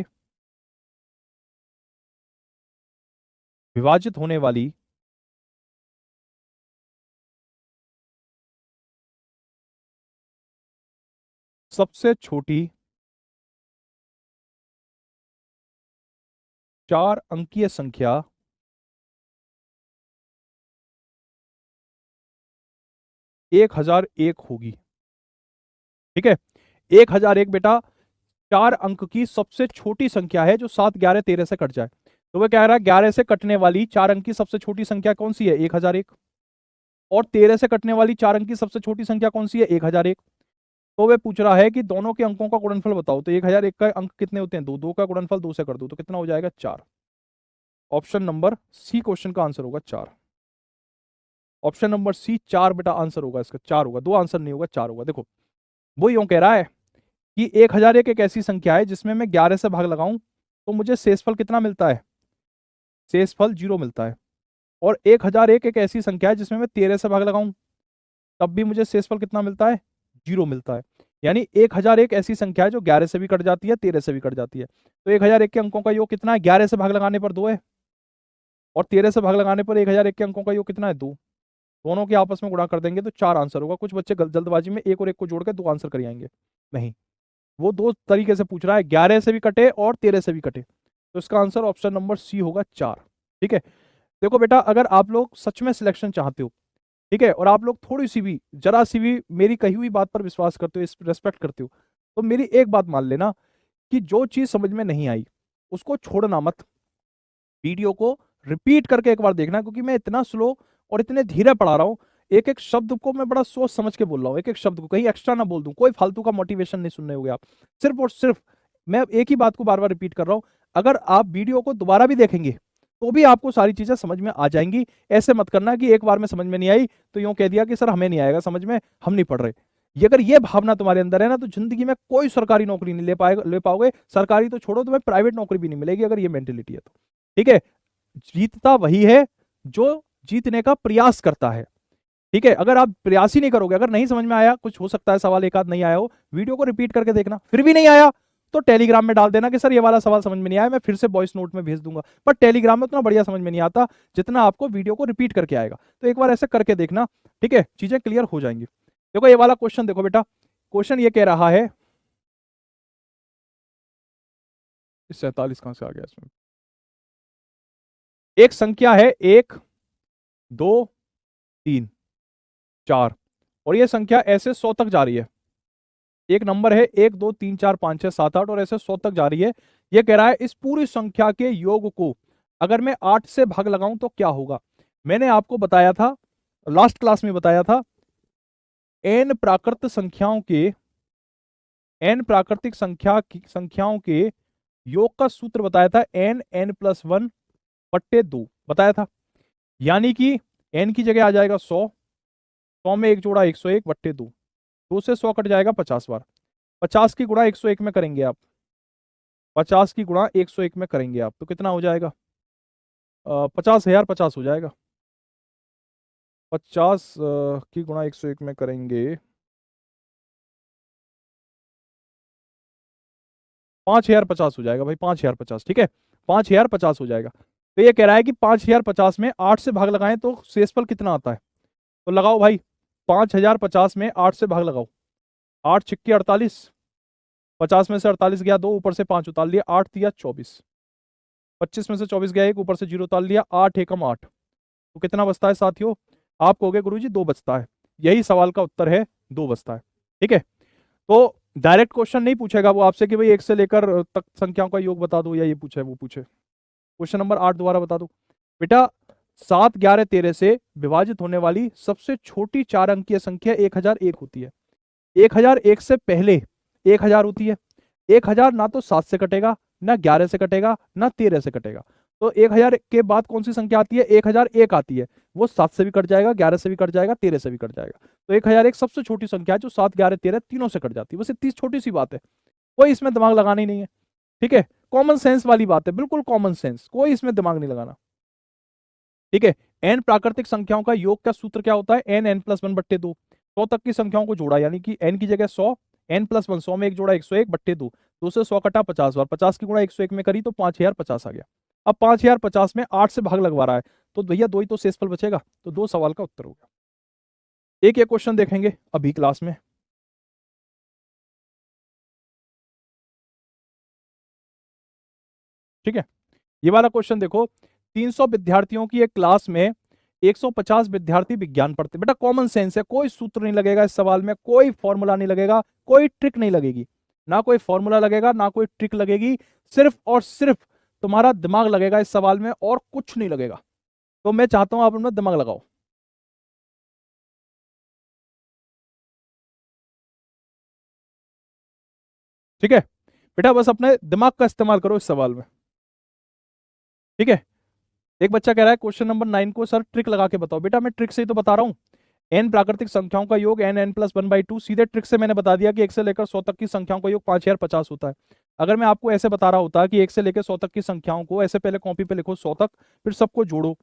विभाजित होने वाली सबसे छोटी 4 अंकीय संख्या 1001 होगी। ठीक है, 1001 बेटा 4 अंक की सबसे छोटी संख्या है जो 7, 11, 13 से कट जाए। तो वह कह रहा है 11 से कटने वाली 4 अंक की सबसे छोटी संख्या कौन सी है? 1001। और 13 से कटने वाली 4 अंक की सबसे छोटी संख्या कौन सी है? 1001। तो वह पूछ रहा है कि दोनों के अंकों का गुणनफल बताओ। तो 1001 का अंक कितने होते हैं? 2, 2 का गुणनफल 2 से कर दो तो कितना हो जाएगा? 4। ऑप्शन नंबर सी क्वेश्चन का आंसर होगा 4। ऑप्शन नंबर सी 4 बेटा आंसर होगा इसका, 4 होगा, 2 आंसर नहीं होगा, 4 होगा। देखो वो यूं कह रहा है कि 1001 एक ऐसी संख्या है जिसमें मैं 11 से भाग लगाऊं तो मुझे शेषफल कितना मिलता है? शेषफल 0 मिलता है। और 1001 एक ऐसी संख्या है जिसमें मैं 13 से भाग लगाऊं तब भी मुझे शेषफल कितना मिलता है? 0 मिलता है। यानी 1001 ऐसी संख्या है जो 11 से भी कट जाती है, 13 से भी कट जाती है। तो 1001 के अंकों का योग कितना है? 11 से भाग लगाने पर 2 है, और 13 से भाग लगाने पर 1001 के अंकों का योग कितना है? 2। दोनों के आपस में गुणा कर देंगे तो 4 आंसर होगा। कुछ बच्चे जल्दबाजी में एक और एक को जोड़ के 2 आंसर कर आएंगे, नहीं, वो 2 तरीके से पूछ रहा है, 11 से भी कटे और 13 से भी कटे। तो इसका आंसर ऑप्शन नंबर सी होगा, 4। ठीक है, देखो बेटा अगर आप लोग सच में सिलेक्शन चाहते हो, ठीक है, और आप लोग थोड़ी सी भी, जरा सी भी मेरी कही हुई बात पर विश्वास करते हो, इस रेस्पेक्ट करते हो, तो मेरी एक बात मान लेना कि जो चीज समझ में नहीं आई उसको छोड़ना मत, वीडियो को रिपीट करके एक बार देखना, क्योंकि मैं इतना स्लो और इतने धीरे पढ़ा रहा हूं। एक एक शब्द को मैं बड़ा सोच समझ के बोल रहा हूँ, एक एक शब्द को कहीं एक्स्ट्रा ना बोल दूं, कोई फालतू का मोटिवेशन नहीं सुन रहे होगे आप। सिर्फ और सिर्फ मैं एक ही बात को बार बार रिपीट कर रहा हूं, अगर आप वीडियो को दोबारा भी देखेंगे तो भी आपको सारी चीजें समझ में आ जाएंगी। ऐसे मत करना कि एक बार में समझ में नहीं आई तो यूं कह दिया कि सर हमें नहीं आएगा समझ में, हम नहीं पढ़ रहे। ये अगर ये भावना तुम्हारे अंदर है ना तो जिंदगी में कोई सरकारी नौकरी नहीं ले पाओगे, सरकारी तो छोड़ो, तुम्हें प्राइवेट नौकरी भी नहीं मिलेगी अगर ये मेंटेलिटी है तो। ठीक है, जीतता वही है जो जीतने का प्रयास करता है। ठीक है, अगर आप प्रयास ही नहीं करोगे, अगर नहीं समझ में आया, कुछ हो सकता है सवाल एक आध नहीं आया हो, वीडियो को रिपीट करके देखना, फिर भी नहीं आया तो टेलीग्राम में डाल देना कि सर ये वाला सवाल समझ में नहीं आया, मैं फिर से वॉइस नोट में भेज दूंगा। पर टेलीग्राम में उतना बढ़िया समझ में नहीं आता जितना आपको वीडियो को रिपीट करके आएगा। तो एक बार ऐसे करके देखना, ठीक है, चीजें क्लियर हो जाएंगी। देखो ये वाला क्वेश्चन देखो बेटा, क्वेश्चन ये कह रहा है, 47 कहां से आ गया इसमें, एक संख्या है 1 2 3 4 और ये संख्या ऐसे 100 तक जा रही है। एक नंबर है 1 2 3 4 5 6 7 8 और ऐसे 100 तक जा रही है। ये कह रहा है इस पूरी संख्या के योग को अगर मैं 8 से भाग लगाऊं तो क्या होगा। मैंने आपको बताया था, लास्ट क्लास में बताया था, n प्राकृत संख्याओं के, n प्राकृतिक संख्याओं के योग का सूत्र बताया था, n+1/2 बताया था। यानी कि n की जगह आ जाएगा 100, 100 में एक जोड़ा 101/2, 2 से 100 कट जाएगा 50 बार, 50 की गुणा 101 में करेंगे आप, 50 की गुणा 101 में करेंगे आप तो कितना हो जाएगा, 50,050 हो जाएगा। 50 की गुणा 101 में करेंगे 5,050 हो जाएगा भाई, 5,050। ठीक है, 5,050 हो जाएगा। तो ये कह रहा है कि 5,050 में 8 से भाग लगाएं तो शेषफल कितना आता है। तो लगाओ भाई, 5,050 में 8 से भाग लगाओ, 8 छिक्के 48, 50 में से 48 गया 2, ऊपर से 5 उतार लिया, 8 दिया 24, 25 में से 24 गया 1, ऊपर से 0 उतार लिया, 8 एकम 8, तो कितना बचता है साथियों, आप कहोगे गुरुजी 2 बचता है। यही सवाल का उत्तर है, 2 बचता है। ठीक है, तो डायरेक्ट क्वेश्चन नहीं पूछेगा वो आपसे कि भाई 1 से लेकर तक संख्याओं का योग बता दो, या ये पूछे वो पूछे। क्वेश्चन नंबर 8 दोबारा बता दो बेटा, 7 11 13 से विभाजित होने वाली सबसे छोटी 4 अंकीय संख्या 1001 होती है। 1001 से पहले 1000 होती है। 1000 ना तो 7 से कटेगा, ना 11 से कटेगा, ना 13 से कटेगा। तो 1000 के बाद कौन सी संख्या आती है, 1001 आती है। वो 7 से भी कट जाएगा, 11 से भी कट जाएगा, 13 से भी कट जाएगा। तो 1001 सबसे छोटी संख्या है जो 7 11 13 तीनों से कट जाती है। बस इतनी छोटी सी बात है, कोई इसमें दिमाग लगाना ही नहीं है। ठीक है, कॉमन सेंस वाली बात है, बिल्कुल कॉमन सेंस, कोई इसमें दिमाग नहीं लगाना। ठीक है, एन प्राकृतिक संख्याओं का योग का सूत्र क्या होता है, एन n+1/2। 100 तक की संख्याओं को जोड़ा, यानी कि n की जगह 100, n+1, 100 में एक जोड़ा 101/2, 2 से 100 कटा 50 बार, 50 की गुणा 101 में करी तो 5,050 आ गया। अब 5,050 में 8 से भाग लगवा रहा है तो भैया 2 ही तो शेषफल बचेगा, तो 2 सवाल का उत्तर हो गया। एक क्वेश्चन देखेंगे अभी क्लास में। ठीक है, ये वाला क्वेश्चन देखो, 300 विद्यार्थियों की एक क्लास में 150 विद्यार्थी विज्ञान पढ़ते। बेटा कॉमन सेंस है, कोई सूत्र नहीं लगेगा इस सवाल में, कोई फॉर्मूला नहीं लगेगा, कोई ट्रिक नहीं लगेगी, ना कोई फॉर्मूला लगेगा ना कोई ट्रिक लगेगी, सिर्फ और सिर्फ तुम्हारा दिमाग लगेगा इस सवाल में और कुछ नहीं लगेगा। तो मैं चाहता हूं आप अपना दिमाग लगाओ। ठीक है बेटा, बस अपने दिमाग का इस्तेमाल करो इस सवाल में। ठीक है, एक बच्चा कह रहा है क्वेश्चन नंबर 9 को सर ट्रिक लगा के बताओ। बेटा मैं ट्रिक से ही तो बता रहा हूं, n प्राकृतिक संख्याओं का योग n+1/2, सीधे ट्रिक से मैंने बता दिया कि 1 से लेकर 100 तक की संख्याओं का योग 5,050 होता है। अगर मैं आपको ऐसे बता रहा होता कि 1 से लेकर 100 तक की संख्याओं को ऐसे पहले कॉपी पे लिखो 100 तक, फिर सबको जोड़ो,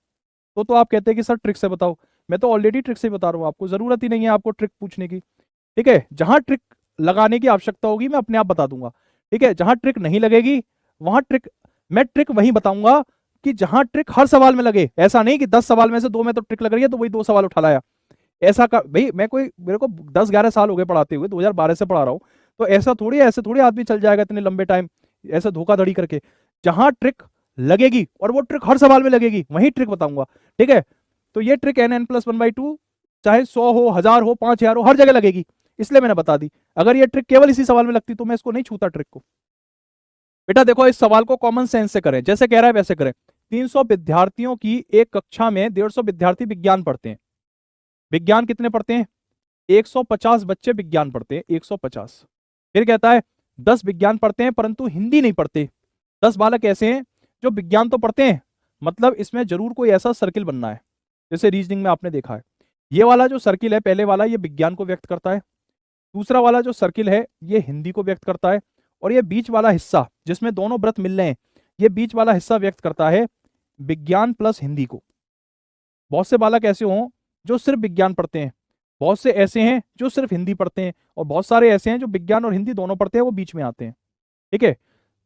तो आप कहते हैं कि सर ट्रिक से बताओ। मैं तो ऑलरेडी ट्रिक से ही बता रहा हूँ, आपको जरूरत ही नहीं है आपको ट्रिक पूछने की। ठीक है, जहां ट्रिक लगाने की आवश्यकता होगी मैं अपने आप बता दूंगा। ठीक है, जहां ट्रिक नहीं लगेगी वहां ट्रिक, मैं ट्रिक वहीं बताऊंगा कि जहां ट्रिक हर सवाल में लगे। ऐसा नहीं कि 10 सवाल में से 2 में तो ट्रिक लग रही है तो वही 2 सवाल उठा लाया। ऐसा का भाई, मैं कोई, मेरे को 10-11 साल हो गए पढ़ाते हुए, 2012 से पढ़ा रहा हूँ, तो ऐसे थोड़ी आदमी चल जाएगा इतने लंबे टाइम ऐसे धोखाधड़ी करके। जहां ट्रिक लगेगी और वो ट्रिक हर सवाल में लगेगी वही ट्रिक बताऊंगा। ठीक है, तो ये ट्रिक n+1/2 चाहे 100 हो, 1000 हो, 5,000 हो, हर जगह लगेगी, इसलिए मैंने बता दी। अगर ये ट्रिक केवल इसी सवाल में लगती तो मैं इसको नहीं छूता ट्रिक को। बेटा देखो, इस सवाल को कॉमन सेंस से करें, जैसे कह रहा है वैसे करें। 300 विद्यार्थियों की एक कक्षा में 150 विद्यार्थी विज्ञान पढ़ते हैं। विज्ञान कितने पढ़ते हैं? 150 बच्चे विज्ञान पढ़ते हैं, 150। फिर कहता है 10 विज्ञान पढ़ते हैं परंतु हिंदी नहीं पढ़ते। 10 बालक ऐसे हैं जो विज्ञान तो पढ़ते हैं, मतलब इसमें जरूर कोई ऐसा सर्किल बनना है, जैसे रीजनिंग में आपने देखा है। ये वाला जो सर्किल है पहले वाला, ये विज्ञान को व्यक्त करता है। दूसरा वाला जो सर्किल है ये हिंदी को व्यक्त करता है। और ये बीच वाला हिस्सा जिसमें दोनों व्रत मिल रहे हैं, ये बीच वाला हिस्सा व्यक्त करता है विज्ञान प्लस हिंदी को। बहुत से बालक ऐसे हों जो सिर्फ विज्ञान पढ़ते हैं, बहुत से ऐसे हैं जो सिर्फ हिंदी पढ़ते हैं, और बहुत सारे ऐसे हैं जो विज्ञान और हिंदी दोनों पढ़ते हैं, वो बीच में आते हैं। ठीक है,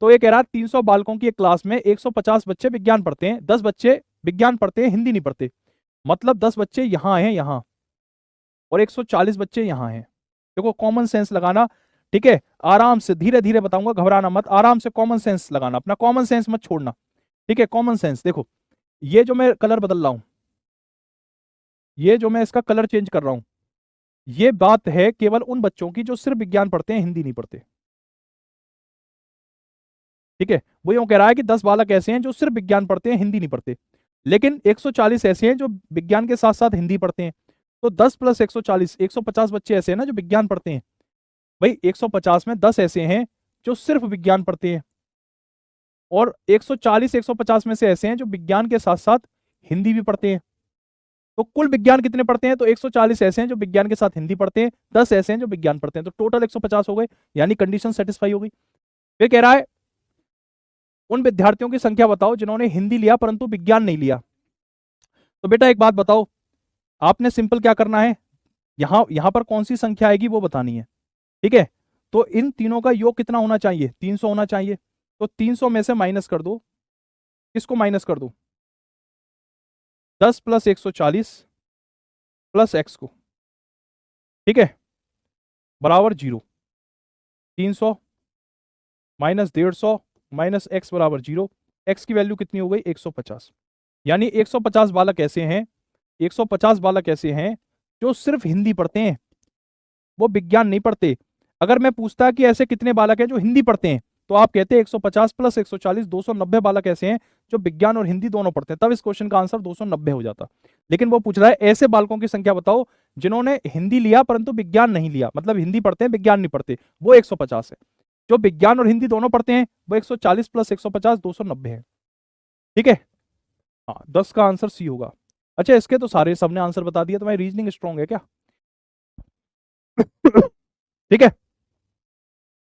तो ये कह रहा है 300 बालकों की एक क्लास में 150 बच्चे विज्ञान पढ़ते हैं, 10 बच्चे विज्ञान पढ़ते हैं, हिंदी नहीं पढ़ते। मतलब 10 बच्चे यहां हैं यहां, और 140 बच्चे यहां हैं। देखो कॉमन सेंस लगाना, ठीक है, आराम से धीरे धीरे बताऊंगा, घबराना मत, आराम से कॉमन सेंस लगाना, अपना कॉमन सेंस मत छोड़ना। ठीक है, कॉमन सेंस। देखो ये जो मैं कलर बदल रहा हूं, ये जो मैं इसका कलर चेंज कर रहा हूं, ये बात है केवल उन बच्चों की जो सिर्फ विज्ञान पढ़ते हैं, हिंदी नहीं पढ़ते। ठीक है, वो यूं कह रहा है कि 10 बालक ऐसे हैं जो सिर्फ विज्ञान पढ़ते हैं, हिंदी नहीं पढ़ते, लेकिन 140 ऐसे हैं जो विज्ञान के साथ साथ हिंदी पढ़ते हैं। तो 10 प्लस 140, 150 बच्चे ऐसे हैं ना जो विज्ञान पढ़ते हैं। भाई 150 में 10 ऐसे हैं जो सिर्फ विज्ञान पढ़ते हैं, और 140 150 में से ऐसे हैं जो विज्ञान के साथ साथ हिंदी भी पढ़ते हैं। तो कुल विज्ञान कितने पढ़ते हैं? तो 140 ऐसे हैं जो विज्ञान के साथ हिंदी पढ़ते हैं, 10 ऐसे हैं जो विज्ञान पढ़ते हैं, तो टोटल 150 हो गए, यानी कंडीशन सेटिस्फाई हो गई। फिर कह रहा है उन विद्यार्थियों की संख्या बताओ जिन्होंने हिंदी लिया परंतु विज्ञान नहीं लिया। तो बेटा एक बात बताओ, आपने सिंपल क्या करना है, यहां पर कौन सी संख्या आएगी वो बतानी है। ठीक है, तो इन तीनों का योग कितना होना चाहिए? 300 होना चाहिए। तो 300 में से माइनस कर दो, किसको माइनस कर दो? 10 प्लस 140 प्लस एक्स को। ठीक है, बराबर 0। 300 माइनस 150 माइनस एक्स बराबर 0। एक्स की वैल्यू कितनी हो गई? 150। यानी 150 बालक ऐसे हैं, 150 बालक ऐसे हैं जो सिर्फ हिंदी पढ़ते हैं, वो विज्ञान नहीं पढ़ते। अगर मैं पूछता कि ऐसे कितने बालक हैं जो हिंदी पढ़ते हैं, तो आप कहते हैं 150 प्लस 140, 290 बालक ऐसे हैं जो विज्ञान और हिंदी दोनों पढ़ते हैं, तब इस क्वेश्चन का आंसर 290 हो जाता। लेकिन वो पूछ रहा है ऐसे बालकों की संख्या बताओ जिन्होंने हिंदी लिया परंतु विज्ञान नहीं लिया, मतलब हिंदी पढ़ते हैं विज्ञान नहीं पढ़ते, वो 150 है। जो विज्ञान और हिंदी दोनों पढ़ते हैं वो 140 प्लस 150 290 है। ठीक है, हाँ 10 का आंसर सी होगा। अच्छा इसके तो सारे सबने आंसर बता दिया, तुम्हारी रीजनिंग स्ट्रॉन्ग है क्या? ठीक है,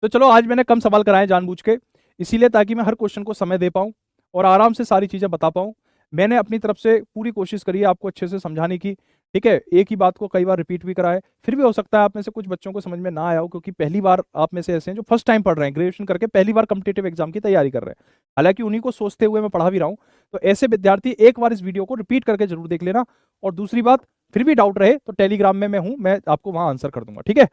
तो चलो आज मैंने कम सवाल कराए जानबूझ के, इसीलिए ताकि मैं हर क्वेश्चन को समय दे पाऊं और आराम से सारी चीजें बता पाऊं। मैंने अपनी तरफ से पूरी कोशिश करी है आपको अच्छे से समझाने की। ठीक है, एक ही बात को कई बार रिपीट भी कराए, फिर भी हो सकता है आप में से कुछ बच्चों को समझ में ना आया हो, क्योंकि पहली बार आप में से ऐसे हैं जो फर्स्ट टाइम पढ़ रहे हैं, ग्रेजुएशन करके पहली बार कॉम्पिटिटिव एग्जाम की तैयारी कर रहे हैं। हालांकि उन्हीं को सोचते हुए मैं पढ़ा भी रहा हूँ। तो ऐसे विद्यार्थी एक बार इस वीडियो को रिपीट करके जरूर देख लेना। और दूसरी बात, फिर भी डाउट रहे तो टेलीग्राम में मैं हूँ, मैं आपको वहां आंसर कर दूंगा। ठीक है,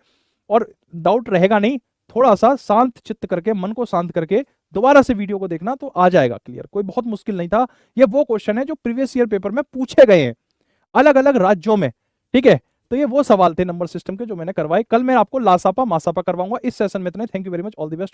और डाउट रहेगा नहीं, थोड़ा सा शांत चित्त करके, मन को शांत करके दोबारा से वीडियो को देखना तो आ जाएगा क्लियर। कोई बहुत मुश्किल नहीं था, ये वो क्वेश्चन है जो प्रीवियस ईयर पेपर में पूछे गए हैं अलग अलग राज्यों में। ठीक है, तो ये वो सवाल थे नंबर सिस्टम के जो मैंने करवाए। कल मैं आपको लासापा मासापा करवाऊंगा। इस सेशन में इतना। Thank you very much, all the best.